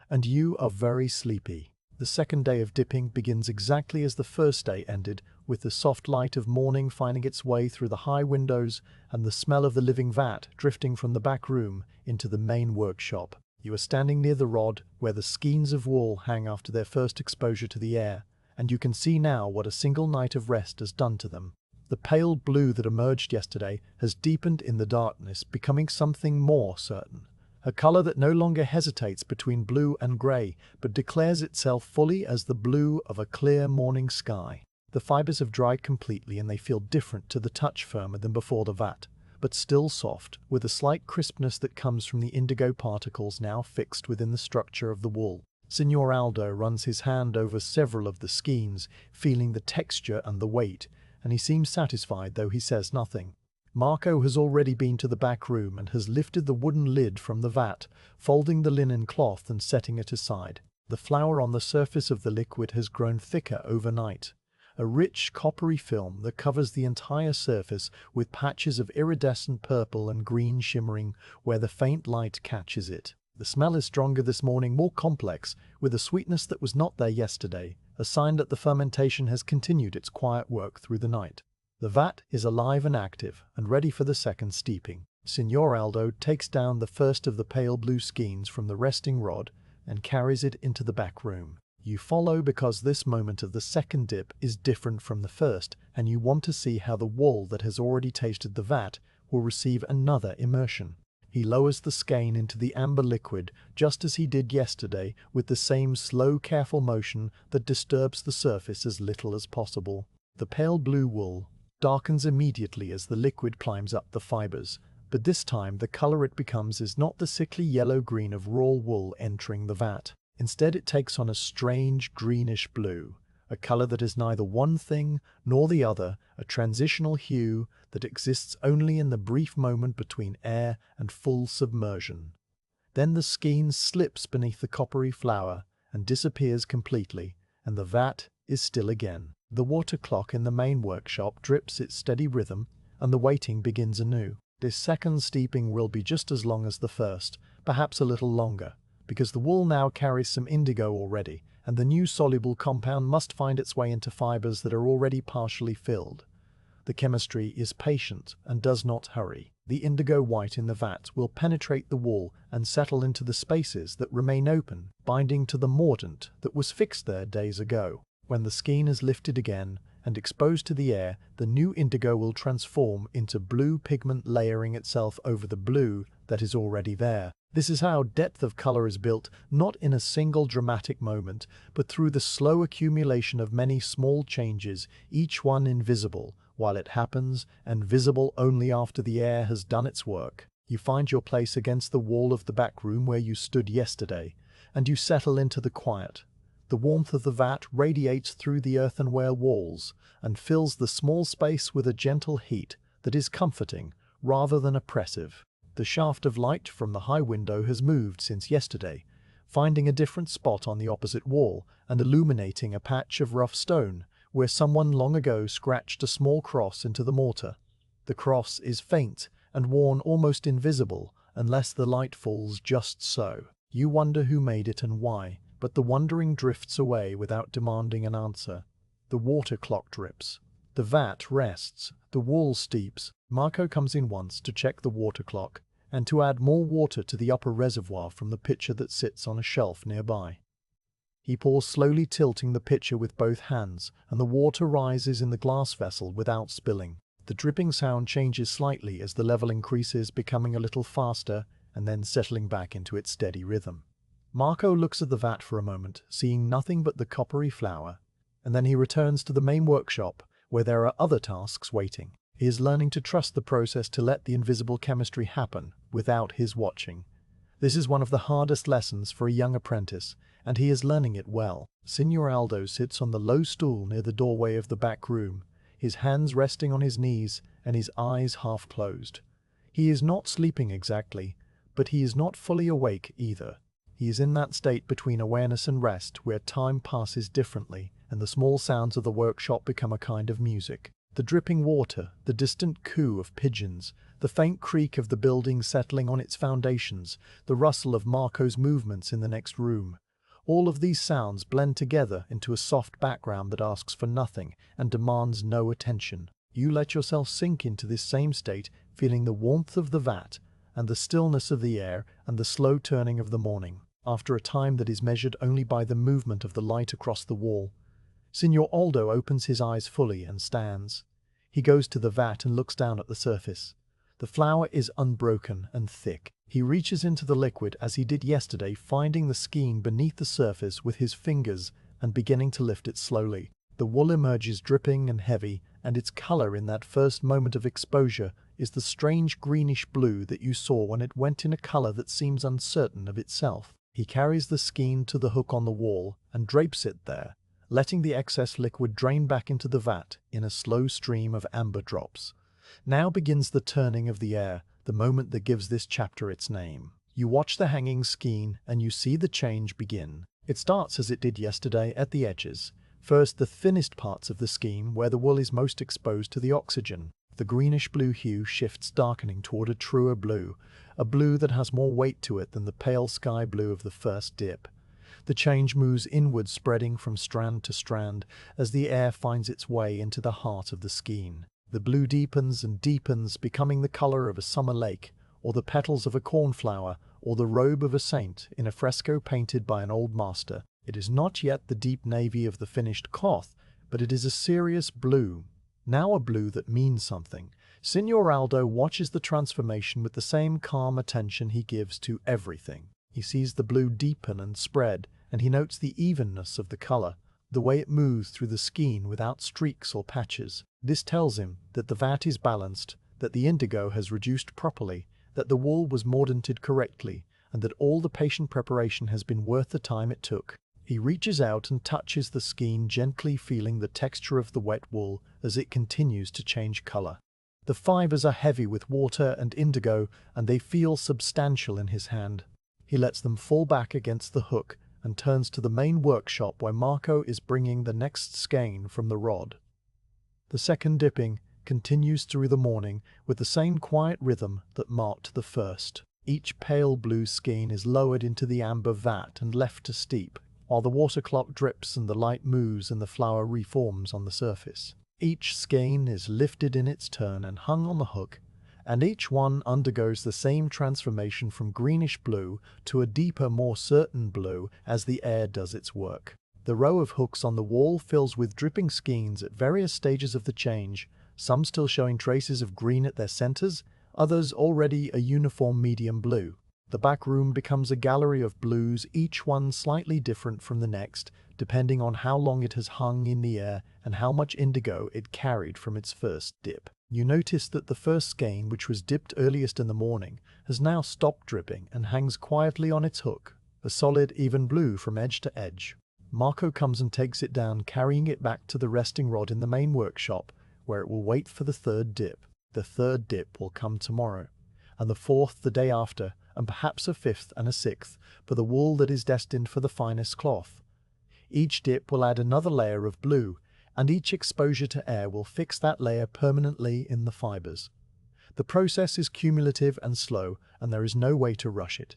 Speaker 1: and you are very sleepy. The second day of dipping begins exactly as the first day ended, with the soft light of morning finding its way through the high windows and the smell of the living vat drifting from the back room into the main workshop. You are standing near the rod where the skeins of wool hang after their first exposure to the air, and you can see now what a single night of rest has done to them. The pale blue that emerged yesterday has deepened in the darkness, becoming something more certain. A color that no longer hesitates between blue and gray, but declares itself fully as the blue of a clear morning sky. The fibers have dried completely, and they feel different to the touch, firmer than before the vat, but still soft, with a slight crispness that comes from the indigo particles now fixed within the structure of the wool. Signor Aldo runs his hand over several of the skeins, feeling the texture and the weight, and he seems satisfied though he says nothing. Marco has already been to the back room and has lifted the wooden lid from the vat, folding the linen cloth and setting it aside. The flour on the surface of the liquid has grown thicker overnight, a rich coppery film that covers the entire surface with patches of iridescent purple and green shimmering where the faint light catches it. The smell is stronger this morning, more complex, with a sweetness that was not there yesterday, a sign that the fermentation has continued its quiet work through the night. The vat is alive and active, and ready for the second steeping. Signor Aldo takes down the first of the pale blue skeins from the resting rod and carries it into the back room. You follow because this moment of the second dip is different from the first, and you want to see how the wool that has already tasted the vat will receive another immersion. He lowers the skein into the amber liquid just as he did yesterday, with the same slow, careful motion that disturbs the surface as little as possible. The pale blue wool darkens immediately as the liquid climbs up the fibers, but this time the color it becomes is not the sickly yellow-green of raw wool entering the vat. Instead it takes on a strange greenish blue, a color that is neither one thing nor the other, a transitional hue that exists only in the brief moment between air and full submersion. Then the skein slips beneath the coppery flour and disappears completely, and the vat is still again. The water clock in the main workshop drips its steady rhythm, and the waiting begins anew. This second steeping will be just as long as the first, perhaps a little longer, because the wool now carries some indigo already, and the new soluble compound must find its way into fibers that are already partially filled. The chemistry is patient and does not hurry. The indigo white in the vat will penetrate the wool and settle into the spaces that remain open, binding to the mordant that was fixed there days ago. When the skein is lifted again and exposed to the air, the new indigo will transform into blue pigment, layering itself over the blue that is already there. This is how depth of color is built, not in a single dramatic moment, but through the slow accumulation of many small changes, each one invisible while it happens, and visible only after the air has done its work. You find your place against the wall of the back room where you stood yesterday, and you settle into the quiet. The warmth of the vat radiates through the earthenware walls and fills the small space with a gentle heat that is comforting rather than oppressive. The shaft of light from the high window has moved since yesterday, finding a different spot on the opposite wall and illuminating a patch of rough stone where someone long ago scratched a small cross into the mortar. The cross is faint and worn almost invisible unless the light falls just so. You wonder who made it and why, but the wondering drifts away without demanding an answer. The water clock drips. The vat rests. The wool steeps. Marco comes in once to check the water clock and to add more water to the upper reservoir from the pitcher that sits on a shelf nearby. He pours slowly, tilting the pitcher with both hands, and the water rises in the glass vessel without spilling. The dripping sound changes slightly as the level increases, becoming a little faster and then settling back into its steady rhythm. Marco looks at the vat for a moment, seeing nothing but the coppery flour, and then he returns to the main workshop where there are other tasks waiting. He is learning to trust the process, to let the invisible chemistry happen without his watching. This is one of the hardest lessons for a young apprentice, and he is learning it well. Signor Aldo sits on the low stool near the doorway of the back room, his hands resting on his knees and his eyes half closed. He is not sleeping exactly, but he is not fully awake either. He is in that state between awareness and rest where time passes differently, and the small sounds of the workshop become a kind of music. The dripping water, the distant coo of pigeons, the faint creak of the building settling on its foundations, the rustle of Marco's movements in the next room. All of these sounds blend together into a soft background that asks for nothing and demands no attention. You let yourself sink into this same state, feeling the warmth of the vat and the stillness of the air and the slow turning of the morning. After a time that is measured only by the movement of the light across the wall, Signor Aldo opens his eyes fully and stands. He goes to the vat and looks down at the surface. The flour is unbroken and thick. He reaches into the liquid as he did yesterday, finding the skein beneath the surface with his fingers and beginning to lift it slowly. The wool emerges dripping and heavy, and its color in that first moment of exposure is the strange greenish blue that you saw when it went in, a color that seems uncertain of itself. He carries the skein to the hook on the wall and drapes it there, letting the excess liquid drain back into the vat in a slow stream of amber drops. Now begins the turning of the air, the moment that gives this chapter its name. You watch the hanging skein and you see the change begin. It starts as it did yesterday at the edges. First, the thinnest parts of the skein where the wool is most exposed to the oxygen. The greenish-blue hue shifts, darkening toward a truer blue, a blue that has more weight to it than the pale sky blue of the first dip. The change moves inward, spreading from strand to strand as the air finds its way into the heart of the skein. The blue deepens and deepens, becoming the color of a summer lake, or the petals of a cornflower, or the robe of a saint in a fresco painted by an old master. It is not yet the deep navy of the finished cloth, but it is a serious blue. Now a blue that means something. Signor Aldo watches the transformation with the same calm attention he gives to everything. He sees the blue deepen and spread, and he notes the evenness of the color, the way it moves through the skein without streaks or patches. This tells him that the vat is balanced, that the indigo has reduced properly, that the wool was mordanted correctly, and that all the patient preparation has been worth the time it took. He reaches out and touches the skein, gently feeling the texture of the wet wool as it continues to change color. The fibers are heavy with water and indigo, and they feel substantial in his hand. He lets them fall back against the hook and turns to the main workshop where Marco is bringing the next skein from the rod. The second dipping continues through the morning with the same quiet rhythm that marked the first. Each pale blue skein is lowered into the amber vat and left to steep, while the water clock drips and the light moves and the flower reforms on the surface. Each skein is lifted in its turn and hung on the hook, and each one undergoes the same transformation from greenish blue to a deeper, more certain blue as the air does its work. The row of hooks on the wall fills with dripping skeins at various stages of the change, some still showing traces of green at their centers, others already a uniform medium blue. The back room becomes a gallery of blues, each one slightly different from the next, depending on how long it has hung in the air and how much indigo it carried from its first dip. You notice that the first skein, which was dipped earliest in the morning, has now stopped dripping and hangs quietly on its hook, a solid, even blue from edge to edge. Marco comes and takes it down, carrying it back to the resting rod in the main workshop, where it will wait for the third dip. The third dip will come tomorrow, and the fourth the day after, and perhaps a fifth and a sixth for the wool that is destined for the finest cloth. Each dip will add another layer of blue, and each exposure to air will fix that layer permanently in the fibers. The process is cumulative and slow, and there is no way to rush it.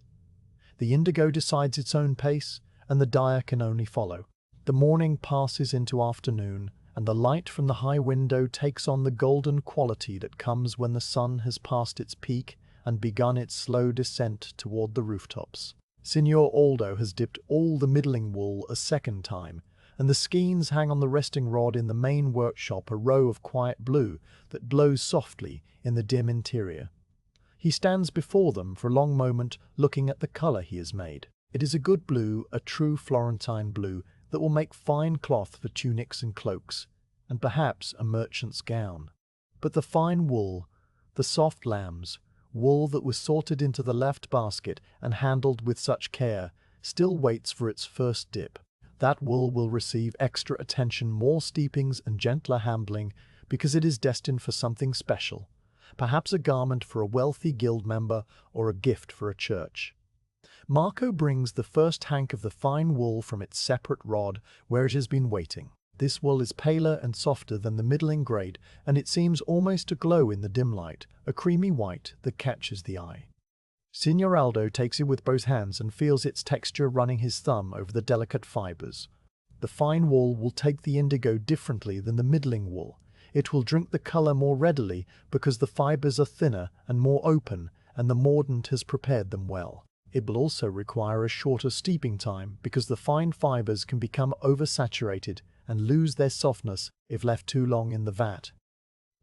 Speaker 1: The indigo decides its own pace, and the dyer can only follow. The morning passes into afternoon, and the light from the high window takes on the golden quality that comes when the sun has passed its peak and begun its slow descent toward the rooftops. Signor Aldo has dipped all the middling wool a second time, and the skeins hang on the resting rod in the main workshop, a row of quiet blue that glows softly in the dim interior. He stands before them for a long moment, looking at the color he has made. It is a good blue, a true Florentine blue that will make fine cloth for tunics and cloaks, and perhaps a merchant's gown. But the fine wool, the soft lambs, wool that was sorted into the left basket and handled with such care, still waits for its first dip. That wool will receive extra attention, more steepings and gentler handling, because it is destined for something special, perhaps a garment for a wealthy guild member or a gift for a church. Marco brings the first hank of the fine wool from its separate rod where it has been waiting. This wool is paler and softer than the middling grade, and it seems almost to glow in the dim light, a creamy white that catches the eye. Signor Aldo takes it with both hands and feels its texture, running his thumb over the delicate fibers. The fine wool will take the indigo differently than the middling wool. It will drink the color more readily because the fibers are thinner and more open, and the mordant has prepared them well. It will also require a shorter steeping time because the fine fibers can become oversaturated and lose their softness if left too long in the vat.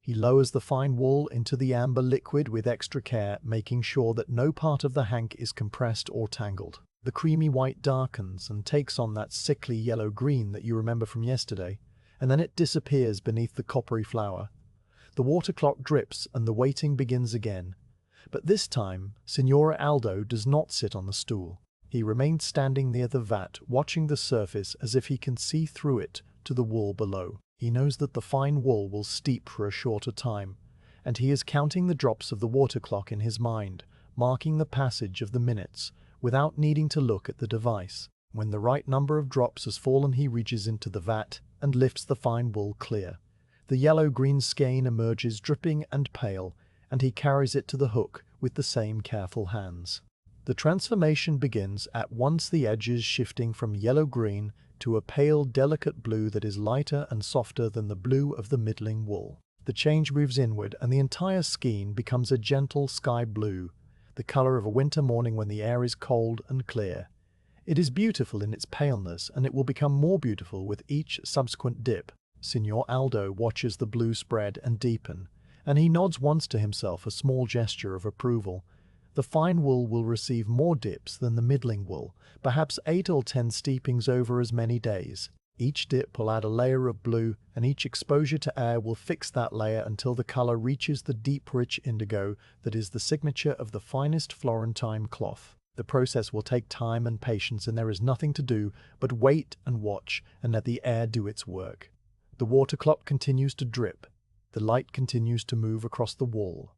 Speaker 1: He lowers the fine wool into the amber liquid with extra care, making sure that no part of the hank is compressed or tangled. The creamy white darkens and takes on that sickly yellow-green that you remember from yesterday, and then it disappears beneath the coppery flower. The water clock drips and the waiting begins again. But this time, Signor Aldo does not sit on the stool. He remains standing near the vat, watching the surface as if he can see through it to the wool below. He knows that the fine wool will steep for a shorter time, and he is counting the drops of the water clock in his mind, marking the passage of the minutes, without needing to look at the device. When the right number of drops has fallen, he reaches into the vat and lifts the fine wool clear. The yellow-green skein emerges dripping and pale, and he carries it to the hook with the same careful hands. The transformation begins at once, the edges shifting from yellow-green to a pale, delicate blue that is lighter and softer than the blue of the middling wool. The change moves inward, and the entire skein becomes a gentle sky blue, the color of a winter morning when the air is cold and clear. It is beautiful in its paleness, and it will become more beautiful with each subsequent dip. Signor Aldo watches the blue spread and deepen, and he nods once to himself, a small gesture of approval. The fine wool will receive more dips than the middling wool, perhaps 8 or 10 steepings over as many days. Each dip will add a layer of blue, and each exposure to air will fix that layer until the color reaches the deep, rich indigo that is the signature of the finest Florentine cloth. The process will take time and patience, and there is nothing to do but wait and watch and let the air do its work. The water clock continues to drip. The light continues to move across the wall.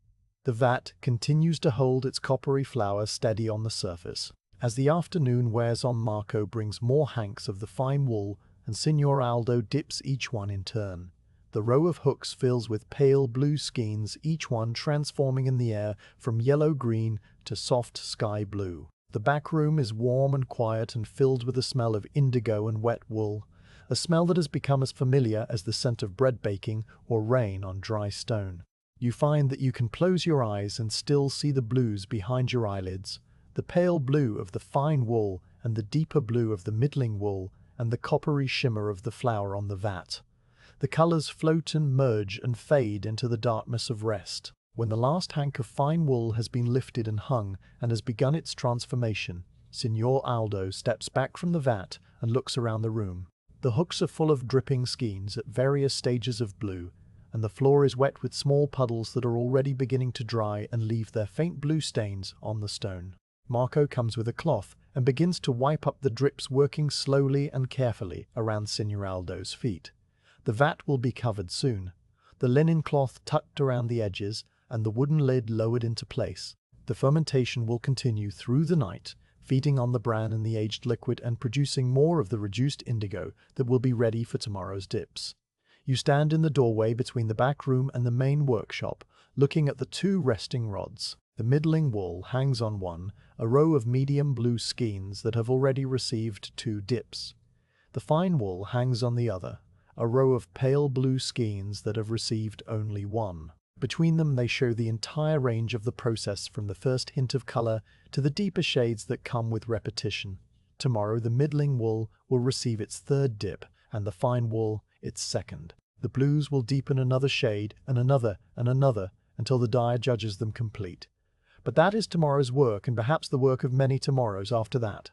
Speaker 1: The vat continues to hold its coppery flower steady on the surface. As the afternoon wears on, Marco brings more hanks of the fine wool, and Signor Aldo dips each one in turn. The row of hooks fills with pale blue skeins, each one transforming in the air from yellow-green to soft sky blue. The back room is warm and quiet and filled with the smell of indigo and wet wool, a smell that has become as familiar as the scent of bread baking or rain on dry stone. You find that you can close your eyes and still see the blues behind your eyelids, the pale blue of the fine wool and the deeper blue of the middling wool and the coppery shimmer of the flower on the vat. The colors float and merge and fade into the darkness of rest. When the last hank of fine wool has been lifted and hung and has begun its transformation, Signor Aldo steps back from the vat and looks around the room. The hooks are full of dripping skeins at various stages of blue, and the floor is wet with small puddles that are already beginning to dry and leave their faint blue stains on the stone. Marco comes with a cloth and begins to wipe up the drips, working slowly and carefully around Signor Aldo's feet. The vat will be covered soon, the linen cloth tucked around the edges and the wooden lid lowered into place. The fermentation will continue through the night, feeding on the bran and the aged liquid and producing more of the reduced indigo that will be ready for tomorrow's dips. You stand in the doorway between the back room and the main workshop, looking at the 2 resting rods. The middling wool hangs on one, a row of medium blue skeins that have already received 2 dips. The fine wool hangs on the other, a row of pale blue skeins that have received only 1. Between them they show the entire range of the process, from the first hint of color to the deeper shades that come with repetition. Tomorrow the middling wool will receive its 3rd dip, and the fine wool its 2nd. The blues will deepen another shade, and another, until the dyer judges them complete. But that is tomorrow's work, and perhaps the work of many tomorrows after that.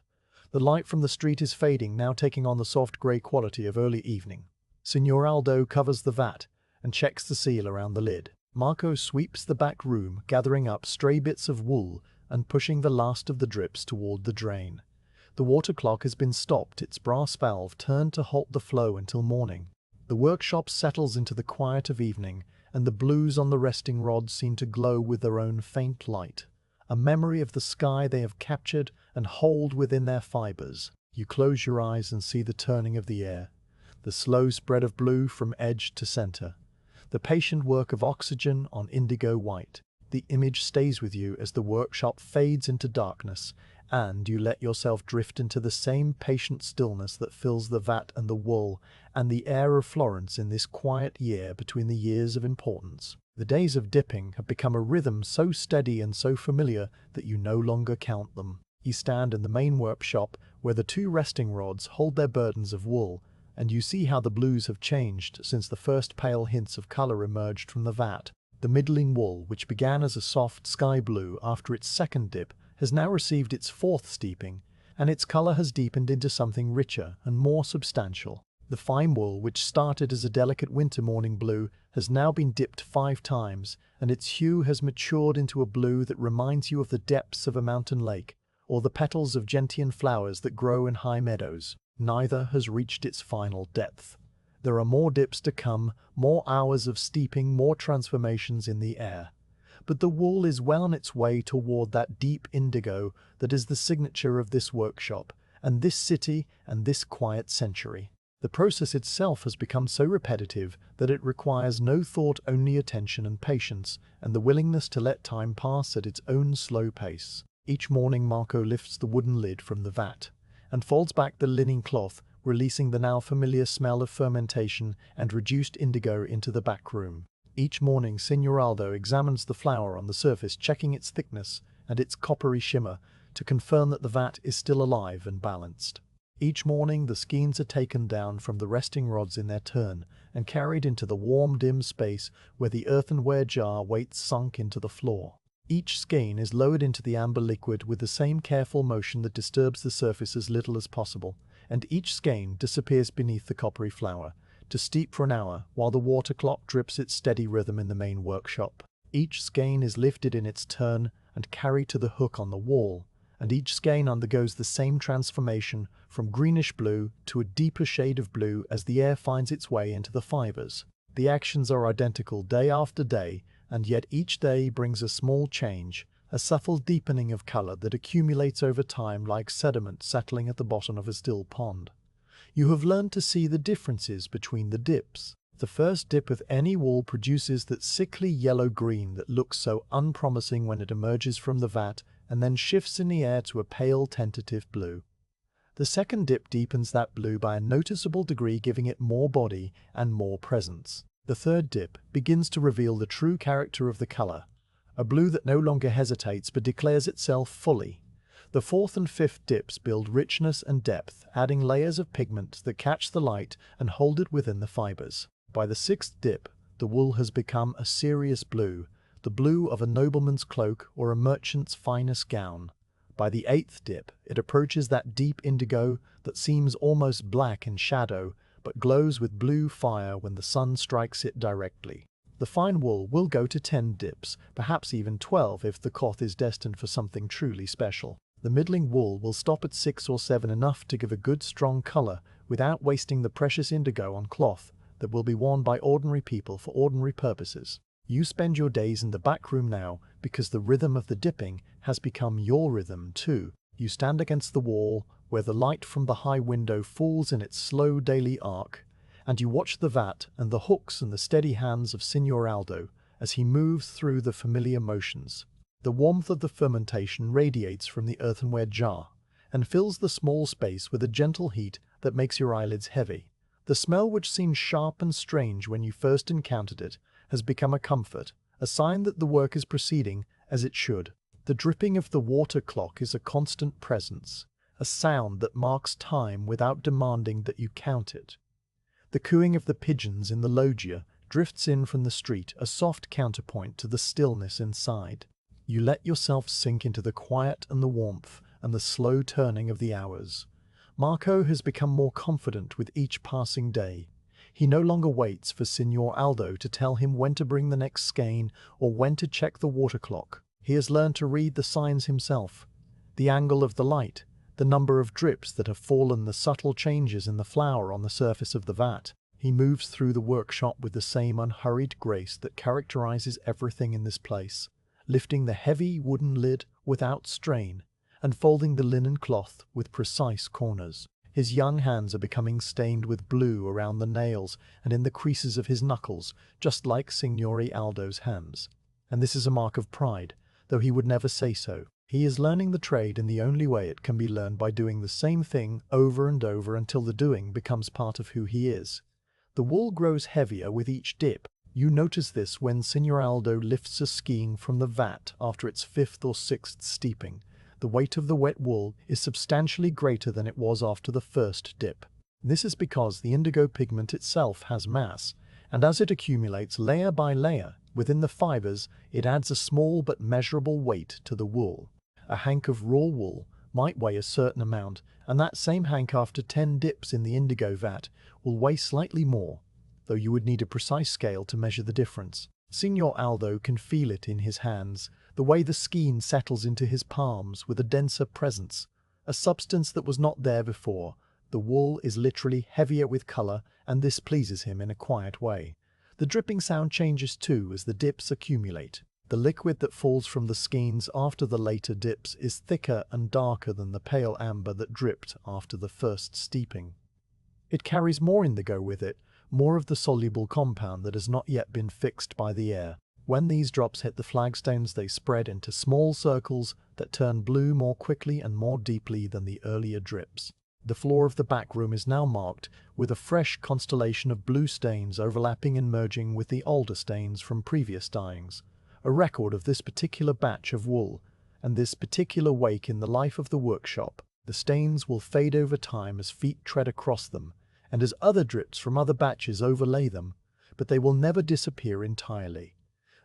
Speaker 1: The light from the street is fading, now taking on the soft grey quality of early evening. Signor Aldo covers the vat and checks the seal around the lid. Marco sweeps the back room, gathering up stray bits of wool and pushing the last of the drips toward the drain. The water clock has been stopped, its brass valve turned to halt the flow until morning. The workshop settles into the quiet of evening, and the blues on the resting rods seem to glow with their own faint light, a memory of the sky they have captured and hold within their fibers. You close your eyes and see the turning of the air, the slow spread of blue from edge to center, the patient work of oxygen on indigo white. The image stays with you as the workshop fades into darkness, and you let yourself drift into the same patient stillness that fills the vat and the wool and the air of Florence in this quiet year between the years of importance. The days of dipping have become a rhythm so steady and so familiar that you no longer count them. You stand in the main workshop where the 2 resting rods hold their burdens of wool, and you see how the blues have changed since the first pale hints of color emerged from the vat. The middling wool, which began as a soft sky blue after its 2nd dip, has now received its 4th steeping, and its color has deepened into something richer and more substantial. The fine wool, which started as a delicate winter morning blue, has now been dipped 5 times, and its hue has matured into a blue that reminds you of the depths of a mountain lake, or the petals of gentian flowers that grow in high meadows. Neither has reached its final depth. There are more dips to come, more hours of steeping, more transformations in the air. But the wool is well on its way toward that deep indigo that is the signature of this workshop, and this city, and this quiet century. The process itself has become so repetitive that it requires no thought, only attention and patience, and the willingness to let time pass at its own slow pace. Each morning Marco lifts the wooden lid from the vat, and folds back the linen cloth, releasing the now familiar smell of fermentation and reduced indigo into the back room. Each morning Signor Aldo examines the flour on the surface, checking its thickness and its coppery shimmer to confirm that the vat is still alive and balanced. Each morning the skeins are taken down from the resting rods in their turn and carried into the warm, dim space where the earthenware jar waits sunk into the floor. Each skein is lowered into the amber liquid with the same careful motion that disturbs the surface as little as possible, and each skein disappears beneath the coppery flour, to steep for an hour while the water clock drips its steady rhythm in the main workshop. Each skein is lifted in its turn and carried to the hook on the wall, and each skein undergoes the same transformation from greenish blue to a deeper shade of blue as the air finds its way into the fibers. The actions are identical day after day, and yet each day brings a small change, a subtle deepening of color that accumulates over time like sediment settling at the bottom of a still pond. You have learned to see the differences between the dips. The first dip of any wool produces that sickly yellow-green that looks so unpromising when it emerges from the vat and then shifts in the air to a pale tentative blue. The second dip deepens that blue by a noticeable degree, giving it more body and more presence. The third dip begins to reveal the true character of the color, a blue that no longer hesitates but declares itself fully. The fourth and fifth dips build richness and depth, adding layers of pigment that catch the light and hold it within the fibers. By the sixth dip, the wool has become a serious blue, the blue of a nobleman's cloak or a merchant's finest gown. By the eighth dip, it approaches that deep indigo that seems almost black in shadow, but glows with blue fire when the sun strikes it directly. The fine wool will go to 10 dips, perhaps even 12 if the cloth is destined for something truly special. The middling wool will stop at 6 or 7, enough to give a good strong color without wasting the precious indigo on cloth that will be worn by ordinary people for ordinary purposes. You spend your days in the back room now because the rhythm of the dipping has become your rhythm too. You stand against the wall where the light from the high window falls in its slow daily arc, and you watch the vat and the hooks and the steady hands of Signor Aldo as he moves through the familiar motions. The warmth of the fermentation radiates from the earthenware jar and fills the small space with a gentle heat that makes your eyelids heavy. The smell, which seemed sharp and strange when you first encountered it, has become a comfort, a sign that the work is proceeding as it should. The dripping of the water clock is a constant presence, a sound that marks time without demanding that you count it. The cooing of the pigeons in the loggia drifts in from the street, a soft counterpoint to the stillness inside. You let yourself sink into the quiet and the warmth and the slow turning of the hours. Marco has become more confident with each passing day. He no longer waits for Signor Aldo to tell him when to bring the next skein or when to check the water clock. He has learned to read the signs himself. The angle of the light, the number of drips that have fallen, the subtle changes in the flour on the surface of the vat. He moves through the workshop with the same unhurried grace that characterizes everything in this place, lifting the heavy wooden lid without strain and folding the linen cloth with precise corners. His young hands are becoming stained with blue around the nails and in the creases of his knuckles, just like Signore Aldo's hands. And this is a mark of pride, though he would never say so. He is learning the trade in the only way it can be learned, by doing the same thing over and over until the doing becomes part of who he is. The wool grows heavier with each dip. You notice this when Signor Aldo lifts a skein from the vat after its 5th or 6th steeping. The weight of the wet wool is substantially greater than it was after the first dip. This is because the indigo pigment itself has mass, and as it accumulates layer by layer within the fibers, it adds a small but measurable weight to the wool. A hank of raw wool might weigh a certain amount, and that same hank after 10 dips in the indigo vat will weigh slightly more, though you would need a precise scale to measure the difference. Signor Aldo can feel it in his hands. the way the skein settles into his palms with a denser presence, a substance that was not there before. The wool is literally heavier with color, and this pleases him in a quiet way. The dripping sound changes too as the dips accumulate. The liquid that falls from the skeins after the later dips is thicker and darker than the pale amber that dripped after the first steeping. It carries more indigo with it, more of the soluble compound that has not yet been fixed by the air. When these drops hit the flagstones, they spread into small circles that turn blue more quickly and more deeply than the earlier drips. The floor of the back room is now marked with a fresh constellation of blue stains overlapping and merging with the older stains from previous dyeings, a record of this particular batch of wool and this particular wake in the life of the workshop. The stains will fade over time as feet tread across them, and as other drips from other batches overlay them, but they will never disappear entirely.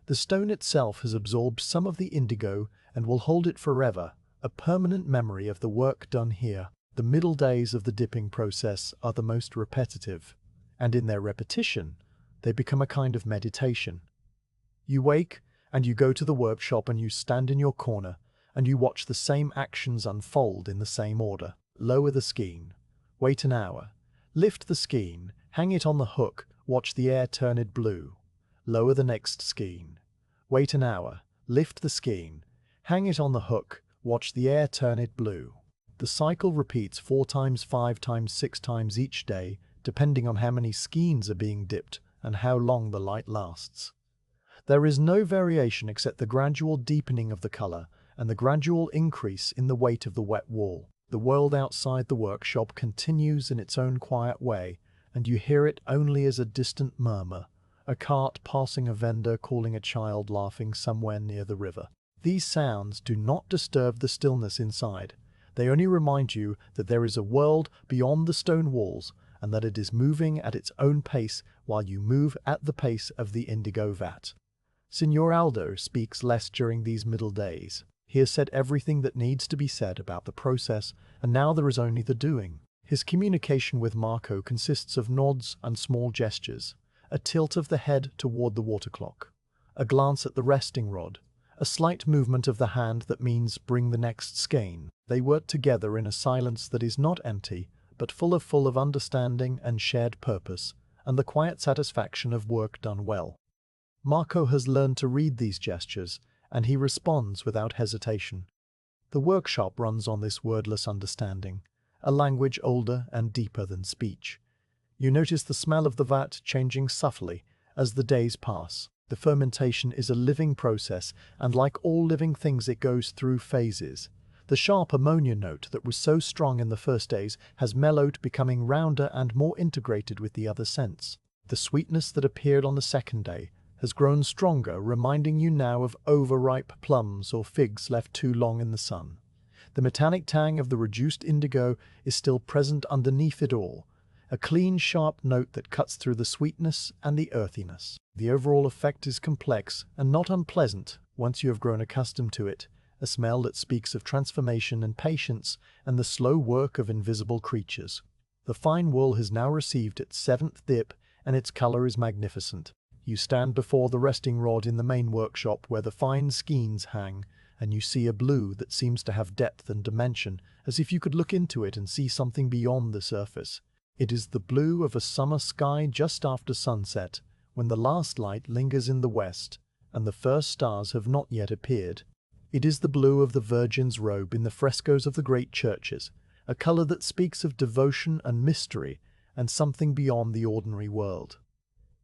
Speaker 1: The stone itself has absorbed some of the indigo and will hold it forever, a permanent memory of the work done here. The middle days of the dipping process are the most repetitive, and in their repetition, they become a kind of meditation. You wake, and you go to the workshop, and you stand in your corner, and you watch the same actions unfold in the same order. Lower the skein. Wait an hour. Lift the skein. Hang it on the hook. Watch the air turn it blue. Lower the next skein. Wait an hour. Lift the skein. Hang it on the hook. Watch the air turn it blue. The cycle repeats 4 times, 5 times, 6 times each day, depending on how many skeins are being dipped and how long the light lasts. There is no variation except the gradual deepening of the color and the gradual increase in the weight of the wet wool. The world outside the workshop continues in its own quiet way, and you hear it only as a distant murmur, a cart passing, a vendor calling, a child laughing somewhere near the river. These sounds do not disturb the stillness inside. They only remind you that there is a world beyond the stone walls and that it is moving at its own pace while you move at the pace of the indigo vat. Signor Aldo speaks less during these middle days. He has said everything that needs to be said about the process, and now there is only the doing. His communication with Marco consists of nods and small gestures, a tilt of the head toward the water clock, a glance at the resting rod, a slight movement of the hand that means bring the next skein. They work together in a silence that is not empty, but full of understanding and shared purpose, and the quiet satisfaction of work done well. Marco has learned to read these gestures, and he responds without hesitation. The workshop runs on this wordless understanding, a language older and deeper than speech. You notice the smell of the vat changing subtly as the days pass. The fermentation is a living process, and like all living things it goes through phases. The sharp ammonia note that was so strong in the first days has mellowed, becoming rounder and more integrated with the other scents. The sweetness that appeared on the second day has grown stronger, reminding you now of overripe plums or figs left too long in the sun. The metallic tang of the reduced indigo is still present underneath it all, a clean, sharp note that cuts through the sweetness and the earthiness. The overall effect is complex and not unpleasant once you have grown accustomed to it, a smell that speaks of transformation and patience and the slow work of invisible creatures. The fine wool has now received its 7th dip, and its color is magnificent. You stand before the resting rod in the main workshop where the fine skeins hang, and you see a blue that seems to have depth and dimension, as if you could look into it and see something beyond the surface. It is the blue of a summer sky just after sunset, when the last light lingers in the west, and the first stars have not yet appeared. It is the blue of the Virgin's robe in the frescoes of the great churches, a color that speaks of devotion and mystery, and something beyond the ordinary world.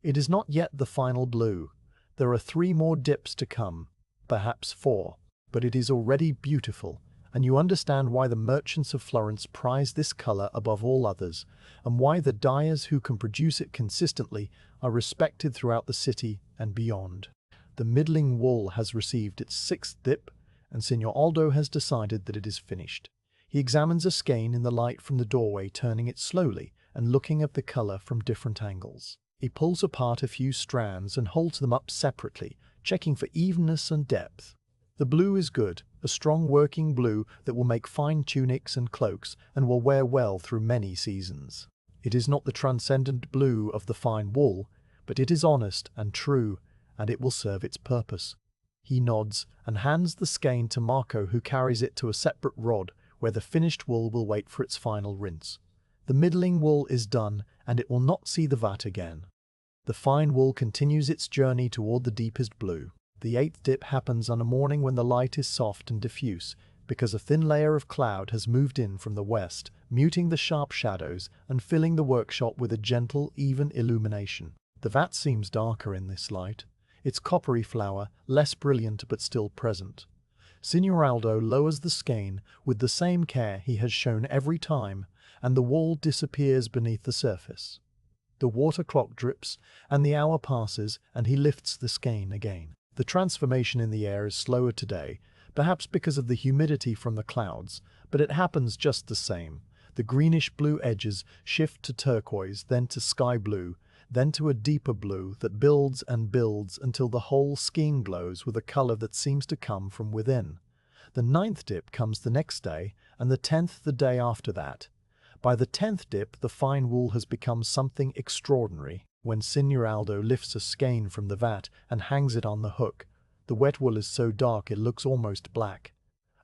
Speaker 1: It is not yet the final blue. There are 3 more dips to come, perhaps 4, but it is already beautiful, and you understand why the merchants of Florence prize this color above all others, and why the dyers who can produce it consistently are respected throughout the city and beyond. The middling wool has received its 6th dip, and Signor Aldo has decided that it is finished. He examines a skein in the light from the doorway, turning it slowly and looking at the color from different angles. He pulls apart a few strands and holds them up separately, checking for evenness and depth. The blue is good, a strong working blue that will make fine tunics and cloaks and will wear well through many seasons. It is not the transcendent blue of the fine wool, but it is honest and true, and it will serve its purpose. He nods and hands the skein to Marco, who carries it to a separate rod where the finished wool will wait for its final rinse. The middling wool is done, and it will not see the vat again. The fine wool continues its journey toward the deepest blue. The eighth dip happens on a morning when the light is soft and diffuse, because a thin layer of cloud has moved in from the west, muting the sharp shadows and filling the workshop with a gentle, even illumination. The vat seems darker in this light, its coppery flower less brilliant but still present. Signor Aldo lowers the skein with the same care he has shown every time, and the wool disappears beneath the surface. The water clock drips, and the hour passes, and he lifts the skein again. The transformation in the air is slower today, perhaps because of the humidity from the clouds, but it happens just the same. The greenish-blue edges shift to turquoise, then to sky blue, then to a deeper blue that builds and builds until the whole skein glows with a color that seems to come from within. The ninth dip comes the next day, and the 10th the day after that. By the 10th dip, the fine wool has become something extraordinary. When Signor Aldo lifts a skein from the vat and hangs it on the hook, the wet wool is so dark it looks almost black.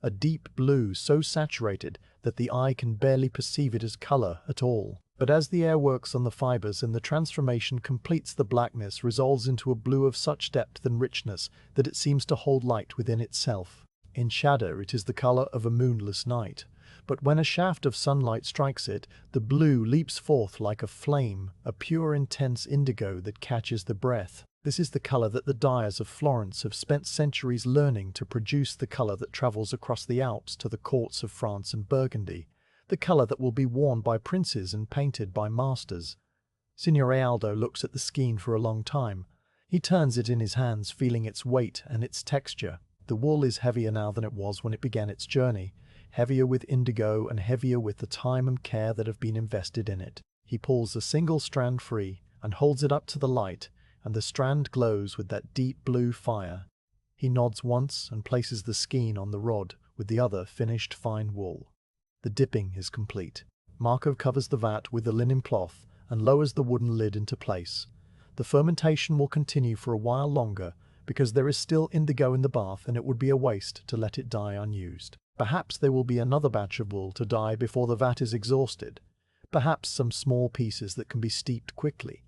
Speaker 1: A deep blue so saturated that the eye can barely perceive it as color at all. But as the air works on the fibers and the transformation completes, the blackness resolves into a blue of such depth and richness that it seems to hold light within itself. In shadow, it is the color of a moonless night. But when a shaft of sunlight strikes it, the blue leaps forth like a flame, a pure, intense indigo that catches the breath. This is the color that the dyers of Florence have spent centuries learning to produce, the color that travels across the Alps to the courts of France and Burgundy, the color that will be worn by princes and painted by masters. Signor Aldo looks at the skein for a long time. He turns it in his hands, feeling its weight and its texture. The wool is heavier now than it was when it began its journey, heavier with indigo and heavier with the time and care that have been invested in it. He pulls a single strand free and holds it up to the light, and the strand glows with that deep blue fire. He nods once and places the skein on the rod with the other finished fine wool. The dipping is complete. Marco covers the vat with the linen cloth and lowers the wooden lid into place. The fermentation will continue for a while longer because there is still indigo in the bath, and it would be a waste to let it die unused. Perhaps there will be another batch of wool to dye before the vat is exhausted. Perhaps some small pieces that can be steeped quickly.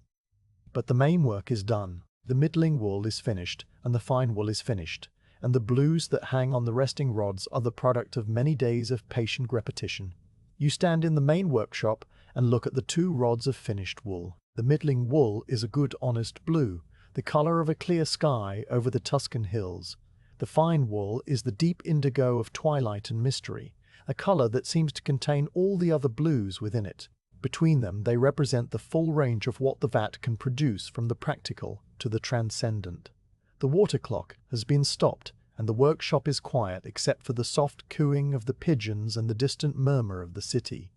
Speaker 1: But the main work is done. The middling wool is finished, and the fine wool is finished, and the blues that hang on the resting rods are the product of many days of patient repetition. You stand in the main workshop and look at the 2 rods of finished wool. The middling wool is a good honest blue, the color of a clear sky over the Tuscan hills. The fine wool is the deep indigo of twilight and mystery, a color that seems to contain all the other blues within it. Between them, they represent the full range of what the vat can produce, from the practical to the transcendent. The water clock has been stopped, and the workshop is quiet except for the soft cooing of the pigeons and the distant murmur of the city.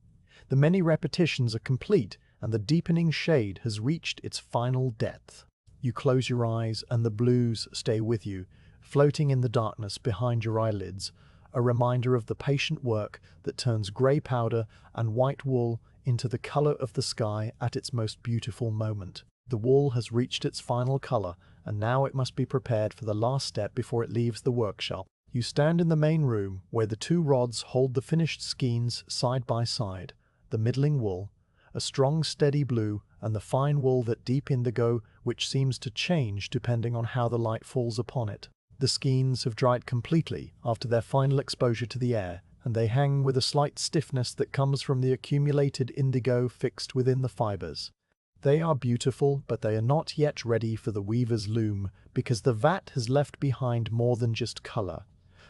Speaker 1: The many repetitions are complete, and the deepening shade has reached its final depth. You close your eyes, and the blues stay with you, floating in the darkness behind your eyelids, a reminder of the patient work that turns grey powder and white wool into the color of the sky at its most beautiful moment. The wool has reached its final color, and now it must be prepared for the last step before it leaves the workshop. You stand in the main room, where the 2 rods hold the finished skeins side by side, the middling wool, a strong steady blue, and the fine wool, that deep indigo, which seems to change depending on how the light falls upon it. The skeins have dried completely after their final exposure to the air, and they hang with a slight stiffness that comes from the accumulated indigo fixed within the fibers. They are beautiful, but they are not yet ready for the weaver's loom, because the vat has left behind more than just color.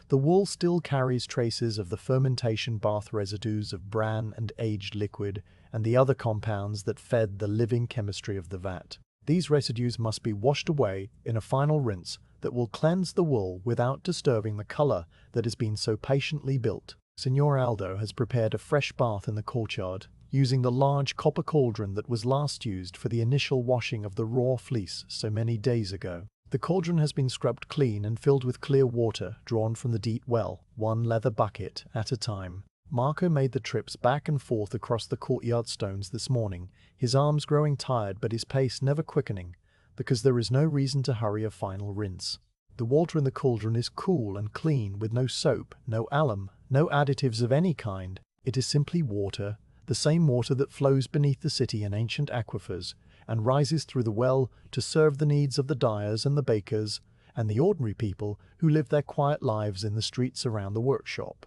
Speaker 1: The wool still carries traces of the fermentation bath residues of bran and aged liquid, and the other compounds that fed the living chemistry of the vat. These residues must be washed away in a final rinse that will cleanse the wool without disturbing the color that has been so patiently built. Signor Aldo has prepared a fresh bath in the courtyard, using the large copper cauldron that was last used for the initial washing of the raw fleece so many days ago. The cauldron has been scrubbed clean and filled with clear water drawn from the deep well, 1 leather bucket at a time. Marco made the trips back and forth across the courtyard stones this morning, his arms growing tired but his pace never quickening, because there is no reason to hurry a final rinse. The The water in the cauldron is cool and clean with no soap, no alum, no additives of any kind. It is simply water, the same water that flows beneath the city in ancient aquifers and rises through the well to serve the needs of the dyers and the bakers and the ordinary people who live their quiet lives in the streets around the workshop.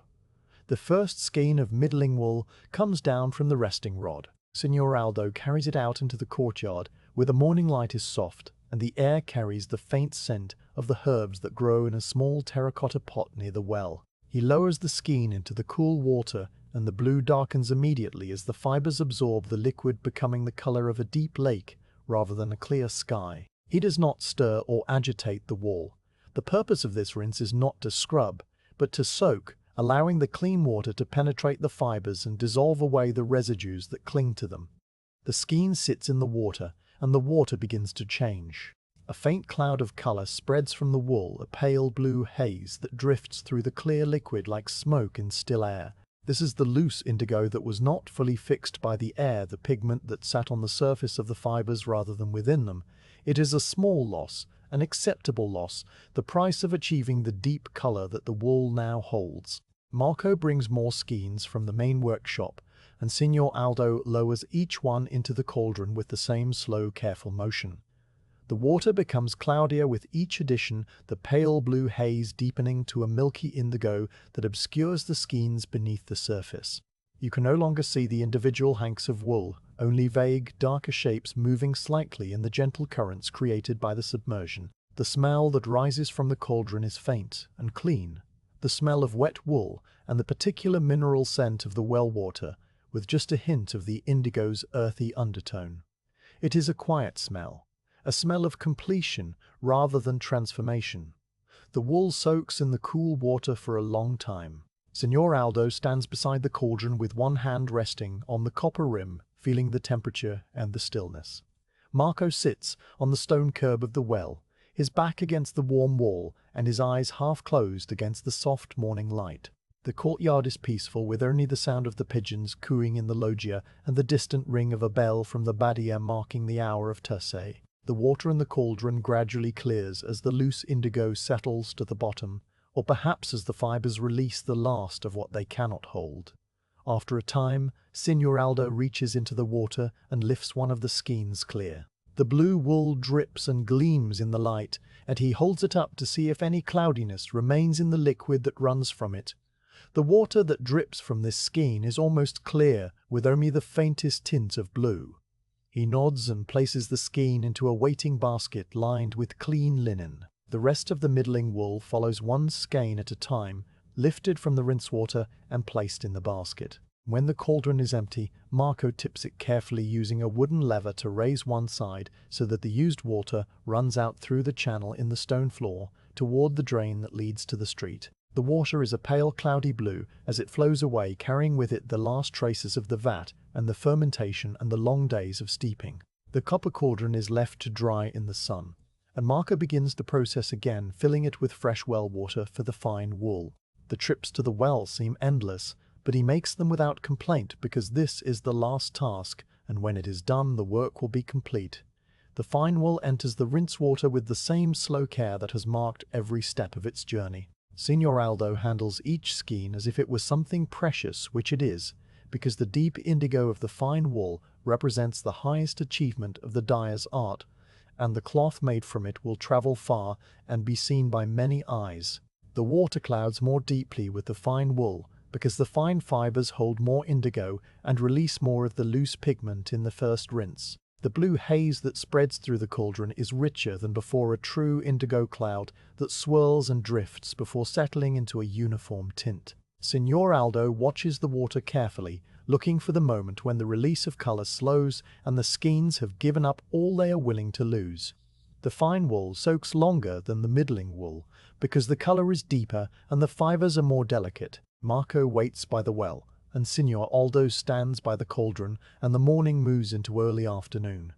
Speaker 1: The first skein of middling wool comes down from the resting rod. Signor Aldo carries it out into the courtyard where the morning light is soft and the air carries the faint scent of the herbs that grow in a small terracotta pot near the well. He lowers the skein into the cool water and the blue darkens immediately as the fibers absorb the liquid, becoming the color of a deep lake rather than a clear sky. He does not stir or agitate the wool. The purpose of this rinse is not to scrub, but to soak, allowing the clean water to penetrate the fibers and dissolve away the residues that cling to them. The skein sits in the water, and the water begins to change. A faint cloud of color spreads from the wool, a pale blue haze that drifts through the clear liquid like smoke in still air. This is the loose indigo that was not fully fixed by the air, the pigment that sat on the surface of the fibers rather than within them. It is a small loss, an acceptable loss, the price of achieving the deep color that the wool now holds. Marco brings more skeins from the main workshop, and Signor Aldo lowers each one into the cauldron with the same slow, careful motion. The water becomes cloudier with each addition, the pale blue haze deepening to a milky indigo that obscures the skeins beneath the surface. You can no longer see the individual hanks of wool, only vague, darker shapes moving slightly in the gentle currents created by the submersion. The smell that rises from the cauldron is faint and clean, the smell of wet wool and the particular mineral scent of the well water, with just a hint of the indigo's earthy undertone. It is a quiet smell, a smell of completion rather than transformation. The wool soaks in the cool water for a long time. Signor Aldo stands beside the cauldron with one hand resting on the copper rim, feeling the temperature and the stillness. Marco sits on the stone curb of the well, his back against the warm wall and his eyes half closed against the soft morning light. The courtyard is peaceful, with only the sound of the pigeons cooing in the loggia and the distant ring of a bell from the badia marking the hour of terce. The water in the cauldron gradually clears as the loose indigo settles to the bottom, or perhaps as the fibers release the last of what they cannot hold. After a time, Signor Aldo reaches into the water and lifts one of the skeins clear. The blue wool drips and gleams in the light, and he holds it up to see if any cloudiness remains in the liquid that runs from it. The water that drips from this skein is almost clear, with only the faintest tint of blue. He nods and places the skein into a waiting basket lined with clean linen. The rest of the middling wool follows one skein at a time, lifted from the rinse water and placed in the basket. When the cauldron is empty, Marco tips it carefully using a wooden lever to raise one side so that the used water runs out through the channel in the stone floor toward the drain that leads to the street. The water is a pale cloudy blue as it flows away, carrying with it the last traces of the vat and the fermentation and the long days of steeping. The copper cauldron is left to dry in the sun, and Marco begins the process again, filling it with fresh well water for the fine wool. The trips to the well seem endless, but he makes them without complaint because this is the last task, and when it is done, the work will be complete. The fine wool enters the rinse water with the same slow care that has marked every step of its journey. Signor Aldo handles each skein as if it was something precious, which it is, because the deep indigo of the fine wool represents the highest achievement of the dyer's art, and the cloth made from it will travel far and be seen by many eyes. The water clouds more deeply with the fine wool, because the fine fibers hold more indigo and release more of the loose pigment in the first rinse. The blue haze that spreads through the cauldron is richer than before, a true indigo cloud that swirls and drifts before settling into a uniform tint. Signor Aldo watches the water carefully, looking for the moment when the release of color slows and the skeins have given up all they are willing to lose. The fine wool soaks longer than the middling wool because the color is deeper and the fibers are more delicate. Marco waits by the well, and Signor Aldo stands by the cauldron, and the morning moves into early afternoon.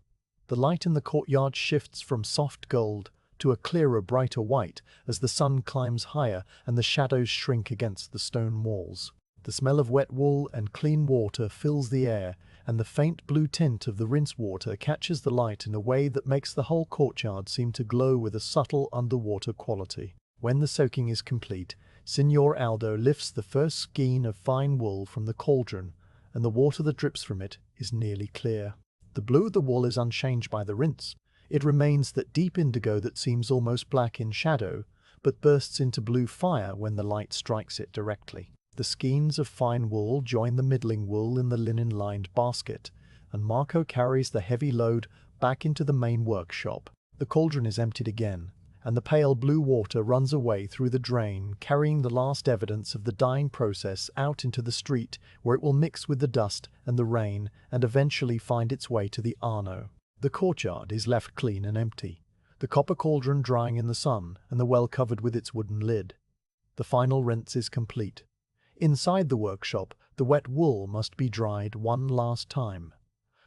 Speaker 1: The light in the courtyard shifts from soft gold to a clearer, brighter white as the sun climbs higher and the shadows shrink against the stone walls. The smell of wet wool and clean water fills the air, and the faint blue tint of the rinse water catches the light in a way that makes the whole courtyard seem to glow with a subtle underwater quality. When the soaking is complete, Signor Aldo lifts the first skein of fine wool from the cauldron, and the water that drips from it is nearly clear. The blue of the wool is unchanged by the rinse. It remains that deep indigo that seems almost black in shadow, but bursts into blue fire when the light strikes it directly. The skeins of fine wool join the middling wool in the linen-lined basket, and Marco carries the heavy load back into the main workshop. The cauldron is emptied again, and the pale blue water runs away through the drain, carrying the last evidence of the dyeing process out into the street, where it will mix with the dust and the rain and eventually find its way to the Arno. The courtyard is left clean and empty, the copper cauldron drying in the sun and the well covered with its wooden lid. The final rinse is complete. Inside the workshop, the wet wool must be dried one last time.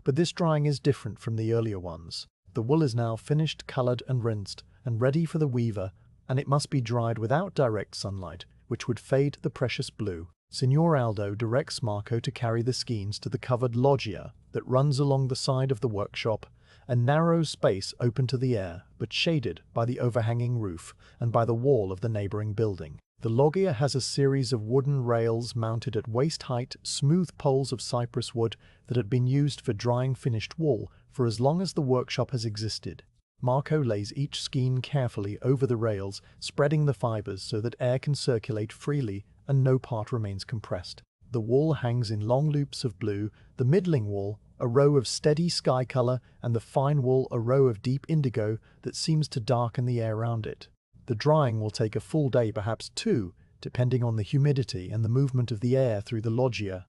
Speaker 1: But this drying is different from the earlier ones. The wool is now finished, colored and rinsed, and ready for the weaver, and it must be dried without direct sunlight, which would fade the precious blue. Signor Aldo directs Marco to carry the skeins to the covered loggia that runs along the side of the workshop, a narrow space open to the air, but shaded by the overhanging roof and by the wall of the neighboring building. The loggia has a series of wooden rails mounted at waist-height, smooth poles of cypress wood that had been used for drying finished wool for as long as the workshop has existed. Marco lays each skein carefully over the rails, spreading the fibers so that air can circulate freely and no part remains compressed. The wool hangs in long loops of blue, the middling wool a row of steady sky color, and the fine wool a row of deep indigo that seems to darken the air around it. The drying will take a full day, perhaps two, depending on the humidity and the movement of the air through the loggia.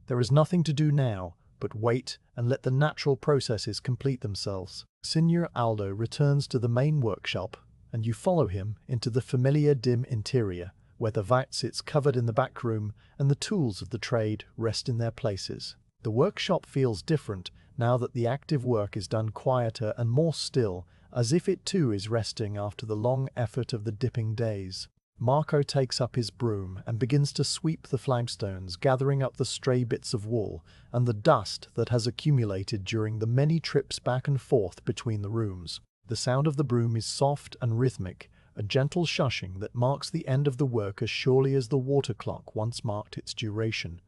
Speaker 1: There is nothing to do now but wait and let the natural processes complete themselves. Signor Aldo returns to the main workshop, and you follow him into the familiar dim interior, where the vat sits covered in the back room and the tools of the trade rest in their places. The workshop feels different now that the active work is done quieter and more still, as if it too is resting after the long effort of the dipping days. Marco takes up his broom and begins to sweep the flagstones, gathering up the stray bits of wool and the dust that has accumulated during the many trips back and forth between the rooms. The sound of the broom is soft and rhythmic, a gentle shushing that marks the end of the work as surely as the water clock once marked its duration.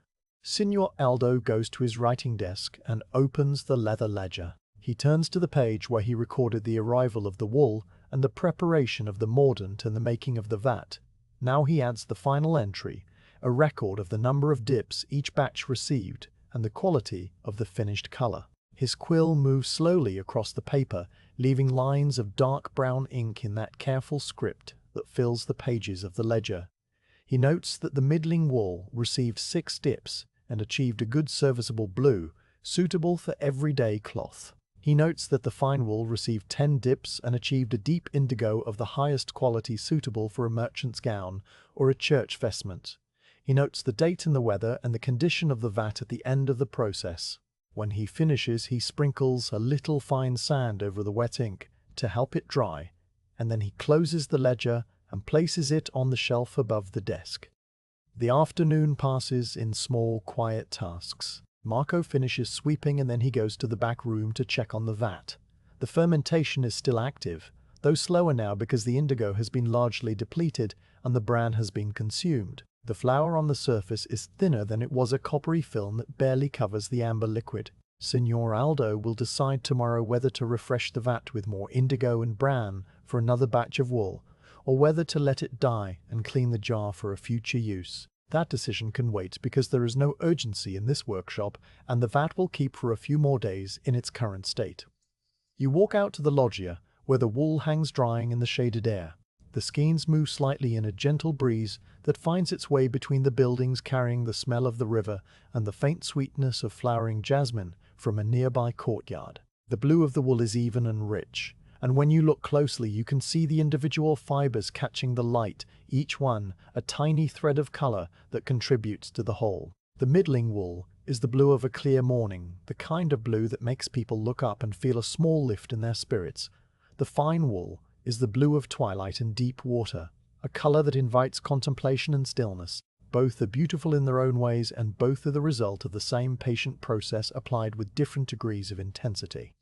Speaker 1: Signor Aldo goes to his writing desk and opens the leather ledger. He turns to the page where he recorded the arrival of the wool and the preparation of the mordant and the making of the vat. Now he adds the final entry, a record of the number of dips each batch received and the quality of the finished color. His quill moves slowly across the paper, leaving lines of dark brown ink in that careful script that fills the pages of the ledger. He notes that the middling wool received 6 dips and achieved a good serviceable blue, suitable for everyday cloth. He notes that the fine wool received 10 dips and achieved a deep indigo of the highest quality suitable for a merchant's gown or a church vestment. He notes the date and the weather and the condition of the vat at the end of the process. When he finishes, he sprinkles a little fine sand over the wet ink to help it dry, and then he closes the ledger and places it on the shelf above the desk. The afternoon passes in small, quiet tasks. Marco finishes sweeping and then he goes to the back room to check on the vat. The fermentation is still active, though slower now because the indigo has been largely depleted and the bran has been consumed. The flour on the surface is thinner than it was, a coppery film that barely covers the amber liquid. Signor Aldo will decide tomorrow whether to refresh the vat with more indigo and bran for another batch of wool, or whether to let it die and clean the jar for a future use. That decision can wait because there is no urgency in this workshop and the vat will keep for a few more days in its current state. You walk out to the loggia where the wool hangs drying in the shaded air. The skeins move slightly in a gentle breeze that finds its way between the buildings, carrying the smell of the river and the faint sweetness of flowering jasmine from a nearby courtyard. The blue of the wool is even and rich, and when you look closely you can see the individual fibers catching the light, each one a tiny thread of color that contributes to the whole. The middling wool is the blue of a clear morning, the kind of blue that makes people look up and feel a small lift in their spirits. The fine wool is the blue of twilight and deep water, a color that invites contemplation and stillness. Both are beautiful in their own ways, and both are the result of the same patient process applied with different degrees of intensity.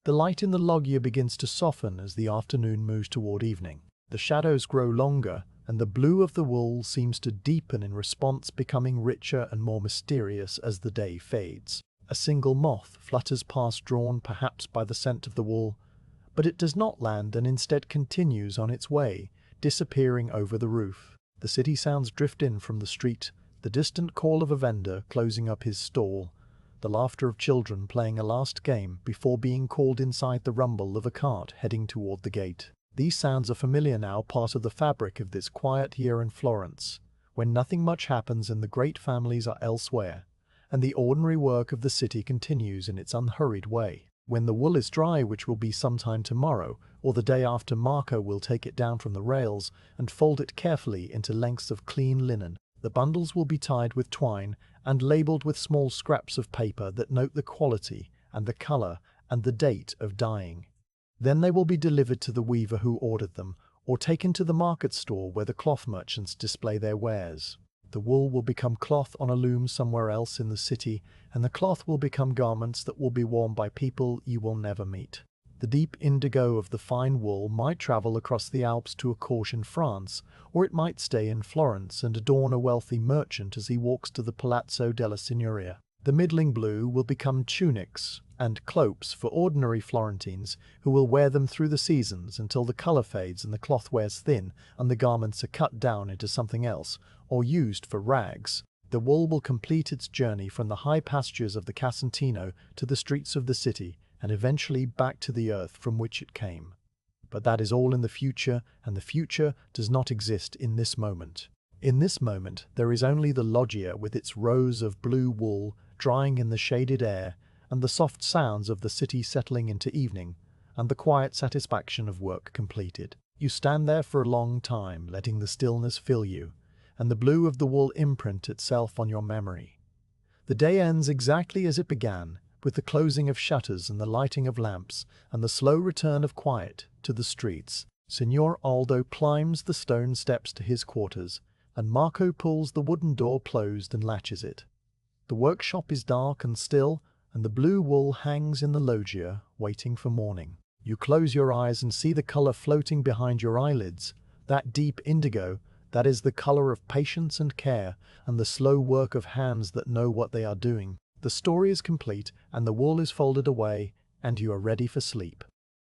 Speaker 1: The light in the loggia begins to soften as the afternoon moves toward evening. The shadows grow longer, and the blue of the wool seems to deepen in response, becoming richer and more mysterious as the day fades. A single moth flutters past, drawn perhaps by the scent of the wool, but it does not land and instead continues on its way, disappearing over the roof. The city sounds drift in from the street, the distant call of a vendor closing up his stall, the laughter of children playing a last game before being called inside, the rumble of a cart heading toward the gate. These sounds are familiar now, part of the fabric of this quiet year in Florence, when nothing much happens and the great families are elsewhere, and the ordinary work of the city continues in its unhurried way. When the wool is dry, which will be sometime tomorrow or the day after, Marco will take it down from the rails and fold it carefully into lengths of clean linen. The bundles will be tied with twine and labeled with small scraps of paper that note the quality and the color and the date of dyeing. Then they will be delivered to the weaver who ordered them, or taken to the market store where the cloth merchants display their wares. The wool will become cloth on a loom somewhere else in the city, and the cloth will become garments that will be worn by people you will never meet. The deep indigo of the fine wool might travel across the Alps to a court in France, or it might stay in Florence and adorn a wealthy merchant as he walks to the Palazzo della Signoria. The middling blue will become tunics and cloaks for ordinary Florentines who will wear them through the seasons until the color fades and the cloth wears thin and the garments are cut down into something else or used for rags. The wool will complete its journey from the high pastures of the Casentino to the streets of the city and eventually back to the earth from which it came. But that is all in the future, and the future does not exist in this moment. In this moment, there is only the loggia with its rows of blue wool drying in the shaded air, and the soft sounds of the city settling into evening, and the quiet satisfaction of work completed. You stand there for a long time, letting the stillness fill you, and the blue of the wool imprint itself on your memory. The day ends exactly as it began, with the closing of shutters and the lighting of lamps, and the slow return of quiet to the streets. Signor Aldo climbs the stone steps to his quarters, and Marco pulls the wooden door closed and latches it. The workshop is dark and still, and the blue wool hangs in the loggia, waiting for morning. You close your eyes and see the color floating behind your eyelids, that deep indigo, that is the color of patience and care, and the slow work of hands that know what they are doing. The story is complete, and the wool is folded away, and you are ready for sleep.